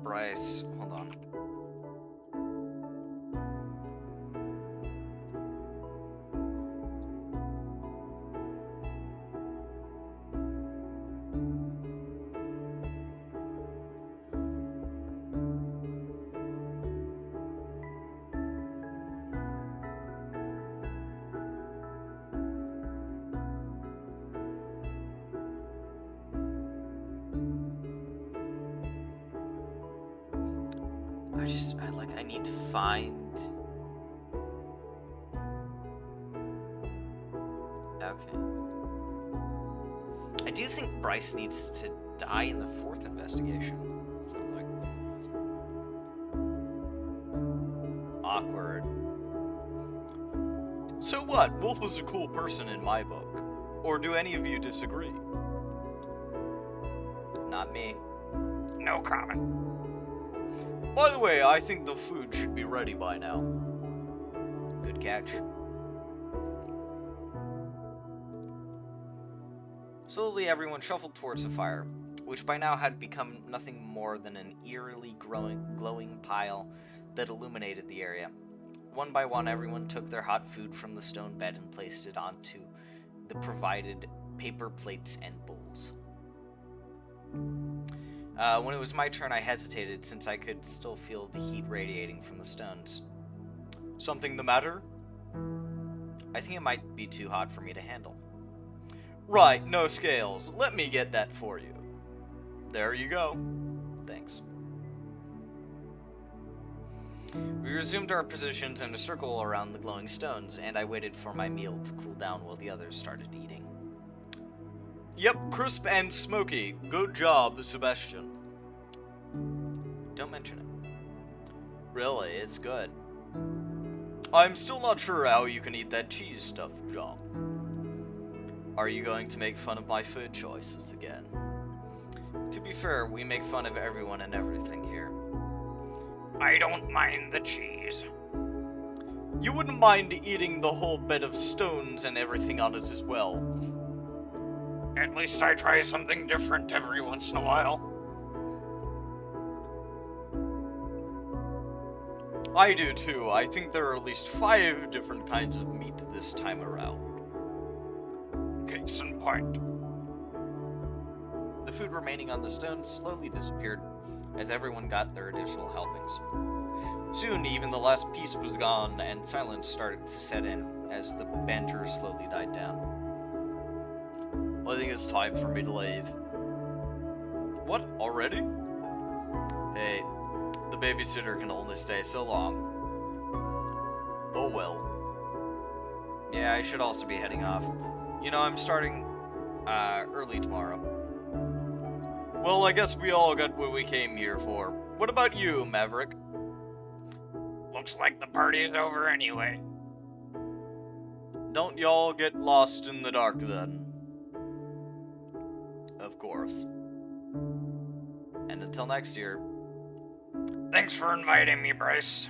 Bryce, hold on. I need to find... Okay. I do think Bryce needs to die in the 4th investigation. Sounds like... Awkward. So what? Wolf was a cool person in my book. Or do any of you disagree? Not me. No comment. By the way, I think the food should be ready by now. Good catch. Slowly, everyone shuffled towards the fire, which by now had become nothing more than an eerily glowing pile that illuminated the area. One by one, everyone took their hot food from the stone bed and placed it onto the provided paper plates and bowls. When it was my turn, I hesitated since I could still feel the heat radiating from the stones. Something the matter? I think it might be too hot for me to handle. Right, no scales. Let me get that for you. There you go. Thanks. We resumed our positions in a circle around the glowing stones, and I waited for my meal to cool down while the others started eating. Yep, crisp and smoky. Good job, Sebastian. Don't mention it. Really, it's good. I'm still not sure how you can eat that cheese stuff, John. Are you going to make fun of my food choices again? To be fair, we make fun of everyone and everything here. I don't mind the cheese. You wouldn't mind eating the whole bed of stones and everything on it as well. At least I try something different every once in a while. I do too. I think there are at least 5 different kinds of meat this time around. Case in point. The food remaining on the stones slowly disappeared as everyone got their additional helpings. Soon, even the last piece was gone, and silence started to set in as the banter slowly died down. I think it's time for me to leave. What, already? Hey, the babysitter can only stay so long. Oh well. Yeah, I should also be heading off. You know, I'm starting early tomorrow. Well, I guess we all got what we came here for. What about you, Maverick? Looks like the party's over anyway. Don't y'all get lost in the dark then. Of course. And until next year. Thanks for inviting me, Bryce.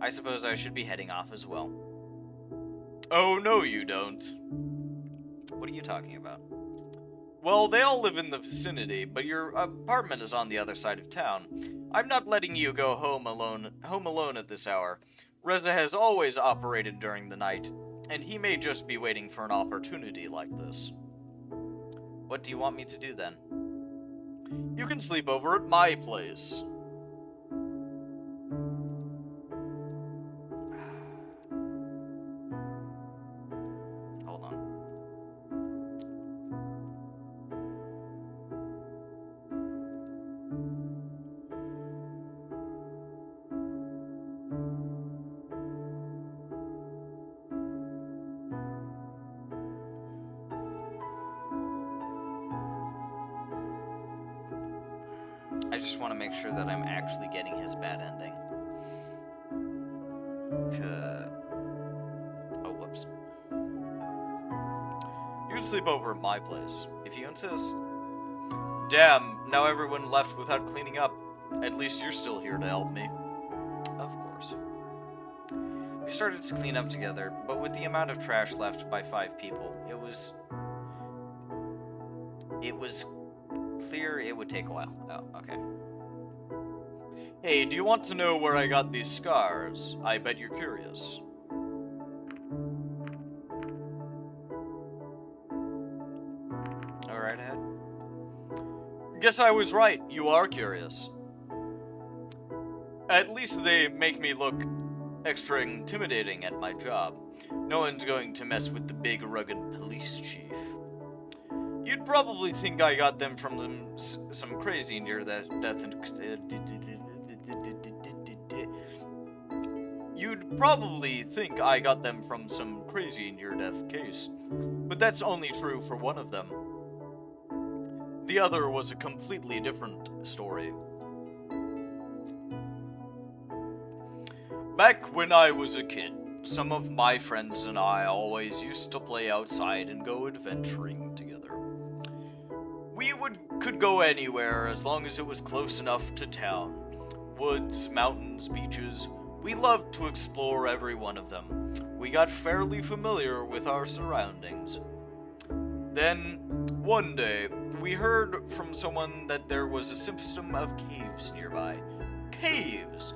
I suppose I should be heading off as well. Oh, no you don't. What are you talking about? Well, they all live in the vicinity, but your apartment is on the other side of town. I'm not letting you go home alone at this hour. Reza has always operated during the night, and he may just be waiting for an opportunity like this. What do you want me to do then? You can sleep over at my place. Hold on. I just want to make sure that I'm actually getting his bad ending. Oh, whoops. You can sleep over at my place, if you insist. Damn, now everyone left without cleaning up. At least you're still here to help me. Of course. We started to clean up together, but with the amount of trash left by 5 people, it was clear it would take a while. Oh, okay. Hey, do you want to know where I got these scars? I bet you're curious. Alright, Ed. Guess I was right. You are curious. At least they make me look extra intimidating at my job. No one's going to mess with the big, rugged police chief. You'd probably think I got them from some crazy near-death... You'd probably think I got them from some crazy near-death case. But that's only true for one of them. The other was a completely different story. Back when I was a kid, some of my friends and I always used to play outside and go adventuring together. We could go anywhere as long as it was close enough to town. Woods, mountains, beaches. We loved to explore every one of them. We got fairly familiar with our surroundings. Then, one day, we heard from someone that there was a system of caves nearby. Caves!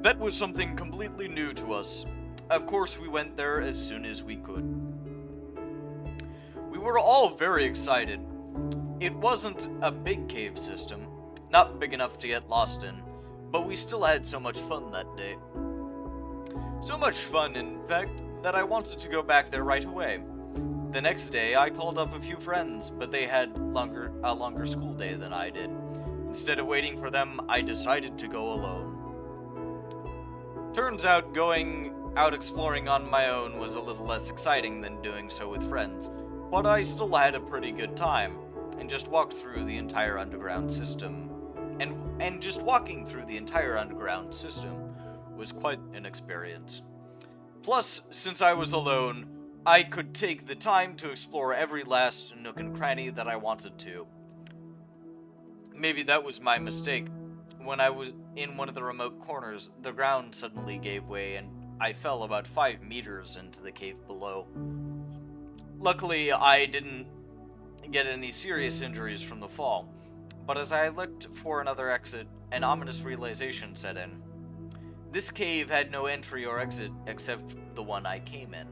That was something completely new to us. Of course, we went there as soon as we could. We were all very excited. It wasn't a big cave system, not big enough to get lost in, but we still had so much fun that day. So much fun, in fact, that I wanted to go back there right away. The next day, I called up a few friends, but they had a longer school day than I did. Instead of waiting for them, I decided to go alone. Turns out going out exploring on my own was a little less exciting than doing so with friends, but I still had a pretty good time, and just walked through the entire underground system. And just walking through the entire underground system was quite an experience. Plus, since I was alone, I could take the time to explore every last nook and cranny that I wanted to. Maybe that was my mistake. When I was in one of the remote corners, the ground suddenly gave way and I fell about 5 meters into the cave below. Luckily, I didn't get any serious injuries from the fall, but as I looked for another exit, an ominous realization set in. This cave had no entry or exit except the one I came in.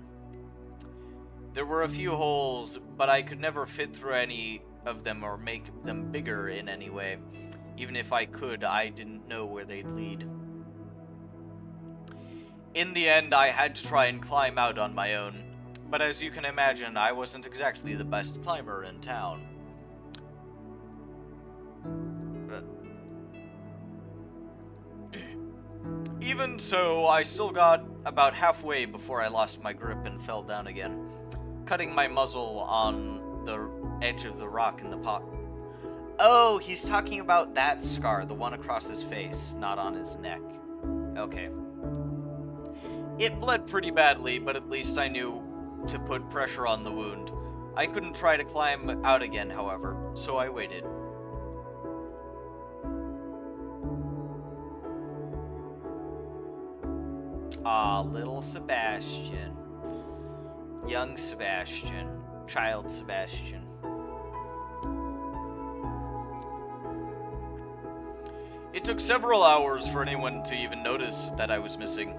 There were a few holes, but I could never fit through any of them or make them bigger in any way. Even if I could, I didn't know where they'd lead. In the end, I had to try and climb out on my own, but as you can imagine, I wasn't exactly the best climber in town. Even so, I still got about halfway before I lost my grip and fell down again, cutting my muzzle on the edge of the rock in the pot. Oh, he's talking about that scar, the one across his face, not on his neck. Okay. It bled pretty badly, but at least I knew to put pressure on the wound. I couldn't try to climb out again, however, so I waited. Ah, little Sebastian. Young Sebastian. Child Sebastian. It took several hours for anyone to even notice that I was missing.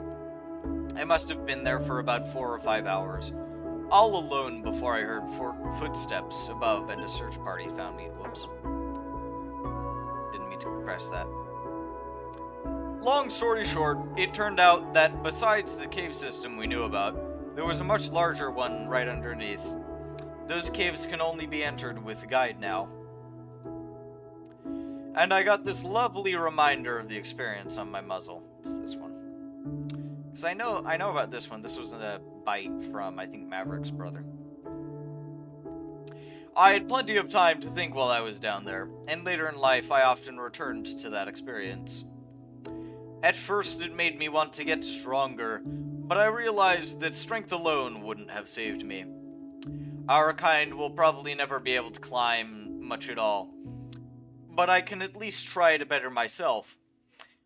I must have been there for about 4 or 5 hours, all alone before I heard footsteps above and a search party found me. Whoops. Didn't mean to press that. Long story short, it turned out that besides the cave system we knew about, there was a much larger one right underneath. Those caves can only be entered with a guide now. And I got this lovely reminder of the experience on my muzzle. It's this one. Because I know about this one. This was a bite from, I think, Maverick's brother. I had plenty of time to think while I was down there, and later in life I often returned to that experience. At first it made me want to get stronger, but I realized that strength alone wouldn't have saved me. Our kind will probably never be able to climb much at all, but I can at least try to better myself.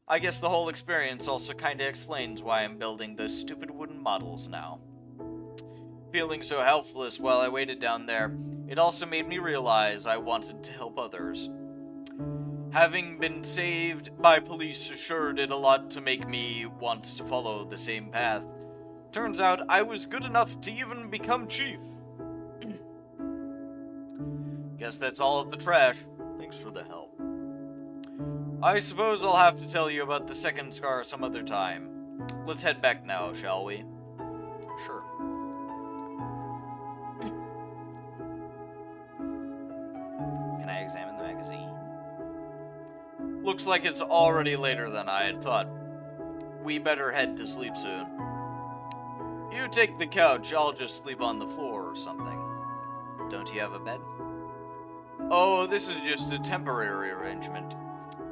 I guess the whole experience also kinda explains why I'm building those stupid wooden models now. Feeling so helpless while I waited down there, it also made me realize I wanted to help others. Having been saved by police sure did a lot to make me want to follow the same path. Turns out I was good enough to even become chief. Guess that's all of the trash. Thanks for the help. I suppose I'll have to tell you about the second scar some other time. Let's head back now, shall we? Sure. Can I examine the magazine? Looks like it's already later than I had thought. We better head to sleep soon. You take the couch, I'll just sleep on the floor or something. Don't you have a bed? Oh, this is just a temporary arrangement.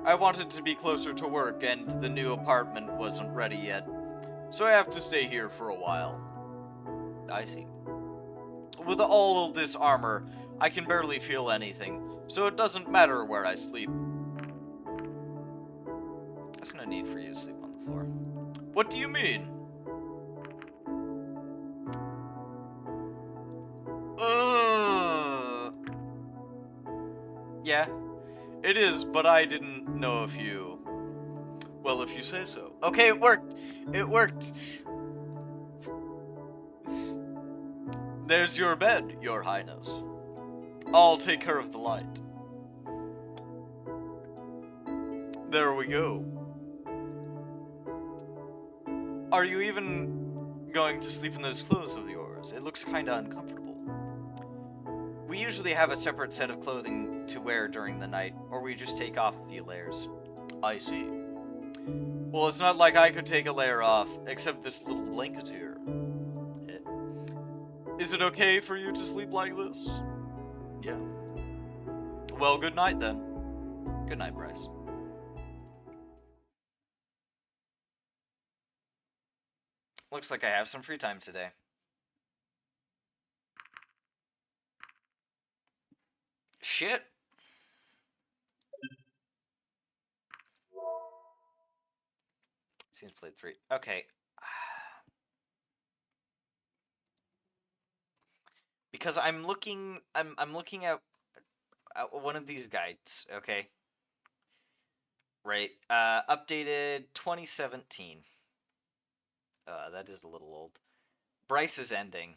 I wanted to be closer to work and the new apartment wasn't ready yet, so I have to stay here for a while. I see. With all this armor, I can barely feel anything, so it doesn't matter where I sleep. There's no need for you to sleep on the floor. What do you mean? Yeah, it is, but I didn't know if you... Well, if you say so. Okay, it worked! It worked! There's your bed, Your Highness. I'll take care of the light. There we go. Are you even going to sleep in those clothes of yours? It looks kinda uncomfortable. We usually have a separate set of clothing to wear during the night, or we just take off a few layers. I see. Well, it's not like I could take a layer off, except this little blanket here. Is it okay for you to sleep like this? Yeah. Well, good night then. Good night, Bryce. Looks like I have some free time today. Shit. Seems played 3. Okay. Because I'm looking at one of these guides, okay? Right. Updated 2017. That is a little old. Bryce is ending.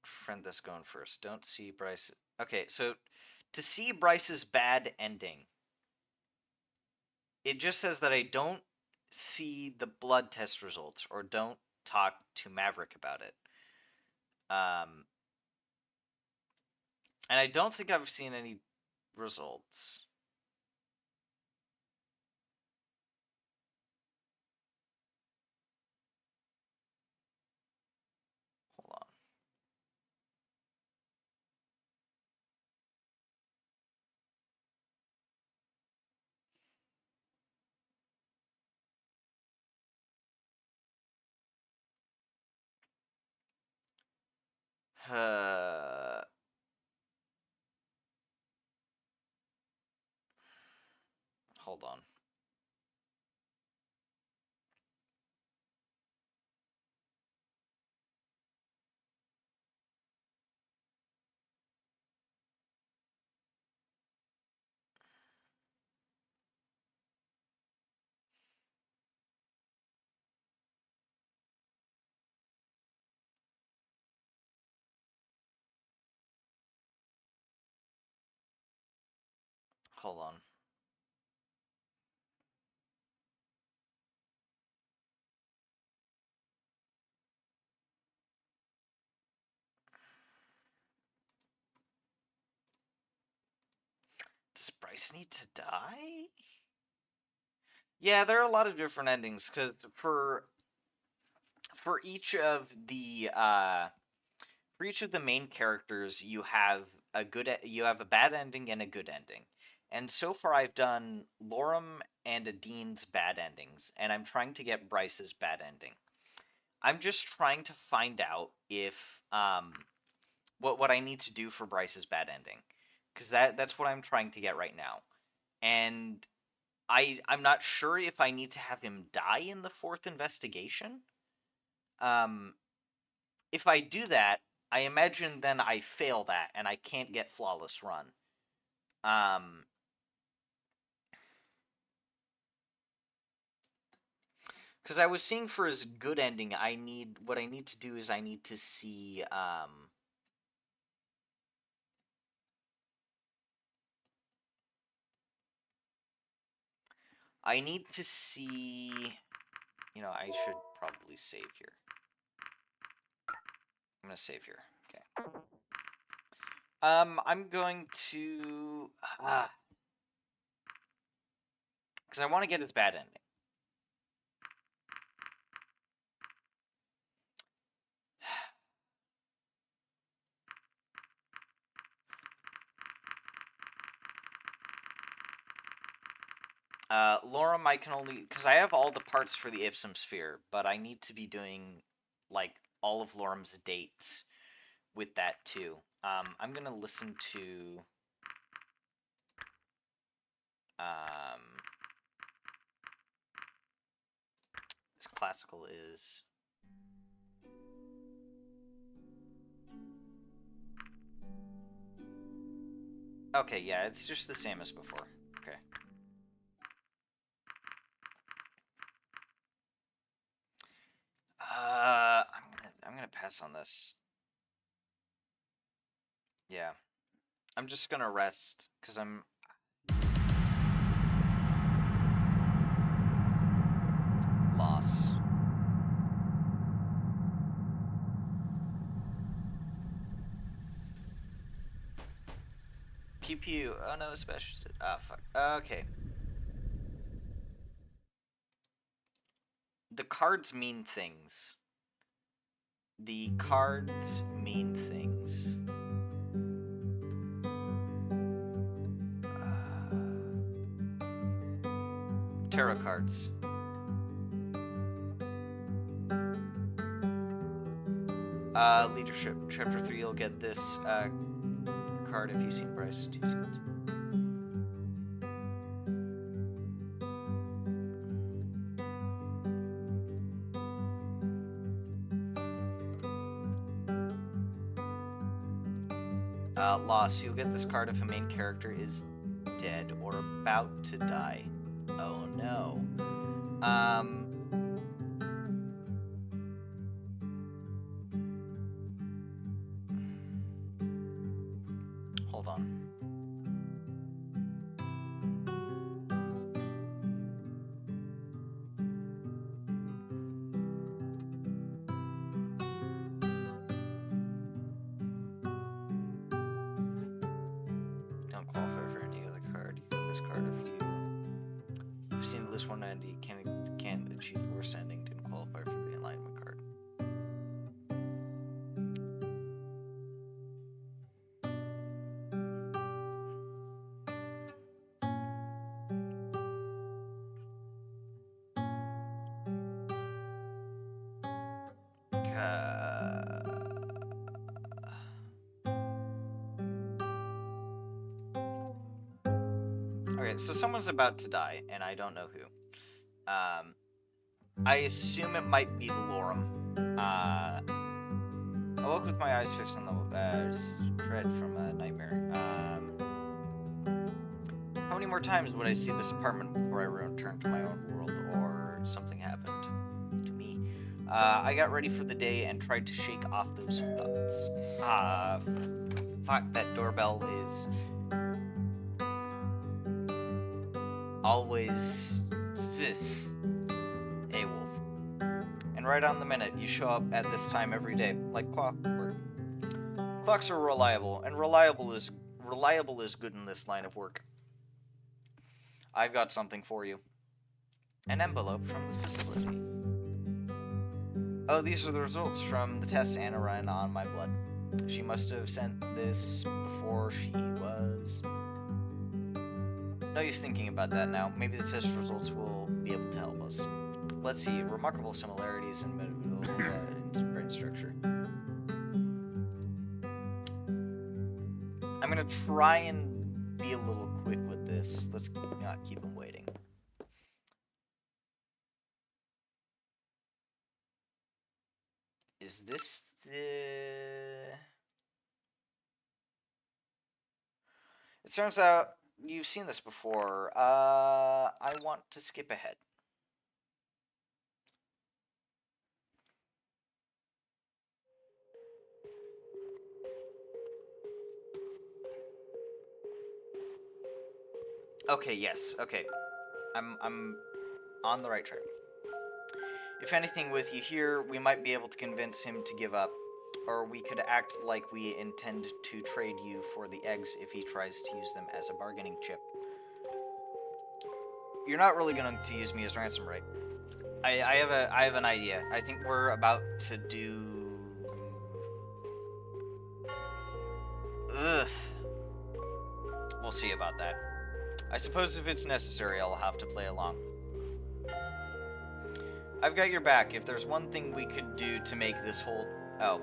Friend this going first. Don't see Bryce. Okay, so to see Bryce's bad ending, it just says that I don't see the blood test results or don't talk to Maverick about it. And I don't think I've seen any results. Hold on. Hold on. Hold on. Does Bryce need to die? Yeah, there are a lot of different endings because for each of the main characters, you have a bad ending and a good ending. And so far, I've done Lorem and Adine's bad endings, and I'm trying to get Bryce's bad ending. I'm just trying to find out if what I need to do for Bryce's bad ending, because that's what I'm trying to get right now, and I'm not sure if I need to have him die in the fourth investigation. Um, if I do that, I imagine then I fail that and I can't get flawless run. Um, because I was seeing for his good ending, what I need to do is I need to see I need to see. You know, I should probably save here. I'm gonna save here. Okay. I'm going to, because I want to get his bad ending. Lorem, I can only, because I have all the parts for the Ipsum Sphere, but I need to be doing, like, all of Lorem's dates with that too. I'm gonna listen to, this classical is. Okay, yeah, it's just the same as before. Okay. I'm gonna pass on this. Yeah. I'm just gonna rest, because I'm... Loss. Pew pew. Oh no, special... Ah, fuck. Okay. The cards mean things. The cards mean things. Tarot cards. Leadership, Chapter 3, you'll get this card if you've seen Bryce. 2 seconds. Loss, you'll get this card if a main character is dead or about to die. Oh no. Hold on. Don't qualify for any other card. You get this card if you've seen at least one entity can't achieve the worst ending. Didn't qualify for the alignment card. Okay, so someone's about to die, and I don't know who. I assume it might be Lorem. I woke with my eyes fixed on the thread from a nightmare. How many more times would I see this apartment before I return to my own world, or something happened to me? I got ready for the day and tried to shake off those thoughts. Fuck, that doorbell is always a wolf. And right on the minute, you show up at this time every day, like clockwork. Clocks are reliable, and reliable is good in this line of work. I've got something for you. An envelope from the facility. Oh, these are the results from the tests Anna ran on my blood. She must have sent this before she was... No use thinking about that now. Maybe the test results will be able to help us. Let's see. Remarkable similarities in brain structure. I'm gonna try and be a little quick with this. Let's not keep him waiting. Is this the... It turns out you've seen this before. I want to skip ahead. Okay, yes, okay. I'm on the right track. If anything, with you here, we might be able to convince him to give up. Or we could act like we intend to trade you for the eggs if he tries to use them as a bargaining chip. You're not really going to use me as ransom, right? I have an idea. I think we're about to do... Ugh. We'll see about that. I suppose if it's necessary, I'll have to play along. I've got your back. If there's one thing we could do to make this whole... Oh.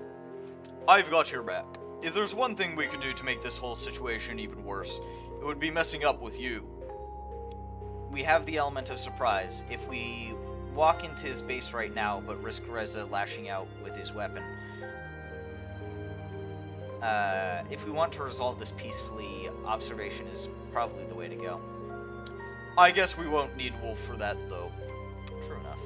I've got your back. If there's one thing we could do to make this whole situation even worse, it would be messing up with you. We have the element of surprise. If we walk into his base right now, but risk Reza lashing out with his weapon... if we want to resolve this peacefully, observation is probably the way to go. I guess we won't need Wolf for that, though. True enough.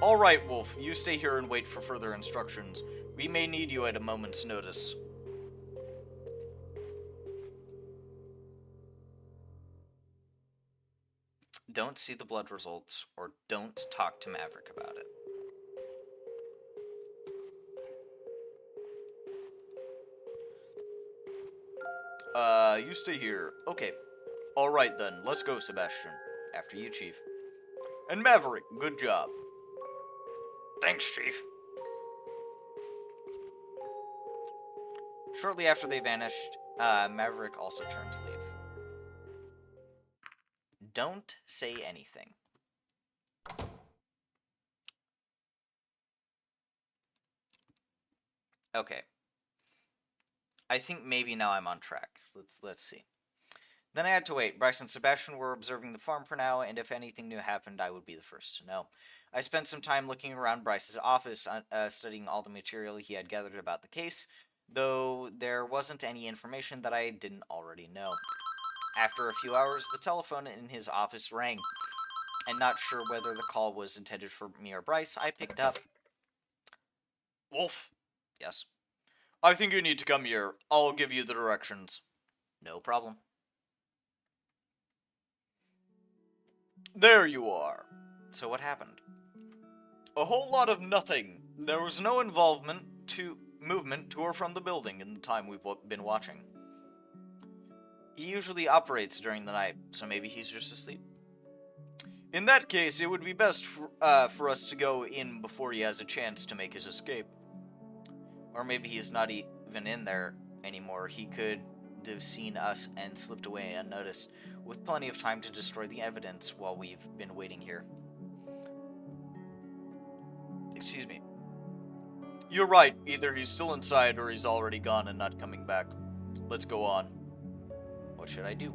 Alright, Wolf, you stay here and wait for further instructions. We may need you at a moment's notice. Don't see the blood results, or don't talk to Maverick about it. You stay here. Okay. Alright then, let's go, Sebastian. After you, Chief. And Maverick, good job. Thanks, Chief. Shortly after they vanished, Maverick also turned to leave. Don't say anything. Okay. I think maybe now I'm on track. Let's see. Then I had to wait. Bryce and Sebastian were observing the farm for now, and if anything new happened, I would be the first to know. I spent some time looking around Bryce's office, studying all the material he had gathered about the case, though there wasn't any information that I didn't already know. After a few hours, the telephone in his office rang, and not sure whether the call was intended for me or Bryce, I picked up. Wolf? Yes. I think you need to come here. I'll give you the directions. No problem. There you are. So what happened? A whole lot of nothing. There was no movement to or from the building in the time we've been watching. He usually operates during the night, so maybe he's just asleep. In that case, it would be best for us to go in before he has a chance to make his escape. Or maybe he's not even in there anymore. He could have seen us and slipped away unnoticed, with plenty of time to destroy the evidence while we've been waiting here. Excuse me. You're right. Either he's still inside or he's already gone and not coming back. Let's go on. What should I do?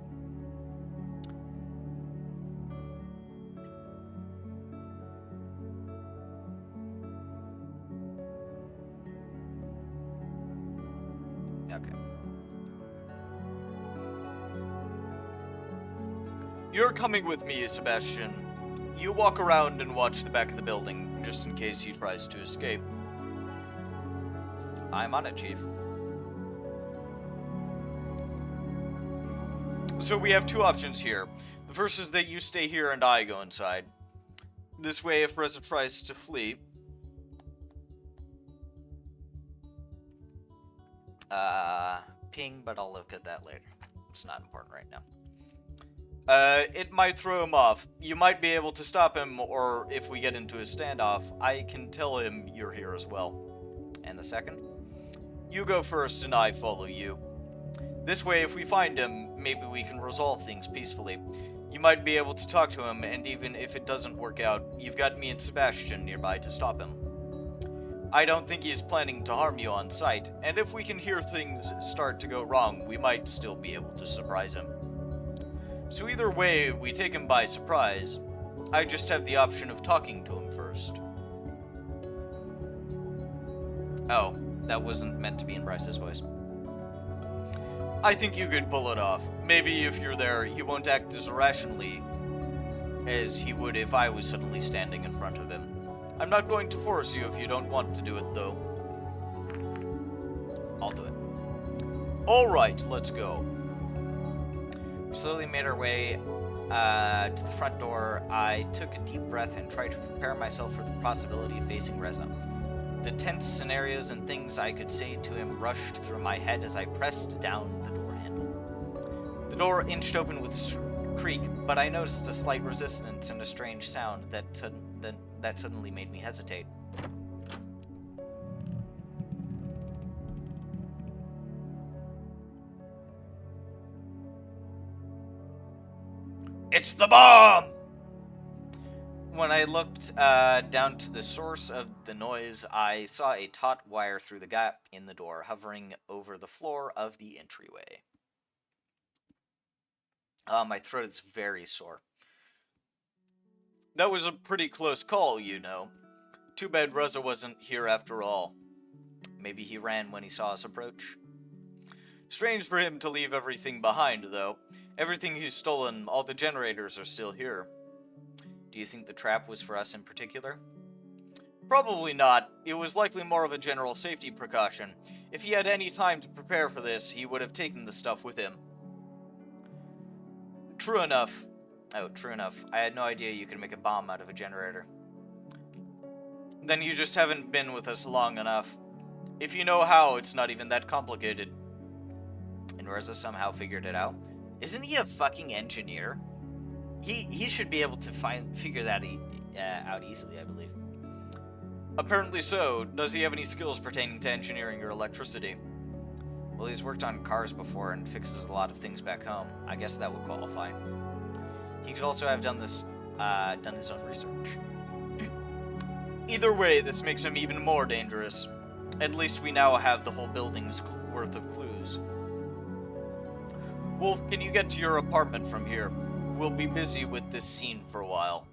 Okay. You're coming with me, Sebastian. You walk around and watch the back of the building, just in case he tries to escape. I'm on it, Chief. So we have two options here. The first is that you stay here and I go inside. This way, if Reza tries to flee... ping, but I'll look at that later. It's not important right now. It might throw him off. You might be able to stop him, or if we get into a standoff, I can tell him you're here as well. And the second? You go first and I follow you. This way, if we find him, maybe we can resolve things peacefully. You might be able to talk to him, and even if it doesn't work out, you've got me and Sebastian nearby to stop him. I don't think he is planning to harm you on sight, and if we can hear things start to go wrong, we might still be able to surprise him. So either way, we take him by surprise. I just have the option of talking to him first. Oh, that wasn't meant to be in Bryce's voice. I think you could pull it off. Maybe if you're there, he won't act as irrationally as he would if I was suddenly standing in front of him. I'm not going to force you if you don't want to do it, though. I'll do it. Alright, let's go. We slowly made our way to the front door. I took a deep breath and tried to prepare myself for the possibility of facing Reza. The tense scenarios and things I could say to him rushed through my head as I pressed down the door handle. The door inched open with a creak, but I noticed a slight resistance and a strange sound that suddenly made me hesitate. It's the bomb! When I looked down to the source of the noise, I saw a taut wire through the gap in the door, hovering over the floor of the entryway. My throat is very sore. That was a pretty close call, you know. Too bad Reza wasn't here after all. Maybe he ran when he saw us approach. Strange for him to leave everything behind, though. Everything he's stolen, all the generators are still here. Do you think the trap was for us in particular? Probably not. It was likely more of a general safety precaution. If he had any time to prepare for this, he would have taken the stuff with him. True enough. Oh, true enough. I had no idea you could make a bomb out of a generator. Then you just haven't been with us long enough. If you know how, it's not even that complicated. And Reza somehow figured it out. Isn't he a fucking engineer? He should be able to figure that out easily, I believe. Apparently so. Does he have any skills pertaining to engineering or electricity? Well, he's worked on cars before and fixes a lot of things back home. I guess that would qualify. He could also have done his own research. Either way, this makes him even more dangerous. At least we now have the whole building's worth of clues. Wolf, can you get to your apartment from here? We'll be busy with this scene for a while.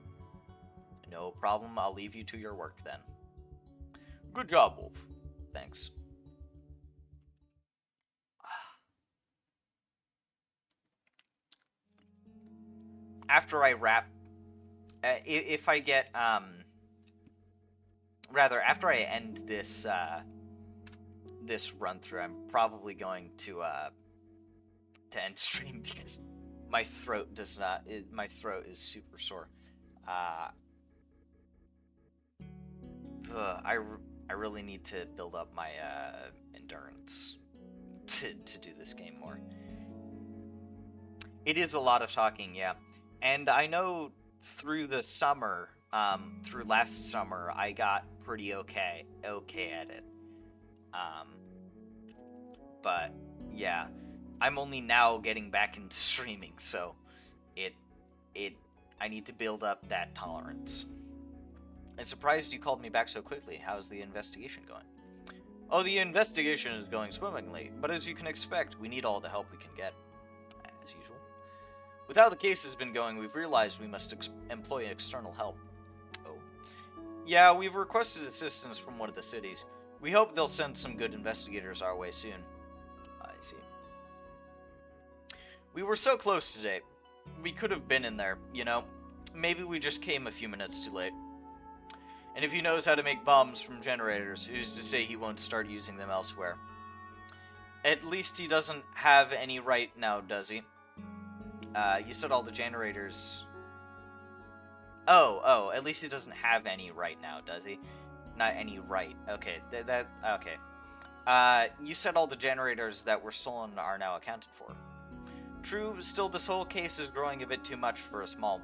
No problem, I'll leave you to your work then. Good job, Wolf. Thanks. After I wrap... if I get, rather, after I end this, this run-through, I'm probably going to end stream because my throat does not. My throat is super sore. I really need to build up my endurance to do this game more. It is a lot of talking, yeah, and I know through the summer, through last summer, I got pretty okay at it. But yeah. I'm only now getting back into streaming, so I need to build up that tolerance. I'm surprised you called me back so quickly. How's the investigation going? Oh, the investigation is going swimmingly, but as you can expect, we need all the help we can get, as usual. With how the case has been going, we've realized we must employ external help. Oh. Yeah, we've requested assistance from one of the cities. We hope they'll send some good investigators our way soon. I see. We were so close today. We could have been in there, you know? Maybe we just came a few minutes too late. And if he knows how to make bombs from generators, who's to say he won't start using them elsewhere? At least he doesn't have any right now, does he? You said all the generators... Oh, at least he doesn't have any right now, does he? Not any right. Okay, okay. You said all the generators that were stolen are now accounted for. True, still this whole case is growing a bit too much for a small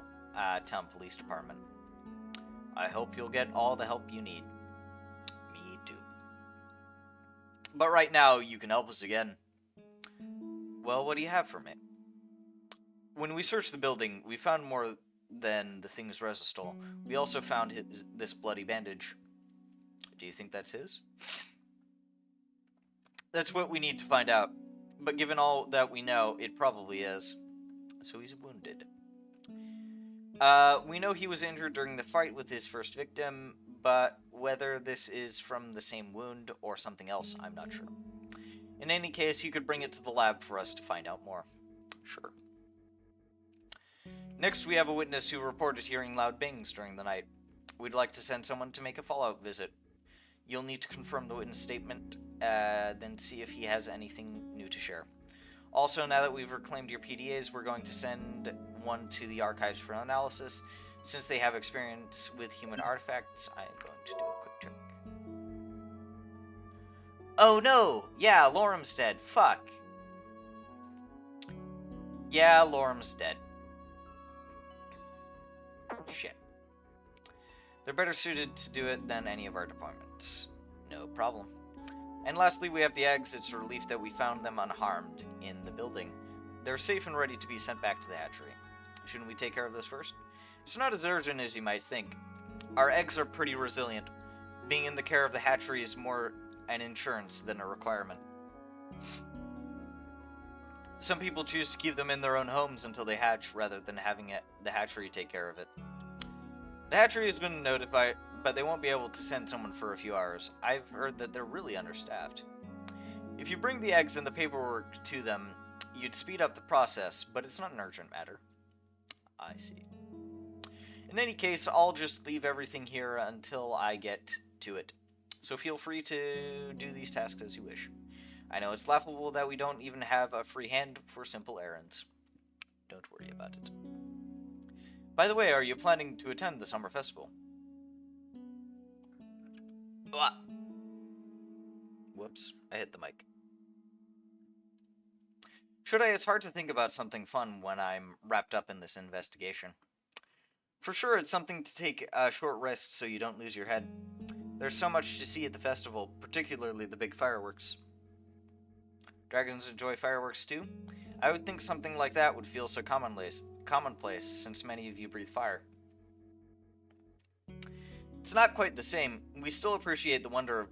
town police department. I hope you'll get all the help you need. Me too. But right now, you can help us again. Well, what do you have for me? When we searched the building, we found more than the things Reza stole. We also found this bloody bandage. Do you think that's his? That's what we need to find out. But given all that we know, it probably is. So he's wounded. We know he was injured during the fight with his first victim, but whether this is from the same wound or something else, I'm not sure. In any case, you could bring it to the lab for us to find out more. Sure. Next, we have a witness who reported hearing loud bangs during the night. We'd like to send someone to make a follow-up visit. You'll need to confirm the witness statement, then see if he has anything new to share. Also, now that we've reclaimed your PDAs, we're going to send one to the archives for analysis. Since they have experience with human artifacts, I am going to do a quick check. Oh no! Yeah, Lorem's dead. Fuck. Yeah, Lorem's dead. Shit. They're better suited to do it than any of our departments. No problem. And lastly, we have the eggs. It's a relief that we found them unharmed in the building. They're safe and ready to be sent back to the hatchery. Shouldn't we take care of this first? It's not as urgent as you might think. Our eggs are pretty resilient. Being in the care of the hatchery is more an insurance than a requirement. Some people choose to keep them in their own homes until they hatch, rather than having the hatchery take care of it. The hatchery has been notified, but they won't be able to send someone for a few hours. I've heard that they're really understaffed. If you bring the eggs and the paperwork to them, you'd speed up the process, but it's not an urgent matter. I see. In any case, I'll just leave everything here until I get to it. So feel free to do these tasks as you wish. I know it's laughable that we don't even have a free hand for simple errands. Don't worry about it. By the way, are you planning to attend the summer festival? Ah. Whoops, I hit the mic. Should I? It's hard to think about something fun when I'm wrapped up in this investigation. For sure, it's something to take a short rest so you don't lose your head. There's so much to see at the festival, particularly the big fireworks. Dragons enjoy fireworks too? I would think something like that would feel so commonplace since many of you breathe fire. It's not quite the same. We still appreciate the wonder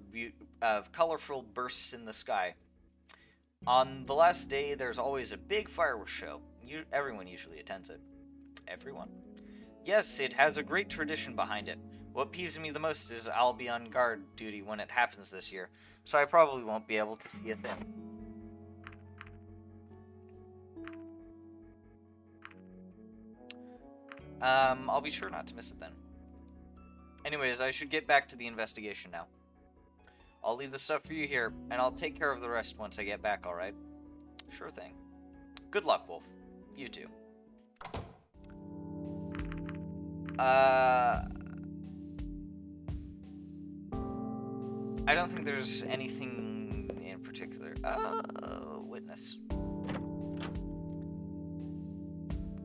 of colorful bursts in the sky. On the last day, there's always a big fireworks show. Everyone usually attends it. Everyone? Yes, it has a great tradition behind it. What peeves me the most is I'll be on guard duty when it happens this year, so I probably won't be able to see a thing. I'll be sure not to miss it then. Anyways, I should get back to the investigation now. I'll leave the stuff for you here, and I'll take care of the rest once I get back, alright? Sure thing. Good luck, Wolf. You too. I don't think there's anything in particular. Witness.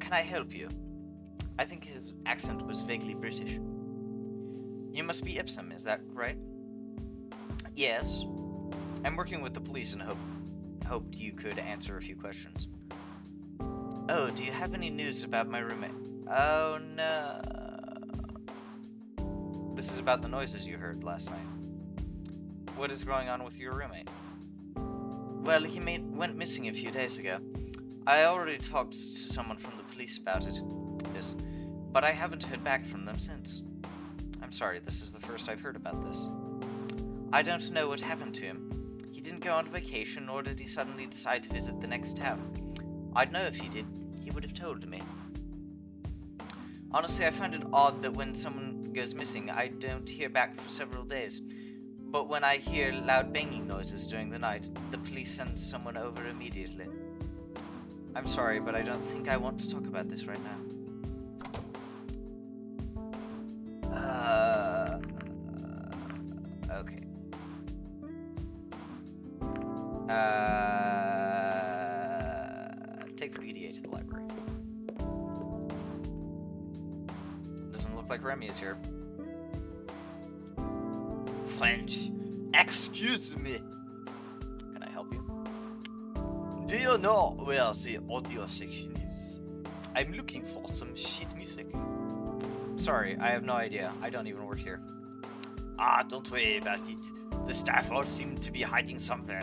Can I help you? I think his accent was vaguely British. You must be Ipsum, is that right? Yes. I'm working with the police and hoped you could answer a few questions. Oh, do you have any news about my roommate? Oh no. This is about the noises you heard last night. What is going on with your roommate? Well, he went missing a few days ago. I already talked to someone from the police about this, but I haven't heard back from them since. I'm sorry, this is the first I've heard about this. I don't know what happened to him. He didn't go on vacation, nor did he suddenly decide to visit the next town. I'd know if he did. He would have told me. Honestly, I find it odd that when someone goes missing, I don't hear back for several days. But when I hear loud banging noises during the night, the police send someone over immediately. I'm sorry, but I don't think I want to talk about this right now. Okay. Take the PDA. look like Remy is here. French. Excuse me. Can I help you? Do you know where the audio section is? I'm looking for some shit music. Sorry, I have no idea. I don't even work here. Ah, don't worry about it. The staff all seem to be hiding somewhere.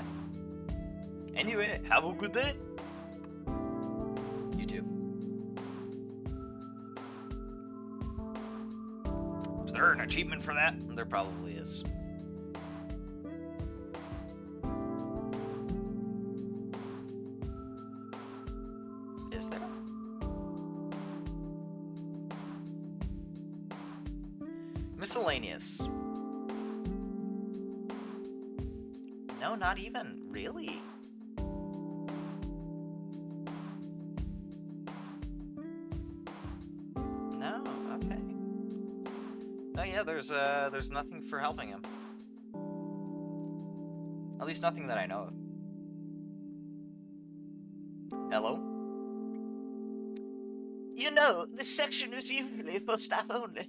Anyway, have a good day. You too. Is there an achievement for that? There probably is. Is there? Miscellaneous. No, not even. Really? No, okay. No, yeah, there's nothing for helping him. At least nothing that I know of. Hello? You know, this section is usually for staff only.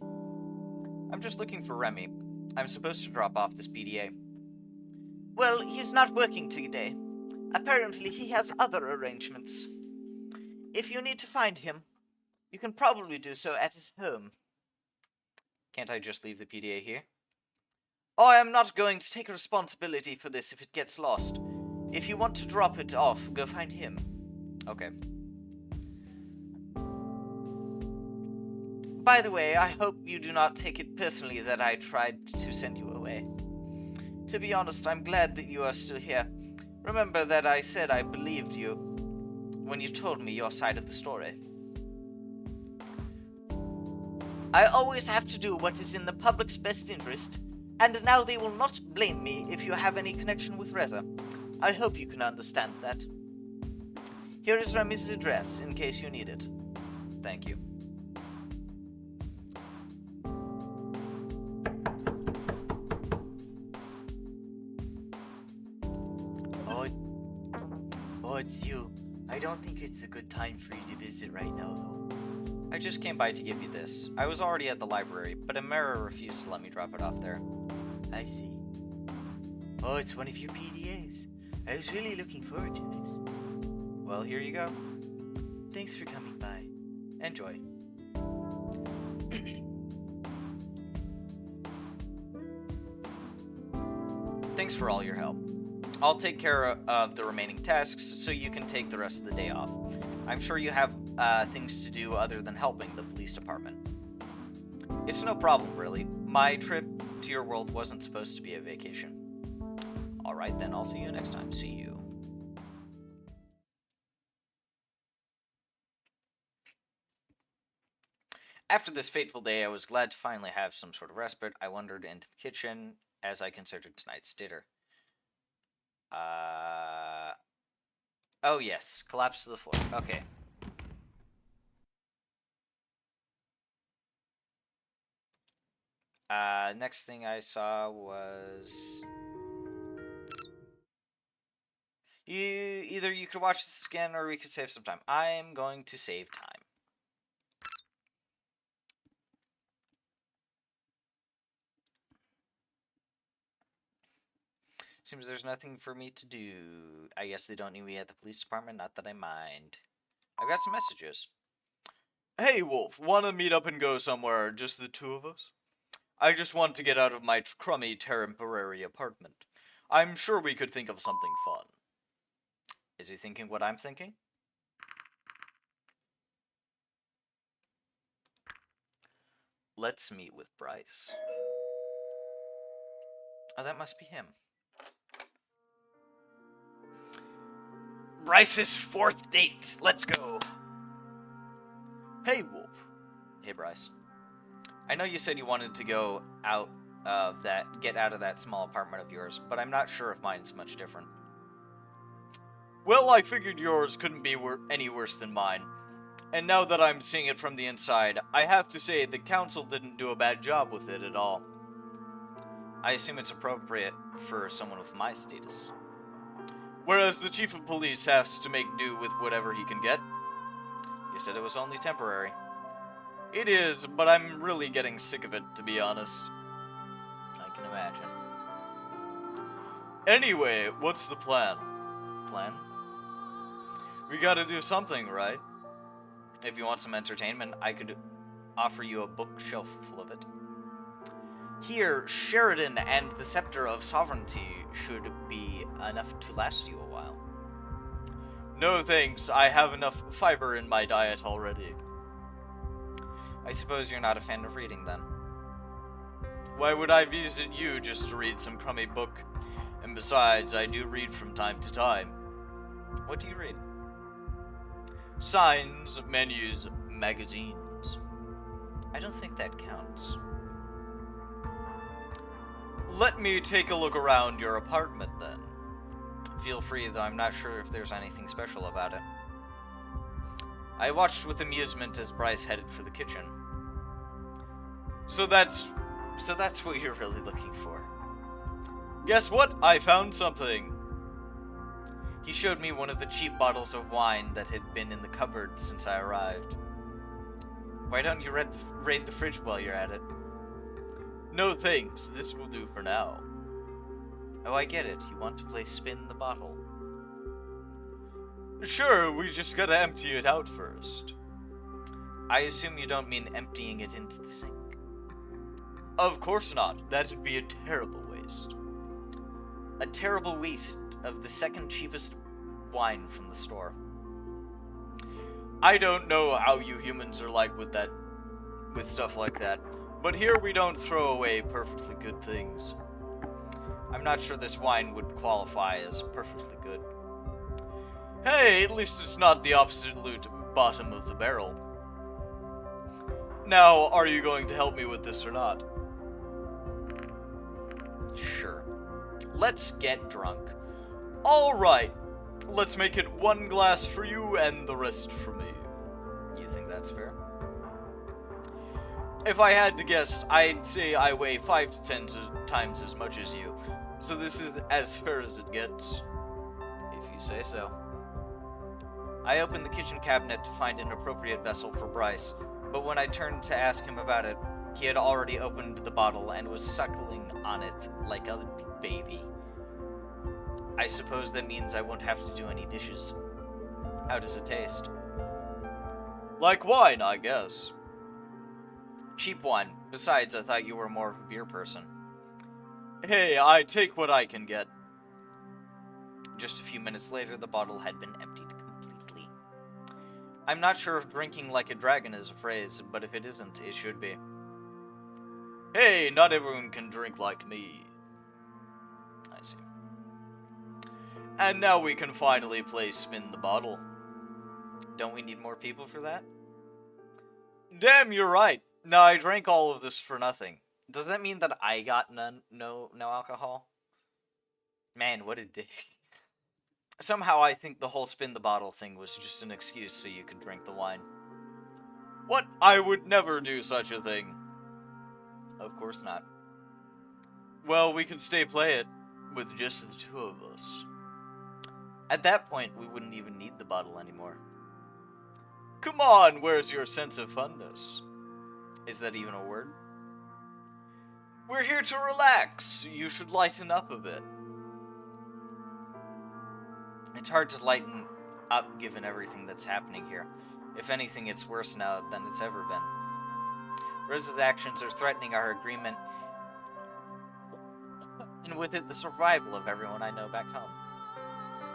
I'm just looking for Remy. I'm supposed to drop off this PDA. Well, he's not working today. Apparently, he has other arrangements. If you need to find him, you can probably do so at his home. Can't I just leave the PDA here? I am not going to take responsibility for this if it gets lost. If you want to drop it off, go find him. Okay. By the way, I hope you do not take it personally that I tried to send you away. To be honest, I'm glad that you are still here. Remember that I said I believed you when you told me your side of the story. I always have to do what is in the public's best interest, and now they will not blame me if you have any connection with Reza. I hope you can understand that. Here is Remy's address, in case you need it. Thank you. Oh, it's you. I don't think it's a good time for you to visit right now, though. I just came by to give you this. I was already at the library, but Amara refused to let me drop it off there. I see. Oh, it's one of your PDAs. I was really looking forward to this. Well, here you go. Thanks for coming by. Enjoy. Thanks for all your help. I'll take care of the remaining tasks so you can take the rest of the day off. I'm sure you have things to do other than helping the police department. It's no problem, really. My trip to your world wasn't supposed to be a vacation. Alright then, I'll see you next time. See you. After this fateful day, I was glad to finally have some sort of respite. I wandered into the kitchen as I considered tonight's dinner. Oh yes, collapse to the floor. Okay. Next thing I saw was... Either you could watch this again or we could save some time. I'm going to save time. Seems there's nothing for me to do. I guess they don't need me at the police department, not that I mind. I've got some messages. Hey, Wolf, wanna meet up and go somewhere, just the two of us? I just want to get out of my crummy temporary apartment. I'm sure we could think of something fun. Is he thinking what I'm thinking? Let's meet with Bryce. Oh, that must be him. Bryce's fourth date. Let's go. Hey, Wolf. Hey, Bryce. I know you said you wanted to go out of that, get out of that small apartment of yours, but I'm not sure if mine's much different. Well, I figured yours couldn't be any worse than mine. And now that I'm seeing it from the inside, I have to say the council didn't do a bad job with it at all. I assume it's appropriate for someone with my status. Whereas the chief of police has to make do with whatever he can get. You said it was only temporary. It is, but I'm really getting sick of it, to be honest. I can imagine. Anyway, what's the plan? Plan? We gotta do something, right? If you want some entertainment, I could offer you a bookshelf full of it. Here, Sheridan and the Scepter of Sovereignty should be enough to last you a while. No thanks, I have enough fiber in my diet already. I suppose you're not a fan of reading, then. Why would I visit you just to read some crummy book? And besides, I do read from time to time. What do you read? Signs, menus, magazines. I don't think that counts. Let me take a look around your apartment, then. Feel free, though I'm not sure if there's anything special about it. I watched with amusement as Bryce headed for the kitchen. So that's what you're really looking for. Guess what? I found something. He showed me one of the cheap bottles of wine that had been in the cupboard since I arrived. Why don't you raid the fridge while you're at it? No thanks, this will do for now. Oh, I get it. You want to play spin the bottle. Sure, we just gotta empty it out first. I assume you don't mean emptying it into the sink. Of course not. That'd be a terrible waste. A terrible waste of the second cheapest wine from the store. I don't know how you humans are like with stuff like that, but here we don't throw away perfectly good things. I'm not sure this wine would qualify as perfectly good. Hey, at least it's not the absolute bottom of the barrel. Now, are you going to help me with this or not? Sure. Let's get drunk. Alright, let's make it one glass for you and the rest for me. You think that's fair? If I had to guess, I'd say I weigh 5 to 10 times as much as you. So this is as fair as it gets. If you say so. I opened the kitchen cabinet to find an appropriate vessel for Bryce, but when I turned to ask him about it, he had already opened the bottle and was suckling on it like a baby. I suppose that means I won't have to do any dishes. How does it taste? Like wine, I guess. Cheap wine. Besides, I thought you were more of a beer person. Hey, I take what I can get. Just a few minutes later, the bottle had been emptied completely. I'm not sure if drinking like a dragon is a phrase, but if it isn't, it should be. Hey, not everyone can drink like me. I see. And now we can finally play Spin the Bottle. Don't we need more people for that? Damn, you're right. No, I drank all of this for nothing. Does that mean that I got no alcohol? Man, what a dick. Somehow I think the whole spin the bottle thing was just an excuse so you could drink the wine. What? I would never do such a thing. Of course not. Well, we can play it with just the two of us. At that point, we wouldn't even need the bottle anymore. Come on, where's your sense of funness? Is that even a word? We're here to relax. You should lighten up a bit. It's hard to lighten up given everything that's happening here. If anything, it's worse now than it's ever been. Reza's actions are threatening our agreement, and with it, the survival of everyone I know back home.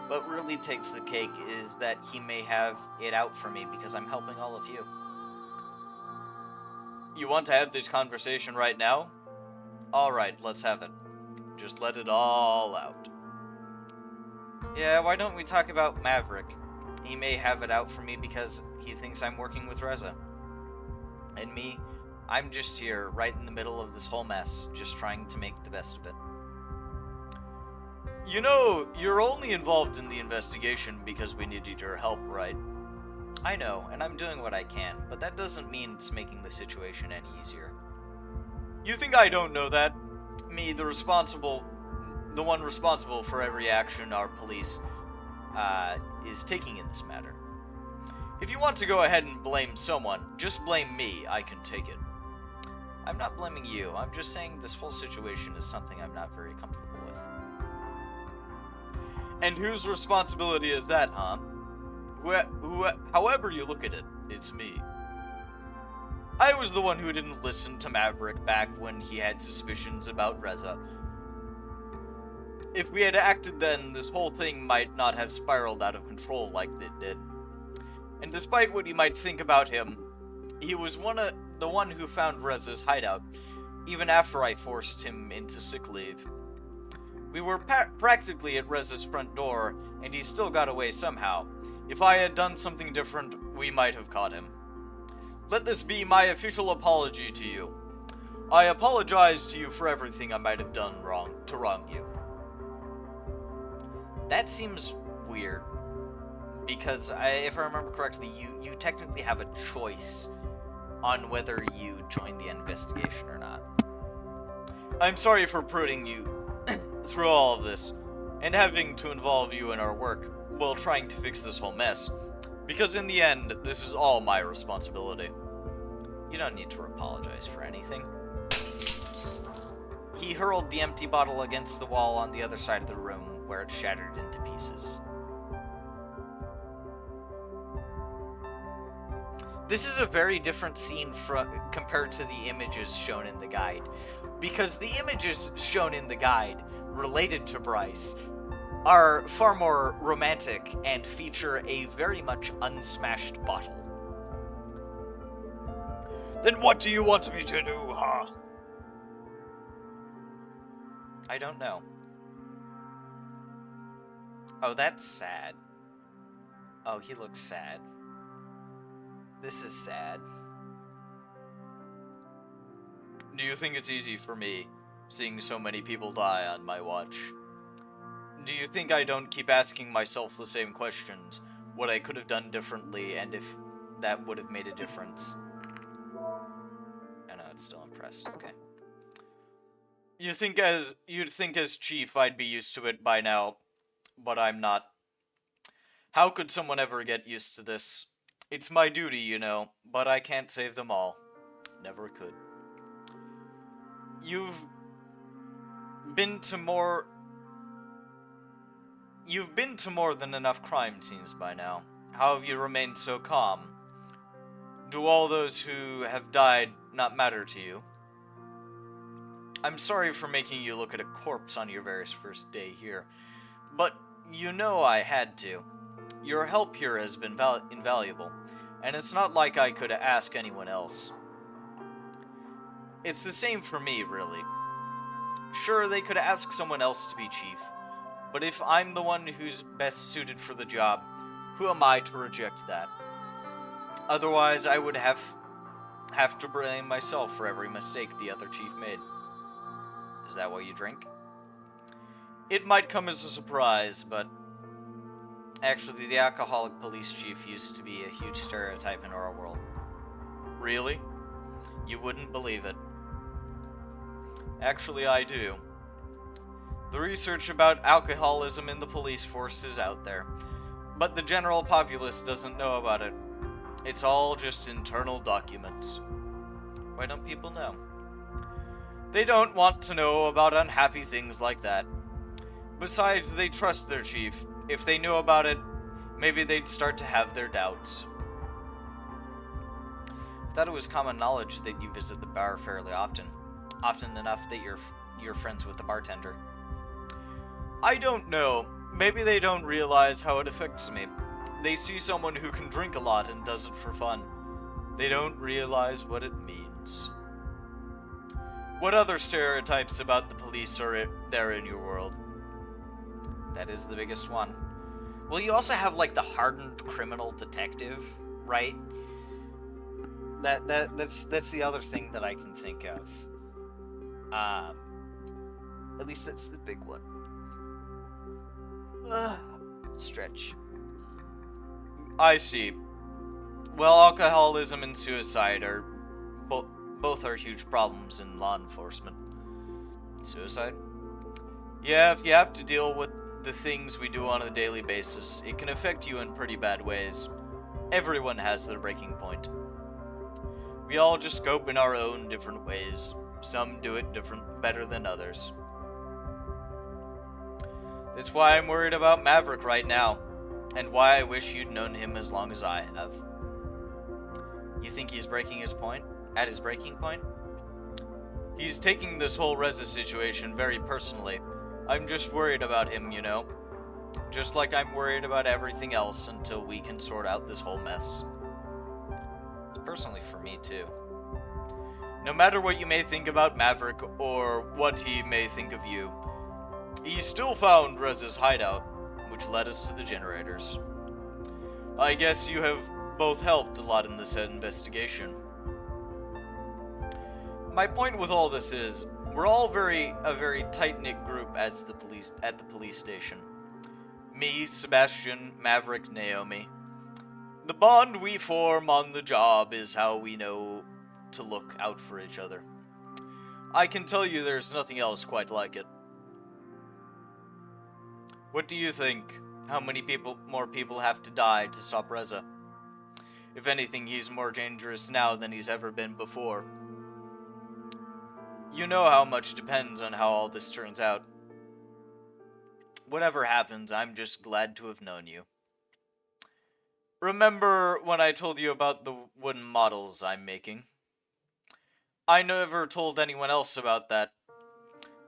What really takes the cake is that he may have it out for me because I'm helping all of you. You want to have this conversation right now? Alright, let's have it. Just let it all out. Yeah, why don't we talk about Maverick? He may have it out for me because he thinks I'm working with Reza. And me, I'm just here, right in the middle of this whole mess, just trying to make the best of it. You know, you're only involved in the investigation because we needed your help, right? I know, and I'm doing what I can, but that doesn't mean it's making the situation any easier. You think I don't know that? Me, the one responsible for every action our police is taking in this matter. If you want to go ahead and blame someone, just blame me. I can take it. I'm not blaming you. I'm just saying this whole situation is something I'm not very comfortable with. And whose responsibility is that, huh? However you look at it, it's me. I was the one who didn't listen to Maverick back when he had suspicions about Reza. If we had acted then, this whole thing might not have spiraled out of control like it did. And despite what you might think about him, he was the one who found Reza's hideout, even after I forced him into sick leave. We were practically at Reza's front door, and he still got away somehow. If I had done something different, we might have caught him. Let this be my official apology to you. I apologize to you for everything I might have done to wrong you. That seems weird, because if I remember correctly, you technically have a choice on whether you join the investigation or not. I'm sorry for putting you through all of this, and having to involve you in our work while trying to fix this whole mess, because in the end, this is all my responsibility. You don't need to apologize for anything. He hurled the empty bottle against the wall on the other side of the room, where it shattered into pieces. This is a very different scene compared to the images shown in the guide, because the images shown in the guide related to Bryce are far more romantic and feature a very much unsmashed bottle. Then what do you want me to do, huh? I don't know. Oh, that's sad. Oh, he looks sad. This is sad. Do you think it's easy for me, seeing so many people die on my watch? Do you think I don't keep asking myself the same questions, what I could have done differently, and if that would have made a difference? I know, it's still impressed, okay. You'd think as chief I'd be used to it by now, but I'm not. How could someone ever get used to this? It's my duty, you know, but I can't save them all. Never could. You've been to more than enough crime scenes by now. How have you remained so calm? Do all those who have died not matter to you? I'm sorry for making you look at a corpse on your very first day here, but you know I had to. Your help here has been invaluable, and it's not like I could ask anyone else. It's the same for me, really. Sure, they could ask someone else to be chief, but if I'm the one who's best suited for the job, who am I to reject that? Otherwise, I would have to blame myself for every mistake the other chief made. Is that why you drink? It might come as a surprise, but actually the alcoholic police chief used to be a huge stereotype in our world. Really? You wouldn't believe it. Actually, I do. The research about alcoholism in the police force is out there, but the general populace doesn't know about it. It's all just internal documents. Why don't people know? They don't want to know about unhappy things like that. Besides, they trust their chief. If they knew about it, maybe they'd start to have their doubts. I thought it was common knowledge that you visit the bar fairly often. Often enough that you're friends with the bartender. I don't know. Maybe they don't realize how it affects me. They see someone who can drink a lot and does it for fun. They don't realize what it means. What other stereotypes about the police are there in your world? That is the biggest one. Well, you also have, like, the hardened criminal detective, right? That's the other thing that I can think of. At least that's the big one. Stretch. I see. Well, alcoholism and suicide are both are huge problems in law enforcement. Suicide? Yeah, if you have to deal with the things we do on a daily basis, it can affect you in pretty bad ways. Everyone has their breaking point. We all just cope in our own different ways. Some do it better than others. That's why I'm worried about Maverick right now, and why I wish you'd known him as long as I have. You think he's breaking his point? At his breaking point? He's taking this whole Reza situation very personally. I'm just worried about him, you know. Just like I'm worried about everything else until we can sort out this whole mess. It's personally for me, too. No matter what you may think about Maverick, or what he may think of you, he still found Reza's hideout, which led us to the generators. I guess you have both helped a lot in this investigation. My point with all this is, we're all a very tight-knit group at the police station. Me, Sebastian, Maverick, Naomi. The bond we form on the job is how we know to look out for each other. I can tell you there's nothing else quite like it. What do you think? How many more people have to die to stop Reza? If anything, he's more dangerous now than he's ever been before. You know how much depends on how all this turns out. Whatever happens, I'm just glad to have known you. Remember when I told you about the wooden models I'm making? I never told anyone else about that.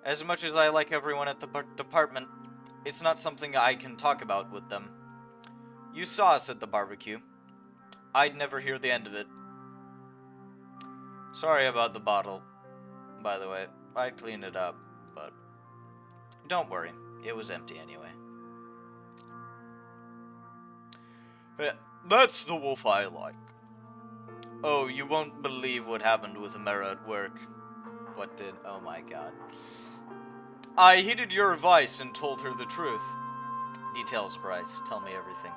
As much as I like everyone at the department, it's not something I can talk about with them. You saw us at the barbecue. I'd never hear the end of it. Sorry about the bottle, by the way. I cleaned it up, but don't worry. It was empty anyway. That's the wolf I like. Oh, you won't believe what happened with Amara at work. What did? Oh my god. I heeded your advice and told her the truth. Details, Bryce. Tell me everything.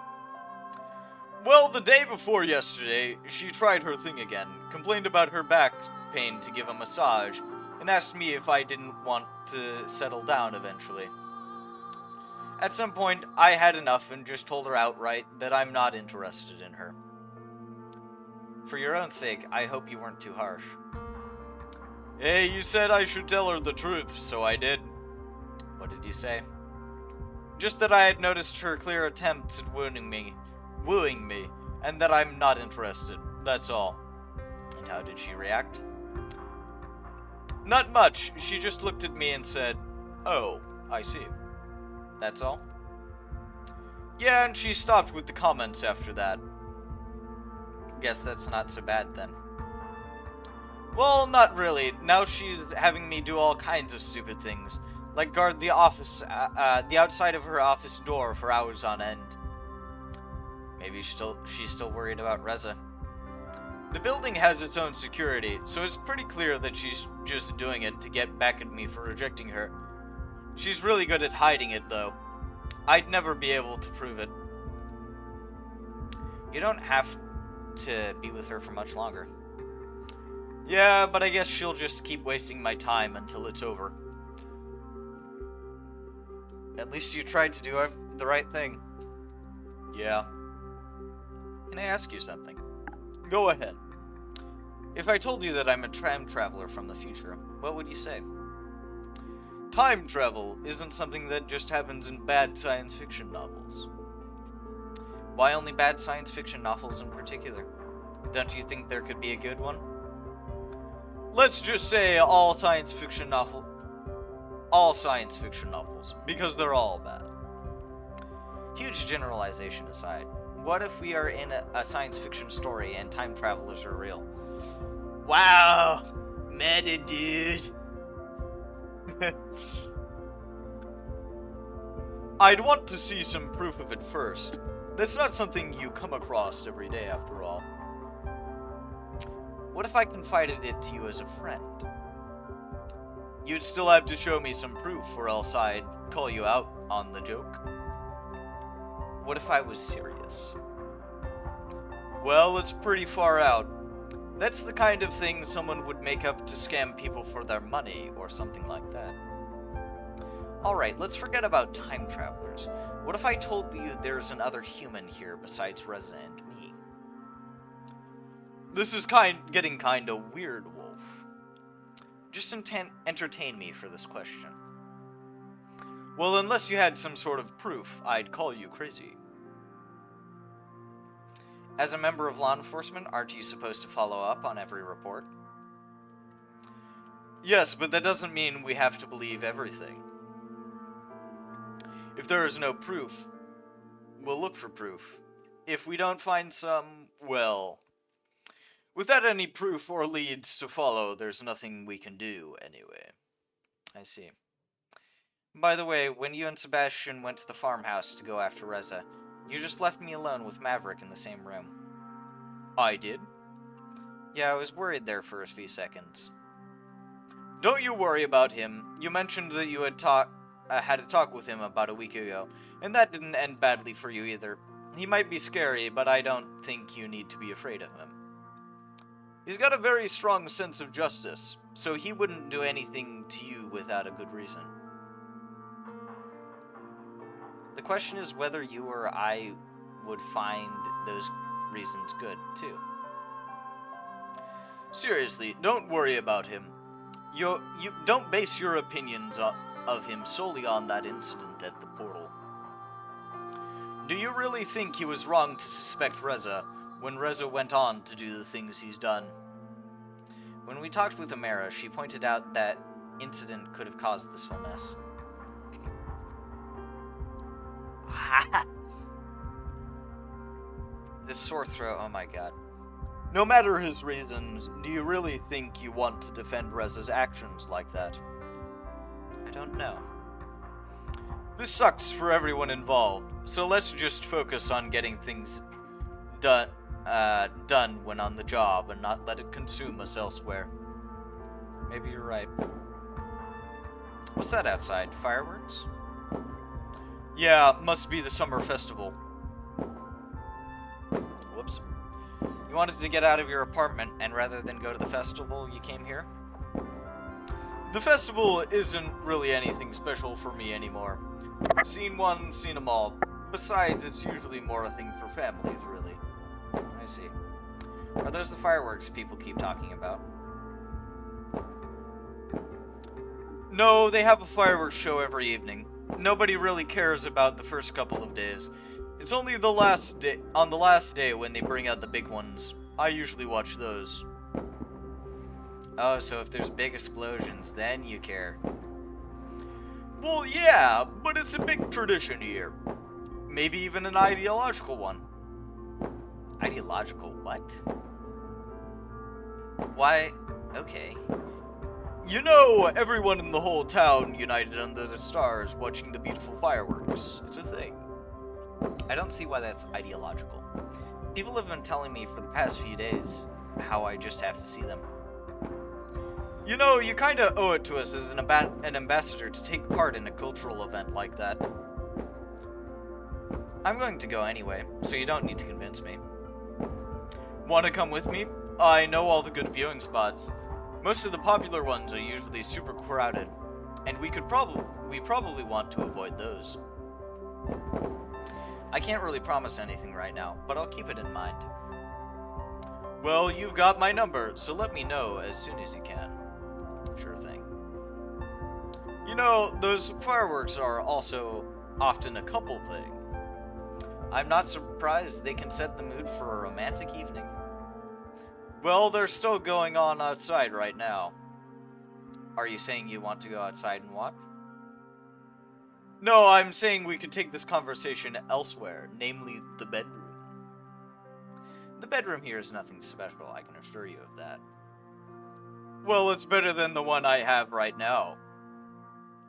Well, the day before yesterday, she tried her thing again, complained about her back pain to give a massage, and asked me if I didn't want to settle down eventually. At some point, I had enough and just told her outright that I'm not interested in her. For your own sake, I hope you weren't too harsh. Hey, you said I should tell her the truth, so I did. What did you say? Just that I had noticed her clear attempts at wooing me, and that I'm not interested, that's all. And how did she react? Not much, she just looked at me and said, "Oh, I see." That's all? Yeah, and she stopped with the comments after that. Guess that's not so bad then. Well, not really. Now she's having me do all kinds of stupid things, like guard the office, the outside of her office door for hours on end. Maybe she's still worried about Reza. The building has its own security, so it's pretty clear that she's just doing it to get back at me for rejecting her. She's really good at hiding it, though. I'd never be able to prove it. You don't have to be with her for much longer. Yeah, but I guess she'll just keep wasting my time until it's over. At least you tried to do the right thing. Yeah. Can I ask you something? Go ahead. If I told you that I'm a time traveler from the future, what would you say? Time travel isn't something that just happens in bad science fiction novels. Why only bad science fiction novels in particular? Don't you think there could be a good one? Let's just say all science fiction novels, because they're all bad. Huge generalization aside, what if we are in a science fiction story and time travelers are real? Wow! Meta, dude! I'd want to see some proof of it first. That's not something you come across every day, after all. What if I confided it to you as a friend? You'd still have to show me some proof, or else I'd call you out on the joke. What if I was serious? Well, it's pretty far out. That's the kind of thing someone would make up to scam people for their money, or something like that. Alright, let's forget about time travelers. What if I told you there's another human here besides Reza and me? This is getting kinda weird, Wolf. Just entertain me for this question. Well, unless you had some sort of proof, I'd call you crazy. As a member of law enforcement, aren't you supposed to follow up on every report? Yes, but that doesn't mean we have to believe everything. If there is no proof, we'll look for proof. If we don't find some, well, without any proof or leads to follow, there's nothing we can do anyway. I see. By the way, when you and Sebastian went to the farmhouse to go after Reza, you just left me alone with Maverick in the same room. I did? Yeah, I was worried there for a few seconds. Don't you worry about him. You mentioned that you had a talk with him about a week ago, and that didn't end badly for you either. He might be scary, but I don't think you need to be afraid of him. He's got a very strong sense of justice, so he wouldn't do anything to you without a good reason. The question is whether you or I would find those reasons good, too. Seriously, don't worry about him. You don't base your opinions of him solely on that incident at the portal. Do you really think he was wrong to suspect Reza when Reza went on to do the things he's done? When we talked with Amara, she pointed out that incident could have caused this whole mess. This sore throat, oh my god. No matter his reasons, do you really think you want to defend Reza's actions like that? I don't know. This sucks for everyone involved, so let's just focus on getting things done when on the job and not let it consume us elsewhere. Maybe you're right. What's that outside? Fireworks? Yeah, must be the summer festival. Whoops. You wanted to get out of your apartment, and rather than go to the festival, you came here? The festival isn't really anything special for me anymore. Seen one, seen them all. Besides, it's usually more a thing for families, really. I see. Are those the fireworks people keep talking about? No, they have a fireworks show every evening. Nobody really cares about the first couple of days. It's only on the last day when they bring out the big ones. I usually watch those. Oh, so if there's big explosions, then you care. Well, yeah, but it's a big tradition here. Maybe even an ideological one. Ideological what? Why? Okay. You know, everyone in the whole town united under the stars watching the beautiful fireworks. It's a thing. I don't see why that's ideological. People have been telling me for the past few days how I just have to see them. You know, you kinda owe it to us as an ambassador to take part in a cultural event like that. I'm going to go anyway, so you don't need to convince me. Wanna come with me? I know all the good viewing spots. Most of the popular ones are usually super crowded, and we probably want to avoid those. I can't really promise anything right now, but I'll keep it in mind. Well, you've got my number, so let me know as soon as you can. Sure thing. You know, those fireworks are also often a couple thing. I'm not surprised they can set the mood for a romantic evening. Well, they're still going on outside right now. Are you saying you want to go outside and watch? No, I'm saying we could take this conversation elsewhere, namely the bedroom. The bedroom here is nothing special, I can assure you of that. Well, it's better than the one I have right now.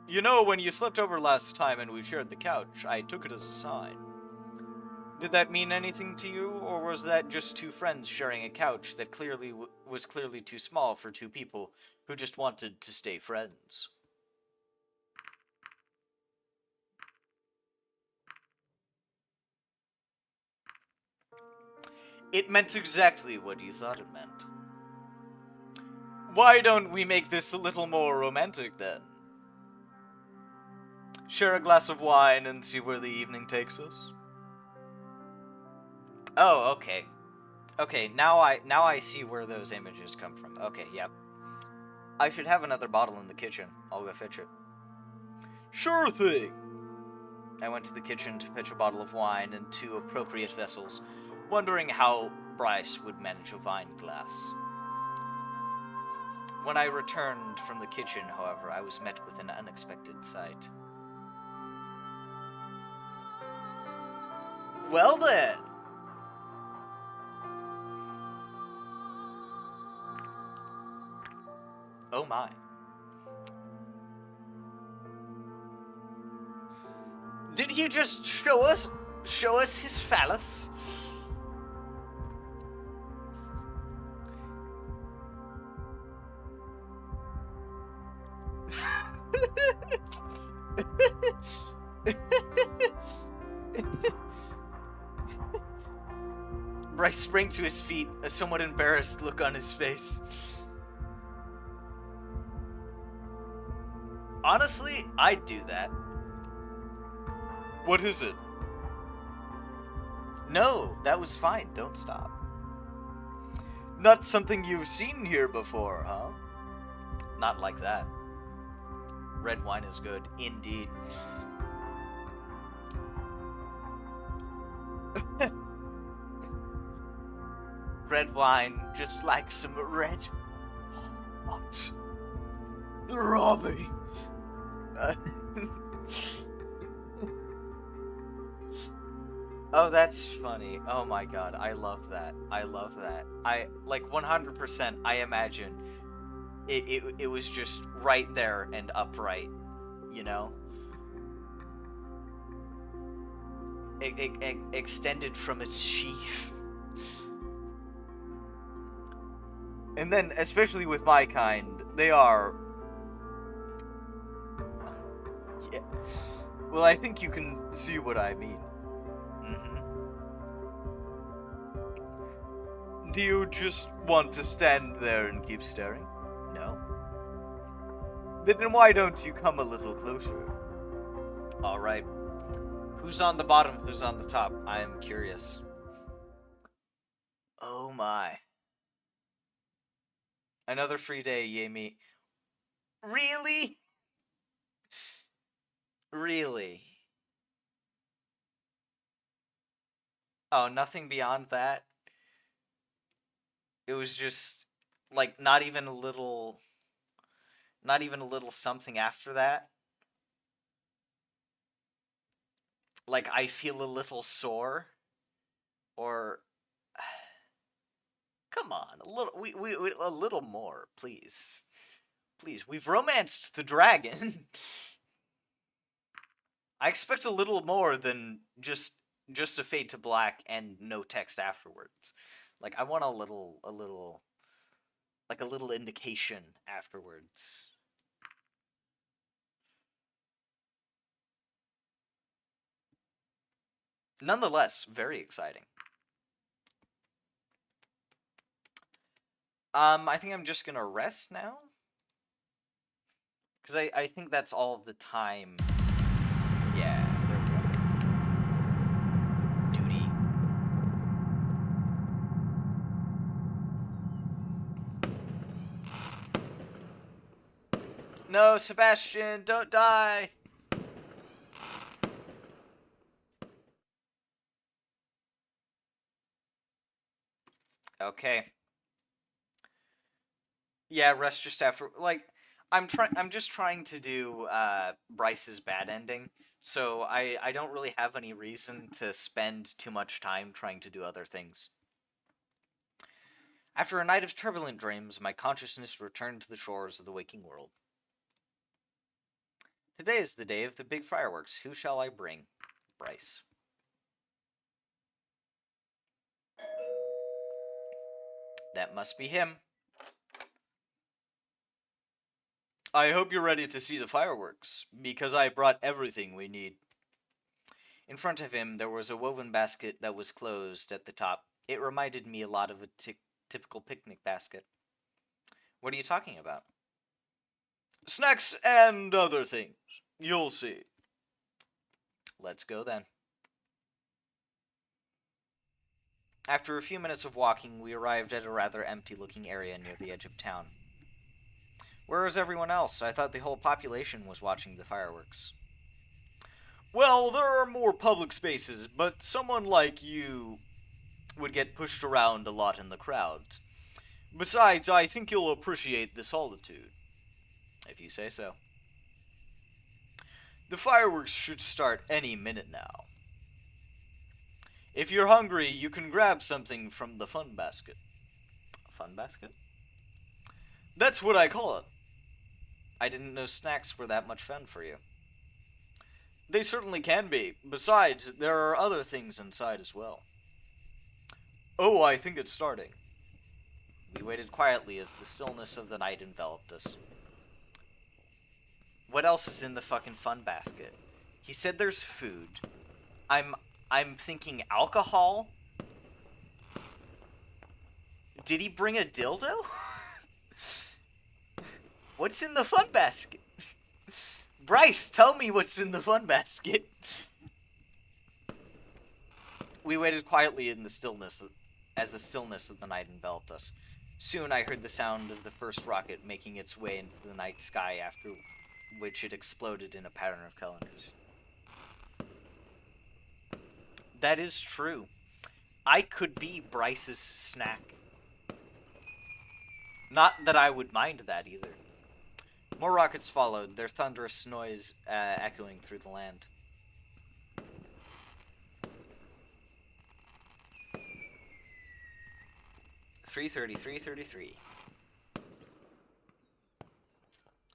You know, when you slept over last time and we shared the couch, I took it as a sign. Did that mean anything to you, or was that just two friends sharing a couch that was clearly too small for two people who just wanted to stay friends? It meant exactly what you thought it meant. Why don't we make this a little more romantic, then? Share a glass of wine and see where the evening takes us? Oh, okay. Okay, now I see where those images come from. Okay, yep. I should have another bottle in the kitchen. I'll go fetch it. Sure thing! I went to the kitchen to fetch a bottle of wine and 2 appropriate vessels, wondering how Bryce would manage a wine glass. When I returned from the kitchen, however, I was met with an unexpected sight. Well then! Oh my. Did he just show us his phallus? Bryce sprang to his feet, a somewhat embarrassed look on his face. Honestly, I'd do that. What is it? No, that was fine. Don't stop. Not something you've seen here before, huh? Not like that. Red wine is good, indeed. Red wine, just like some red. What? Robbie. Oh, that's funny. Oh my god, I love that. I love that. I, like, 100%, I imagine it was just right there and upright, you know? It extended from its sheath. And then, especially with my kind, they are... Yeah. Well, I think you can see what I mean. Do you just want to stand there and keep staring? No? Then why don't you come a little closer? Alright. Who's on the bottom? Who's on the top? I am curious. Oh my. Another free day, yay me. Really? Really? Oh, nothing beyond that? It was just, like, not even a little something after that? Like, I feel a little sore? Or... Come on, a little, we a little more, please. Please, we've romanced the dragon. I expect a little more than just a fade to black and no text afterwards. Like, I want a little indication afterwards. Nonetheless, very exciting. I think I'm just gonna rest now. Because I think that's all of the time. Yeah, there we go. Duty. No, Sebastian, don't die! Okay. Yeah, rest just after, like, I'm just trying to do Bryce's bad ending, so I don't really have any reason to spend too much time trying to do other things. After a night of turbulent dreams, my consciousness returned to the shores of the waking world. Today is the day of the big fireworks. Who shall I bring? Bryce. That must be him. I hope you're ready to see the fireworks, because I brought everything we need. In front of him, there was a woven basket that was closed at the top. It reminded me a lot of a typical picnic basket. What are you talking about? Snacks and other things. You'll see. Let's go then. After a few minutes of walking, we arrived at a rather empty-looking area near the edge of town. Where is everyone else? I thought the whole population was watching the fireworks. Well, there are more public spaces, but someone like you would get pushed around a lot in the crowds. Besides, I think you'll appreciate the solitude. If you say so. The fireworks should start any minute now. If you're hungry, you can grab something from the fun basket. Fun basket? That's what I call it. I didn't know snacks were that much fun for you. They certainly can be. Besides, there are other things inside as well. Oh, I think it's starting. We waited quietly as the stillness of the night enveloped us. What else is in the fucking fun basket? He said there's food. I'm thinking alcohol? Did he bring a dildo? What's in the fun basket? Bryce, tell me what's in the fun basket. We waited quietly in the stillness as the stillness of the night enveloped us. Soon I heard the sound of the first rocket making its way into the night sky, after which it exploded in a pattern of colors. That is true. I could be Bryce's snack. Not that I would mind that either. More rockets followed, their thunderous noise echoing through the land. $3:33:33.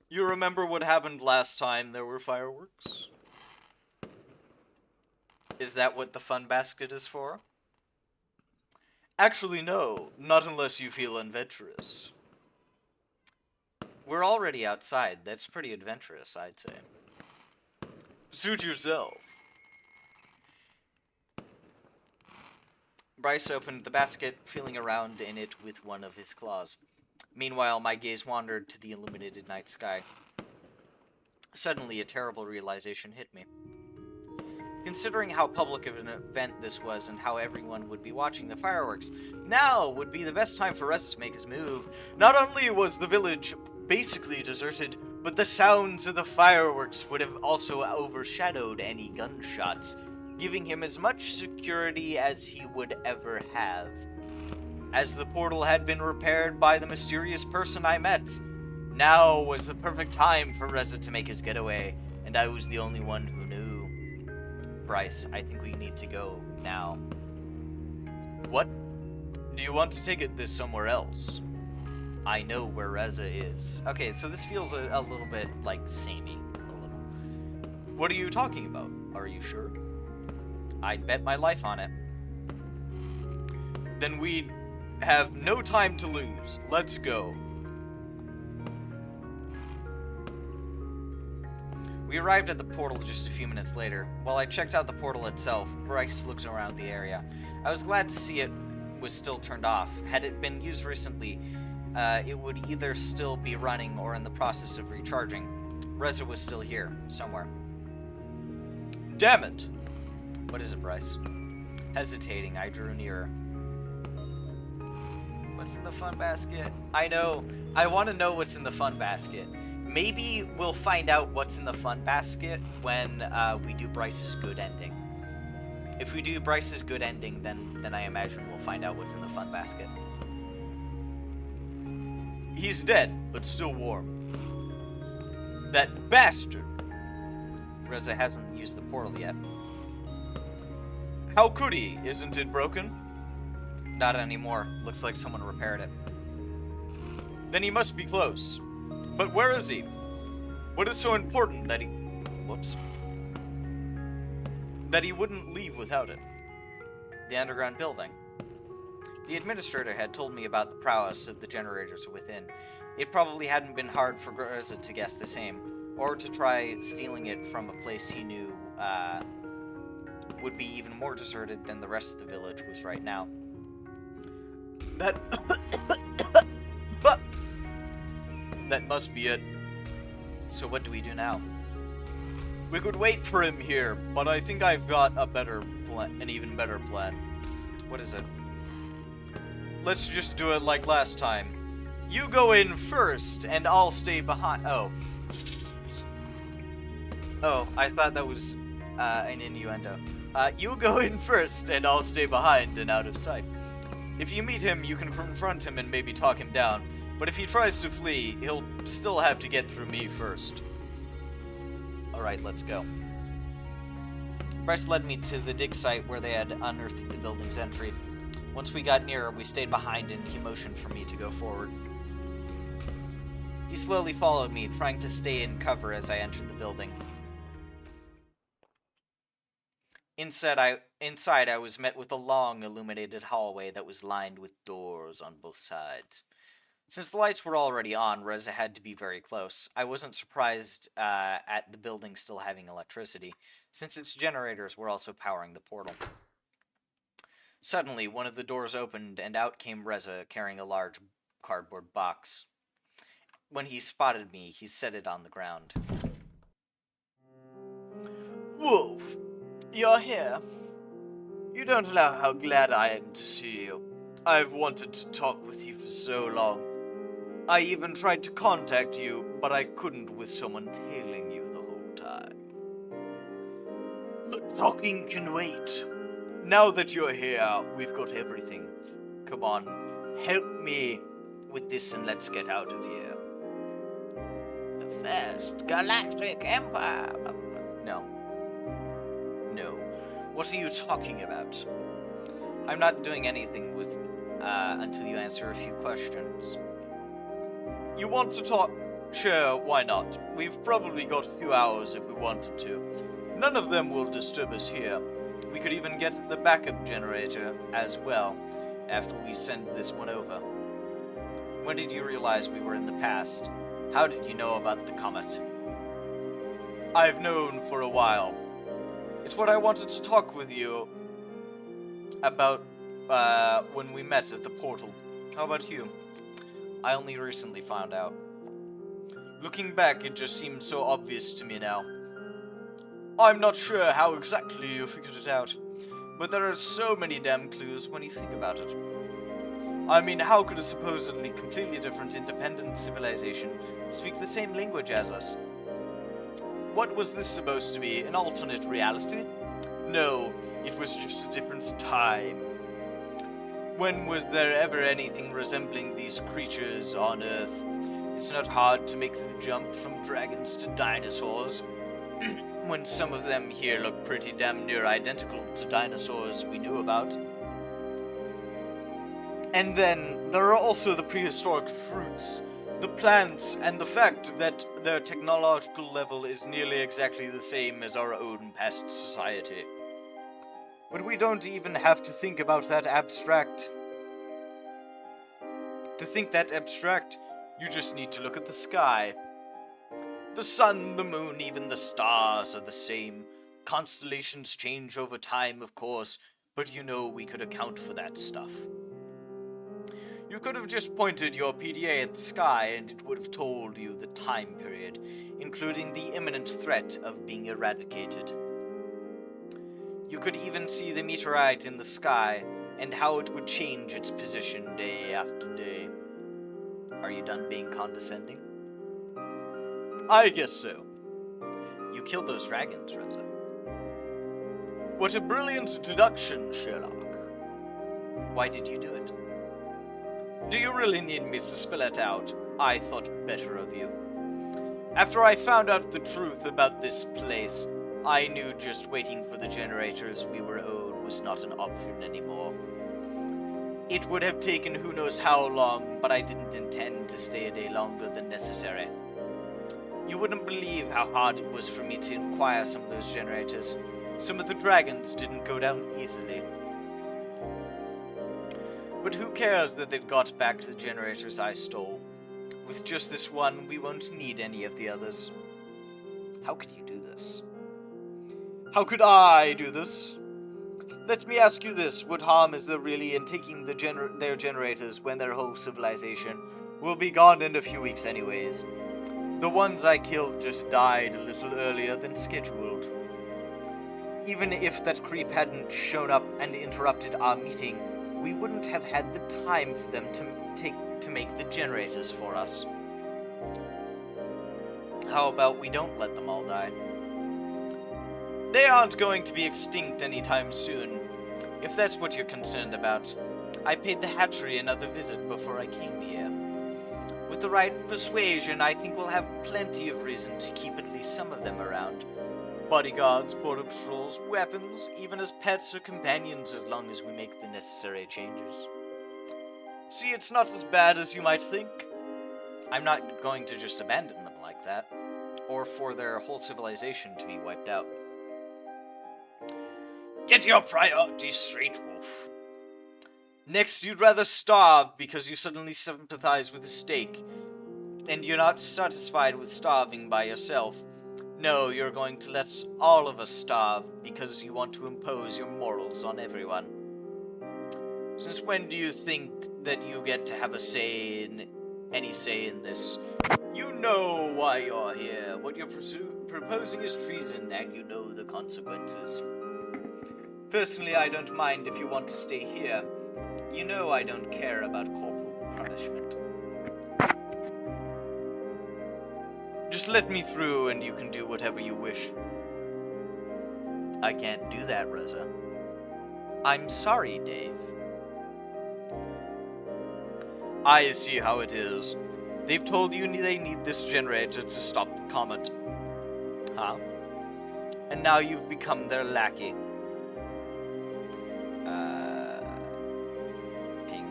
You remember what happened last time there were fireworks? Is that what the fun basket is for? Actually, no. Not unless you feel adventurous. We're already outside. That's pretty adventurous, I'd say. Suit yourself. Bryce opened the basket, feeling around in it with one of his claws. Meanwhile, my gaze wandered to the illuminated night sky. Suddenly, a terrible realization hit me. Considering how public of an event this was and how everyone would be watching the fireworks, now would be the best time for Reza to make his move. Not only was the village basically deserted, but the sounds of the fireworks would have also overshadowed any gunshots, giving him as much security as he would ever have. As the portal had been repaired by the mysterious person I met, now was the perfect time for Reza to make his getaway, and I was the only one who knew. Bryce, I think we need to go now. What? Do you want to take this somewhere else? I know where Reza is. Okay, so this feels a little bit like samey. A little. What are you talking about? Are you sure? I'd bet my life on it. Then we have no time to lose. Let's go. We arrived at the portal just a few minutes later. While I checked out the portal itself, Bryce looked around the area. I was glad to see it was still turned off. Had it been used recently, it would either still be running or in the process of recharging. Reza was still here, somewhere. Damn it! What is it, Bryce? Hesitating, I drew nearer. What's in the fun basket? I know. I want to know what's in the fun basket. Maybe we'll find out what's in the fun basket when we do Bryce's good ending. If we do Bryce's good ending, then I imagine we'll find out what's in the fun basket. He's dead, but still warm. That bastard! Reza hasn't used the portal yet. How could he? Isn't it broken? Not anymore. Looks like someone repaired it. Then he must be close. But where is he? What is so important that he... Whoops. That he wouldn't leave without it? The underground building. The administrator had told me about the prowess of the generators within. It probably hadn't been hard for Reza to guess the same, or to try stealing it from a place he knew would be even more deserted than the rest of the village was right now. That... That must be it. So what do we do now? We could wait for him here, but I think I've got a better plan, an even better plan. What is it? let's just do it like last time. You go in first, and I'll stay behind. Oh. Oh, I thought that was an innuendo. You go in first, and I'll stay behind and out of sight. If you meet him, you can confront him and maybe talk him down, but if he tries to flee, he'll still have to get through me first. Alright, let's go. Bryce led me to the dig site where they had unearthed the building's entry. Once we got nearer, we stayed behind and he motioned for me to go forward. He slowly followed me, trying to stay in cover as I entered the building. Inside, I was met with a long, illuminated hallway that was lined with doors on both sides. Since the lights were already on, Reza had to be very close. I wasn't surprised at the building still having electricity, since its generators were also powering the portal. Suddenly, one of the doors opened, and out came Reza, carrying a large cardboard box. When he spotted me, he set it on the ground. Wolf, you're here. You don't know how glad I am to see you. I've wanted to talk with you for so long. I even tried to contact you, but I couldn't with someone tailing you the whole time. The talking can wait. Now that you're here, we've got everything. Come on, help me with this and let's get out of here. The First Galactic Empire. No. No. What are you talking about? I'm not doing anything with, until you answer a few questions. You want to talk? Sure, why not? We've probably got a few hours if we wanted to. None of them will disturb us here. We could even get the backup generator as well, after we send this one over. When did you realize we were in the past? How did you know about the comet? I've known for a while. It's what I wanted to talk with you about when we met at the portal. How about you? I only recently found out. Looking back, it just seems so obvious to me now. I'm not sure how exactly you figured it out, but there are so many damn clues when you think about it. I mean, how could a supposedly completely different independent civilization speak the same language as us? What was this supposed to be, an alternate reality? No, it was just a different time. When was there ever anything resembling these creatures on Earth? It's not hard to make the jump from dragons to dinosaurs, when some of them here look pretty damn near identical to dinosaurs we knew about. And then, there are also the prehistoric fruits, the plants, and the fact that their technological level is nearly exactly the same as our own past society. But we don't even have to think about that abstract. To think that abstract, you just need to look at the sky. The sun, the moon, even the stars are the same. Constellations change over time, of course, but you know we could account for that stuff. You could have just pointed your PDA at the sky and it would have told you the time period, including the imminent threat of being eradicated. You could even see the meteorite in the sky and how it would change its position day after day. Are you done being condescending? I guess so. You killed those dragons, Reza. What a brilliant deduction, Sherlock. Why did you do it? Do you really need me to spell it out? I thought better of you. After I found out the truth about this place, I knew just waiting for the generators we were owed was not an option anymore. It would have taken who knows how long, but I didn't intend to stay a day longer than necessary. You wouldn't believe how hard it was for me to acquire some of those generators. Some of the dragons didn't go down easily. But who cares that they've got back the generators I stole? With just this one, we won't need any of the others. How could you do this? How could I do this? Let me ask you this, what harm is there really in taking their generators when their whole civilization will be gone in a few weeks anyways? The ones I killed just died a little earlier than scheduled. Even if that creep hadn't shown up and interrupted our meeting, we wouldn't have had the time for them to make the generators for us. How about we don't let them all die? They aren't going to be extinct anytime soon, if that's what you're concerned about. I paid the hatchery another visit before I came here. With the right persuasion, I think we'll have plenty of reason to keep at least some of them around. Bodyguards, border patrols, weapons, even as pets or companions, as long as we make the necessary changes. See, it's not as bad as you might think. I'm not going to just abandon them like that, or for their whole civilization to be wiped out. Get your priorities straight, Wolf. Next, you'd rather starve because you suddenly sympathize with a steak, and you're not satisfied with starving by yourself. No, you're going to let all of us starve because you want to impose your morals on everyone. Since when do you think that you get to have any say in this? You know why you're here. What you're proposing is treason, and you know the consequences. Personally, I don't mind if you want to stay here. You know I don't care about corporal punishment. Just let me through and you can do whatever you wish. I can't do that, Rosa. I'm sorry, Dave. I see how it is. They've told you they need this generator to stop the comet. Huh? And now you've become their lackey. Ping.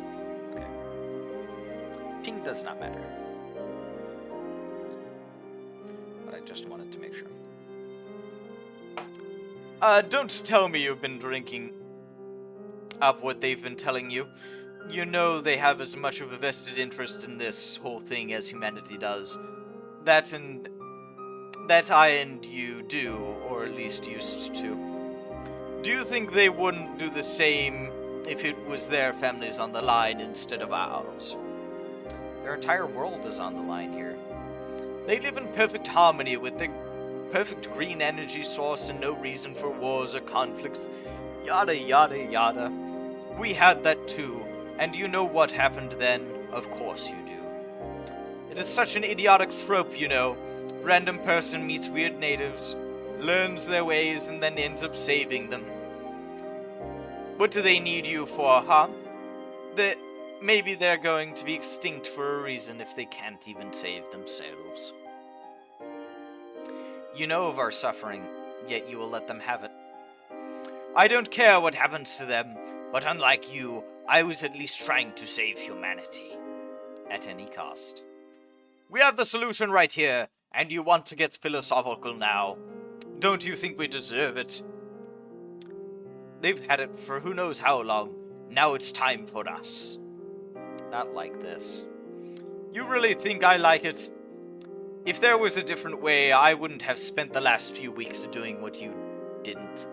Okay. Ping does not matter. But I just wanted to make sure. Don't tell me you've been drinking up what they've been telling you. You know they have as much of a vested interest in this whole thing as humanity does. That I and you do, or at least used to. Do you think they wouldn't do the same if it was their families on the line instead of ours? Their entire world is on the line here. They live in perfect harmony with their perfect green energy source and no reason for wars or conflicts. Yada yada yada. We had that too, and you know what happened then? Of course you do. It is such an idiotic trope, you know. Random person meets weird natives, learns their ways, and then ends up saving them. What do they need you for, huh? Maybe they're going to be extinct for a reason if they can't even save themselves. You know of our suffering, yet you will let them have it. I don't care what happens to them, but unlike you, I was at least trying to save humanity. At any cost. We have the solution right here, and you want to get philosophical now. Don't you think we deserve it? They've had it for who knows how long. Now it's time for us. Not like this. You really think I like it? If there was a different way, I wouldn't have spent the last few weeks doing what you didn't.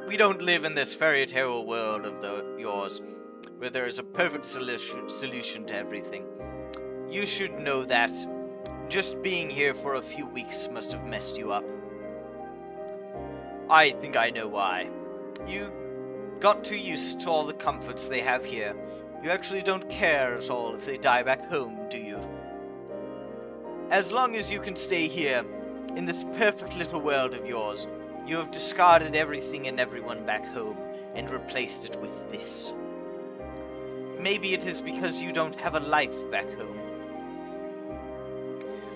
We don't live in this fairy tale world of yours, where there is a perfect solution to everything. You should know that. Just being here for a few weeks must have messed you up. I think I know why. You got too used to all the comforts they have here. You actually don't care at all if they die back home, do you? As long as you can stay here, in this perfect little world of yours, you have discarded everything and everyone back home and replaced it with this. Maybe it is because you don't have a life back home.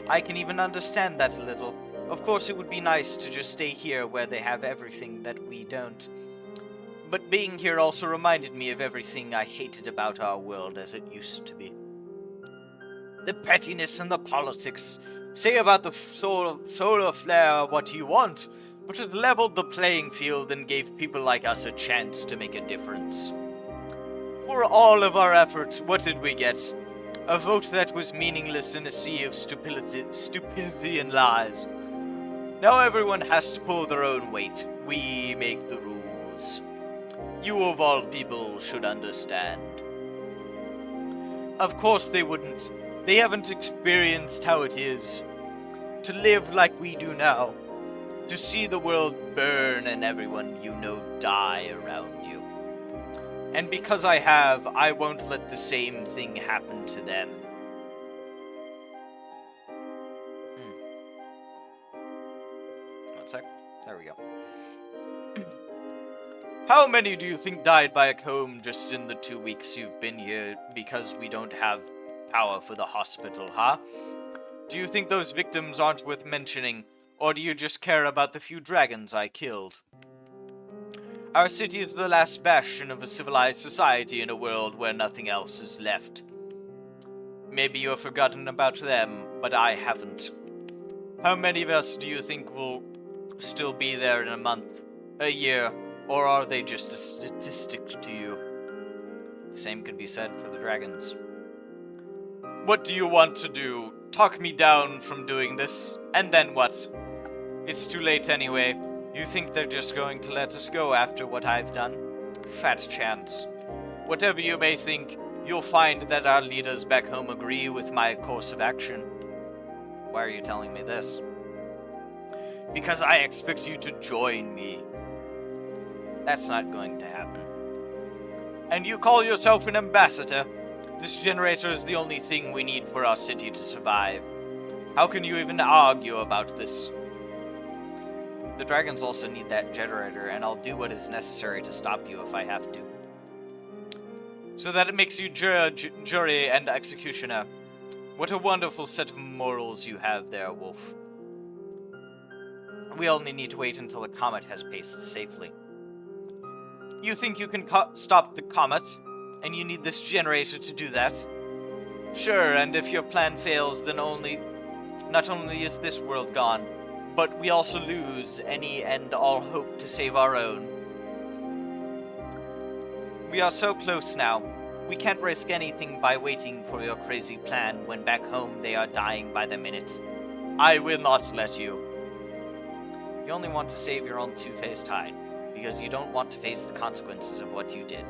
I can even understand that a little. Of course, it would be nice to just stay here where they have everything that we don't. But being here also reminded me of everything I hated about our world as it used to be. The pettiness and the politics. Say about the solar flare what you want, but it leveled the playing field and gave people like us a chance to make a difference. For all of our efforts, what did we get? A vote that was meaningless in a sea of stupidity and lies. Now everyone has to pull their own weight. We make the rules. You of all people should understand. Of course they wouldn't. They haven't experienced how it is. To live like we do now. To see the world burn and everyone you know die around you. And because I have, I won't let the same thing happen to them. One sec. There we go. How many do you think died by a comb just in the 2 weeks you've been here because we don't have power for the hospital, huh? Do you think those victims aren't worth mentioning, or do you just care about the few dragons I killed? Our city is the last bastion of a civilized society in a world where nothing else is left. Maybe you have forgotten about them, but I haven't. How many of us do you think will still be there in a month, a year, or are they just a statistic to you? The same could be said for the dragons. What do you want to do? Talk me down from doing this, and then what? It's too late anyway. You think they're just going to let us go after what I've done? Fat chance. Whatever you may think, you'll find that our leaders back home agree with my course of action. Why are you telling me this? Because I expect you to join me. That's not going to happen. And you call yourself an ambassador? This generator is the only thing we need for our city to survive. How can you even argue about this? The dragons also need that generator, and I'll do what is necessary to stop you if I have to. So that it makes you judge, jury, and executioner. What a wonderful set of morals you have there, Wolf. We only need to wait until the comet has passed safely. You think you can stop the comet, and you need this generator to do that? Sure, and if your plan fails, then not only is this world gone, but we also lose any and all hope to save our own. We are so close now. We can't risk anything by waiting for your crazy plan when back home they are dying by the minute. I will not let you. You only want to save your own two-faced hide, because you don't want to face the consequences of what you did.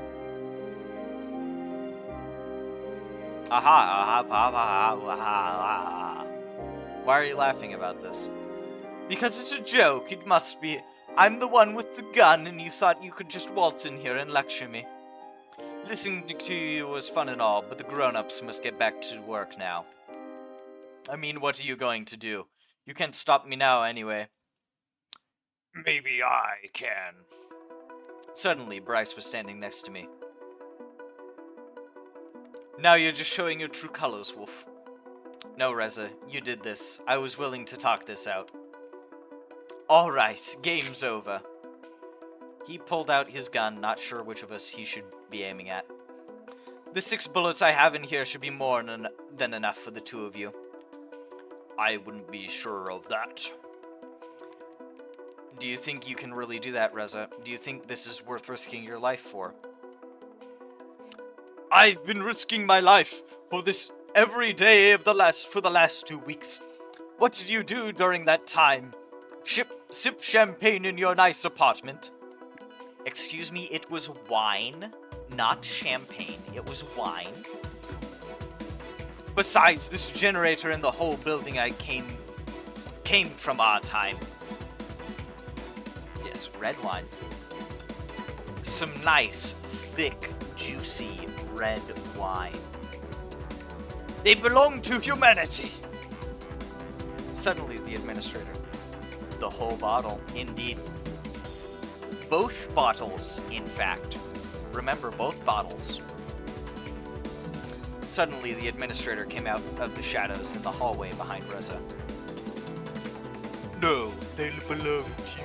Why are you laughing about this? Because it's a joke, it must be. I'm the one with the gun, and you thought you could just waltz in here and lecture me. Listening to you was fun and all, but the grown-ups must get back to work now. I mean, what are you going to do? You can't stop me now, anyway. Maybe I can. Suddenly, Bryce was standing next to me. Now you're just showing your true colors, Wolf. No, Reza, you did this. I was willing to talk this out. Alright, game's over. He pulled out his gun, not sure which of us he should be aiming at. The 6 bullets I have in here should be more than enough for the 2 of you. I wouldn't be sure of that. Do you think you can really do that, Reza? Do you think this is worth risking your life for? I've been risking my life for this every day of for the last 2 weeks. What did you do during that time? Sip champagne in your nice apartment? Excuse me, it was wine, not champagne. It was wine. Besides, this generator and the whole building I came from our time. Yes, red wine. Some nice, thick, juicy red wine. They belong to humanity. Suddenly, the administrator. The whole bottle, indeed. Both bottles, in fact. Remember, both bottles. Suddenly, the administrator came out of the shadows in the hallway behind Reza. No, they belong to me.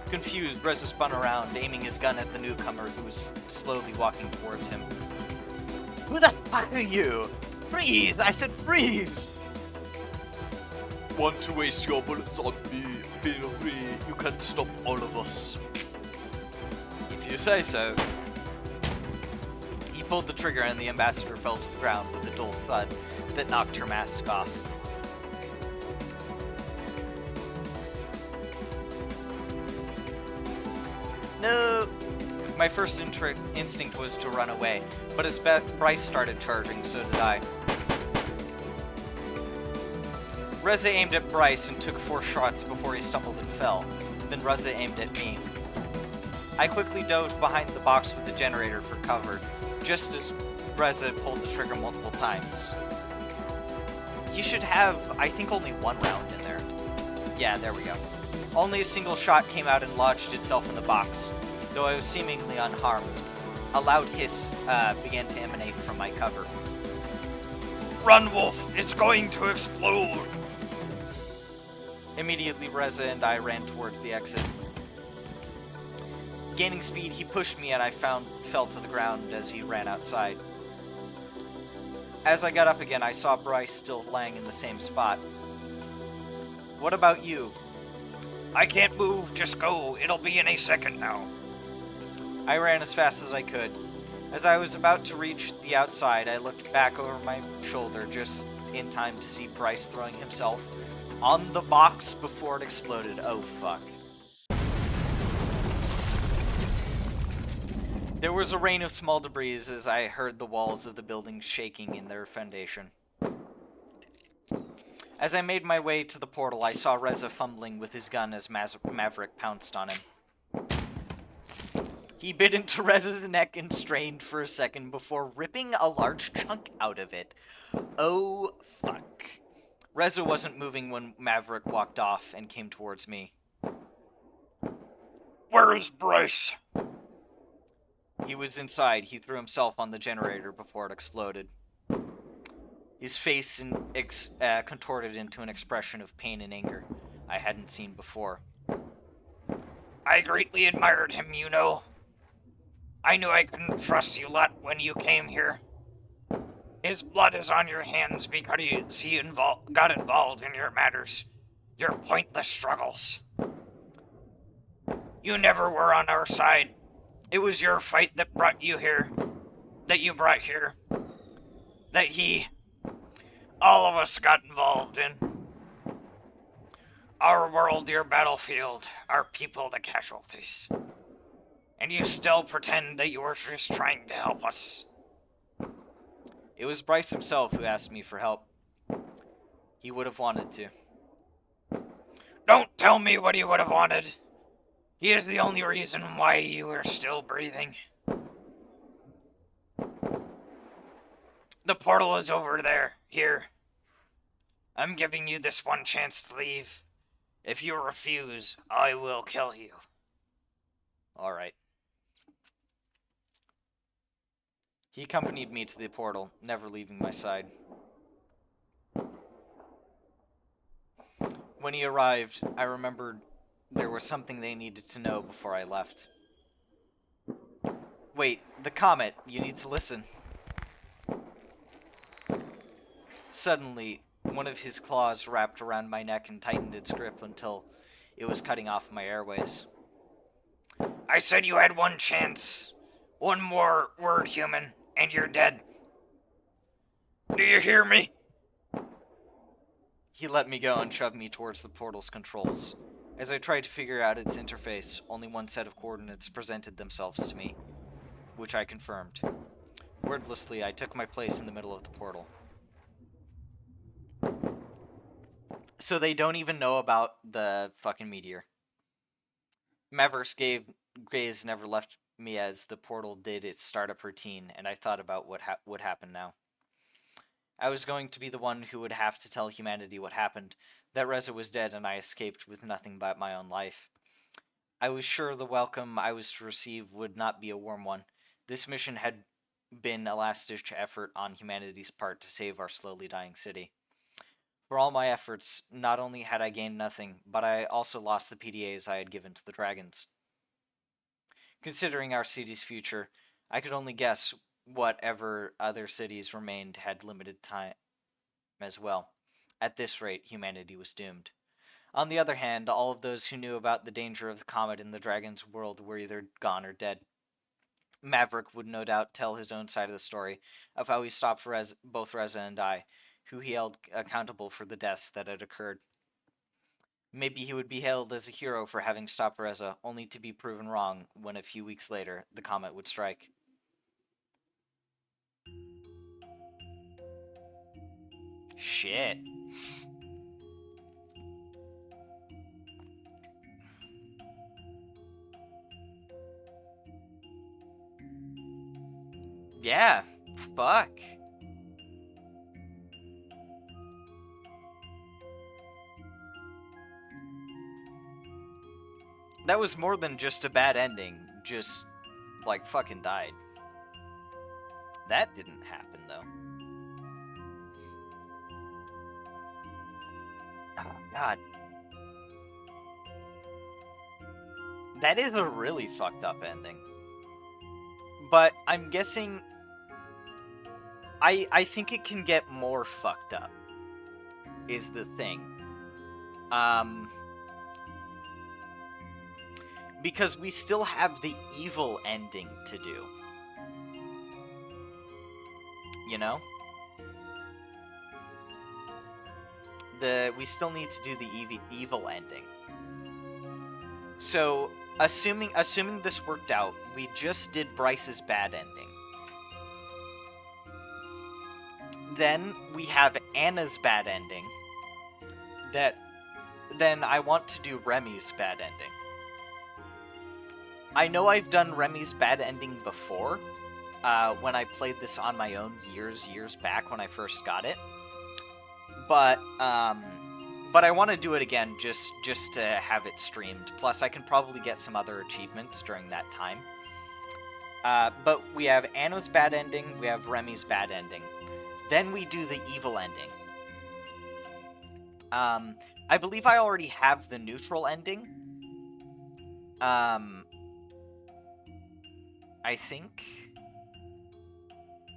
Confused, Reza spun around, aiming his gun at the newcomer who was slowly walking towards him. Who the fuck are you? Freeze! I said freeze! Want to waste your bullets on me? Feel free, you can stop all of us. If you say so. He pulled the trigger and the ambassador fell to the ground with a dull thud that knocked her mask off. No! My first instinct was to run away, but as Bryce started charging, so did I. Reza aimed at Bryce and took 4 shots before he stumbled and fell. Then Reza aimed at me. I quickly dove behind the box with the generator for cover, just as Reza pulled the trigger multiple times. He should have, I think, only one round in there. Yeah, there we go. Only a single shot came out and lodged itself in the box, though I was seemingly unharmed. A loud hiss began to emanate from my cover. Run, Wolf! It's going to explode! Immediately, Reza and I ran towards the exit. Gaining speed, he pushed me and I fell to the ground as he ran outside. As I got up again, I saw Bryce still laying in the same spot. What about you? I can't move, just go. It'll be in a second now. I ran as fast as I could. As I was about to reach the outside, I looked back over my shoulder just in time to see Bryce throwing himself on the box before it exploded. Oh, fuck. There was a rain of small debris as I heard the walls of the building shaking in their foundation. As I made my way to the portal, I saw Reza fumbling with his gun as Maverick pounced on him. He bit into Reza's neck and strained for a second before ripping a large chunk out of it. Oh, fuck. Reza wasn't moving when Maverick walked off and came towards me. Where is Bryce? He was inside. He threw himself on the generator before it exploded. His face contorted into an expression of pain and anger I hadn't seen before. I greatly admired him, you know. I knew I couldn't trust you lot when you came here. His blood is on your hands because he got involved in your matters, your pointless struggles. You never were on our side. It was your fight that brought you here, that you brought here, that all of us got involved in. Our world, your battlefield, our people, the casualties. And you still pretend that you were just trying to help us. It was Bryce himself who asked me for help. He would have wanted to. Don't tell me what he would have wanted. He is the only reason why you are still breathing. The portal is over there, here. I'm giving you this one chance to leave. If you refuse, I will kill you. Alright. He accompanied me to the portal, never leaving my side. When he arrived, I remembered there was something they needed to know before I left. Wait, the comet, you need to listen. Suddenly, one of his claws wrapped around my neck and tightened its grip until it was cutting off my airways. I said you had one chance. One more word, human, and you're dead. Do you hear me? He let me go and shoved me towards the portal's controls. As I tried to figure out its interface, only one set of coordinates presented themselves to me, which I confirmed. Wordlessly, I took my place in the middle of the portal. So they don't even know about the fucking meteor. Maverick's gaze never left me as the portal did its startup routine, and I thought about what would happen now. I was going to be the one who would have to tell humanity what happened, that Reza was dead and I escaped with nothing but my own life. I was sure the welcome I was to receive would not be a warm one. This mission had been a last-ditch effort on humanity's part to save our slowly dying city. For all my efforts, not only had I gained nothing, but I also lost the PDAs I had given to the dragons. Considering our city's future, I could only guess whatever other cities remained had limited time as well. At this rate, humanity was doomed. On the other hand, all of those who knew about the danger of the comet in the dragon's world were either gone or dead. Maverick would no doubt tell his own side of the story of how he stopped both Reza and I, who he held accountable for the deaths that had occurred. Maybe he would be hailed as a hero for having stopped Reza, only to be proven wrong when a few weeks later the comet would strike. Shit. Yeah, fuck. That was more than just a bad ending, just, like, fucking died. That didn't happen, though. Oh, God. That is a really fucked up ending. But I'm guessing... I think it can get more fucked up, is the thing. Because we still have the evil ending to do. You know? We still need to do the evil ending. So, assuming this worked out, we just did Bryce's bad ending. Then we have Anna's bad ending. Then I want to do Remy's bad ending. I know I've done Remy's bad ending before, when I played this on my own years back when I first got it. But I want to do it again just to have it streamed. Plus, I can probably get some other achievements during that time. But we have Anna's bad ending, we have Remy's bad ending. Then we do the evil ending. I believe I already have the neutral ending. I think.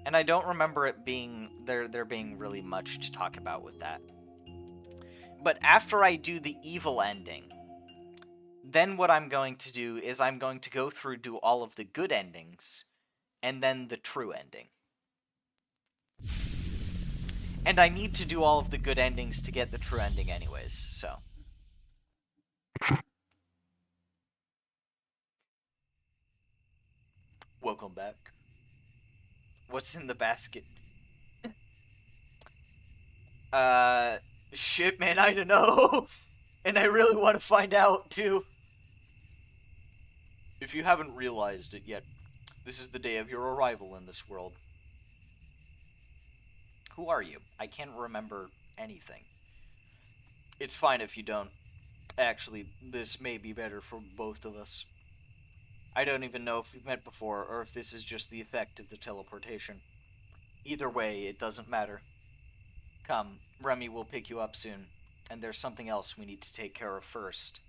And I don't remember it being there being really much to talk about with that. But after I do the evil ending, then what I'm going to do is I'm going to go through, do all of the good endings, and then the true ending. And I need to do all of the good endings to get the true ending anyways, so. Welcome back. What's in the basket? Shit, man, I don't know. And I really want to find out, too. If you haven't realized it yet, this is the day of your arrival in this world. Who are you? I can't remember anything. It's fine if you don't. Actually, this may be better for both of us. I don't even know if we've met before, or if this is just the effect of the teleportation. Either way, it doesn't matter. Come, Remy will pick you up soon, and there's something else we need to take care of first.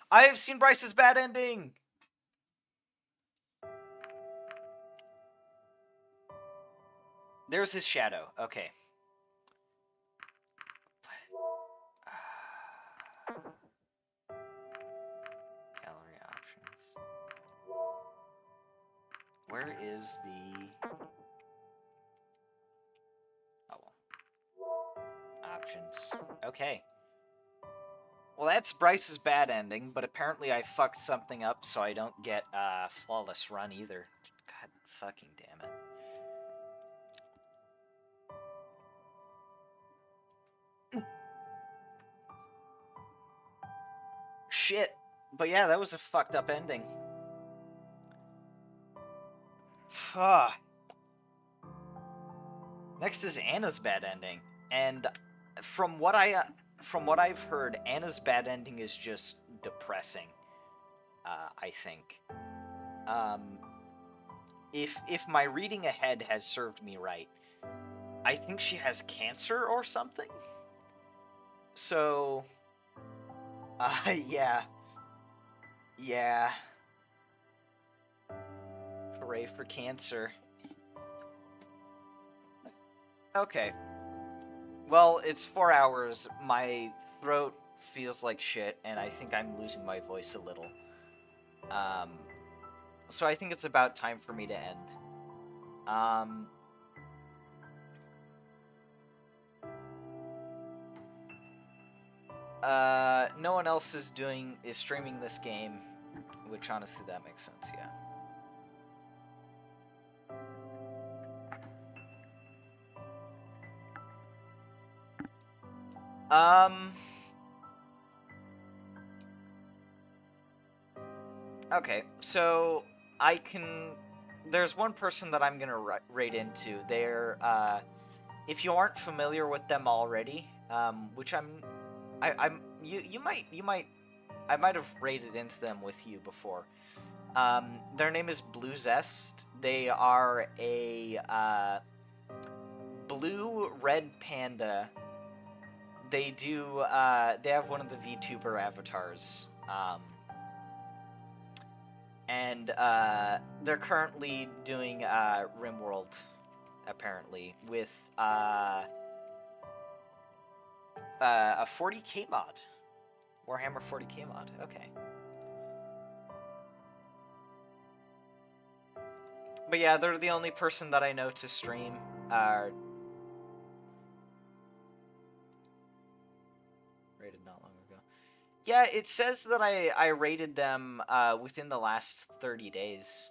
I have seen Bryce's bad ending! There's his shadow. Okay. Gallery options. Where is the... Oh, well. Options. Okay. Well, that's Bryce's bad ending, but apparently I fucked something up so I don't get a flawless run either. God fucking damn it. Shit. But yeah, that was a fucked up ending. Next is Anna's bad ending. And from what I've heard, Anna's bad ending is just depressing. I think. If my reading ahead has served me right, I think she has cancer or something. So, yeah. Yeah. Hooray for cancer. Okay. Well, it's 4 hours. My throat feels like shit, and I think I'm losing my voice a little. So I think it's about time for me to end. No one else is streaming this game, which honestly that makes sense, yeah. Okay, so I can. There's one person that I'm gonna raid into. They're if you aren't familiar with them already, which I'm you might I might have raided into them with you before. Their name is Blue Zest. They are a blue red panda. They do they have one of the VTuber avatars. And they're currently doing RimWorld, apparently, with a 40k mod. Warhammer 40k mod. Okay. But yeah, they're the only person that I know to stream. Rated not long ago. Yeah, it says that I rated them within the last 30 days.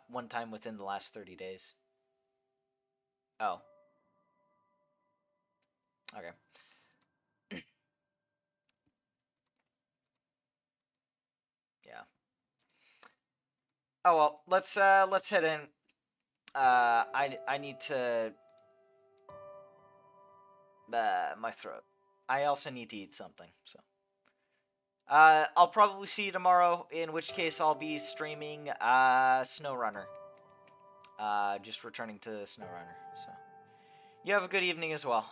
One time within the last 30 days. Oh. Okay. Yeah. Oh well, let's head in. I need to my throat. I also need to eat something, so. I'll probably see you tomorrow, in which case I'll be streaming SnowRunner. Just returning to SnowRunner, so. You have a good evening as well.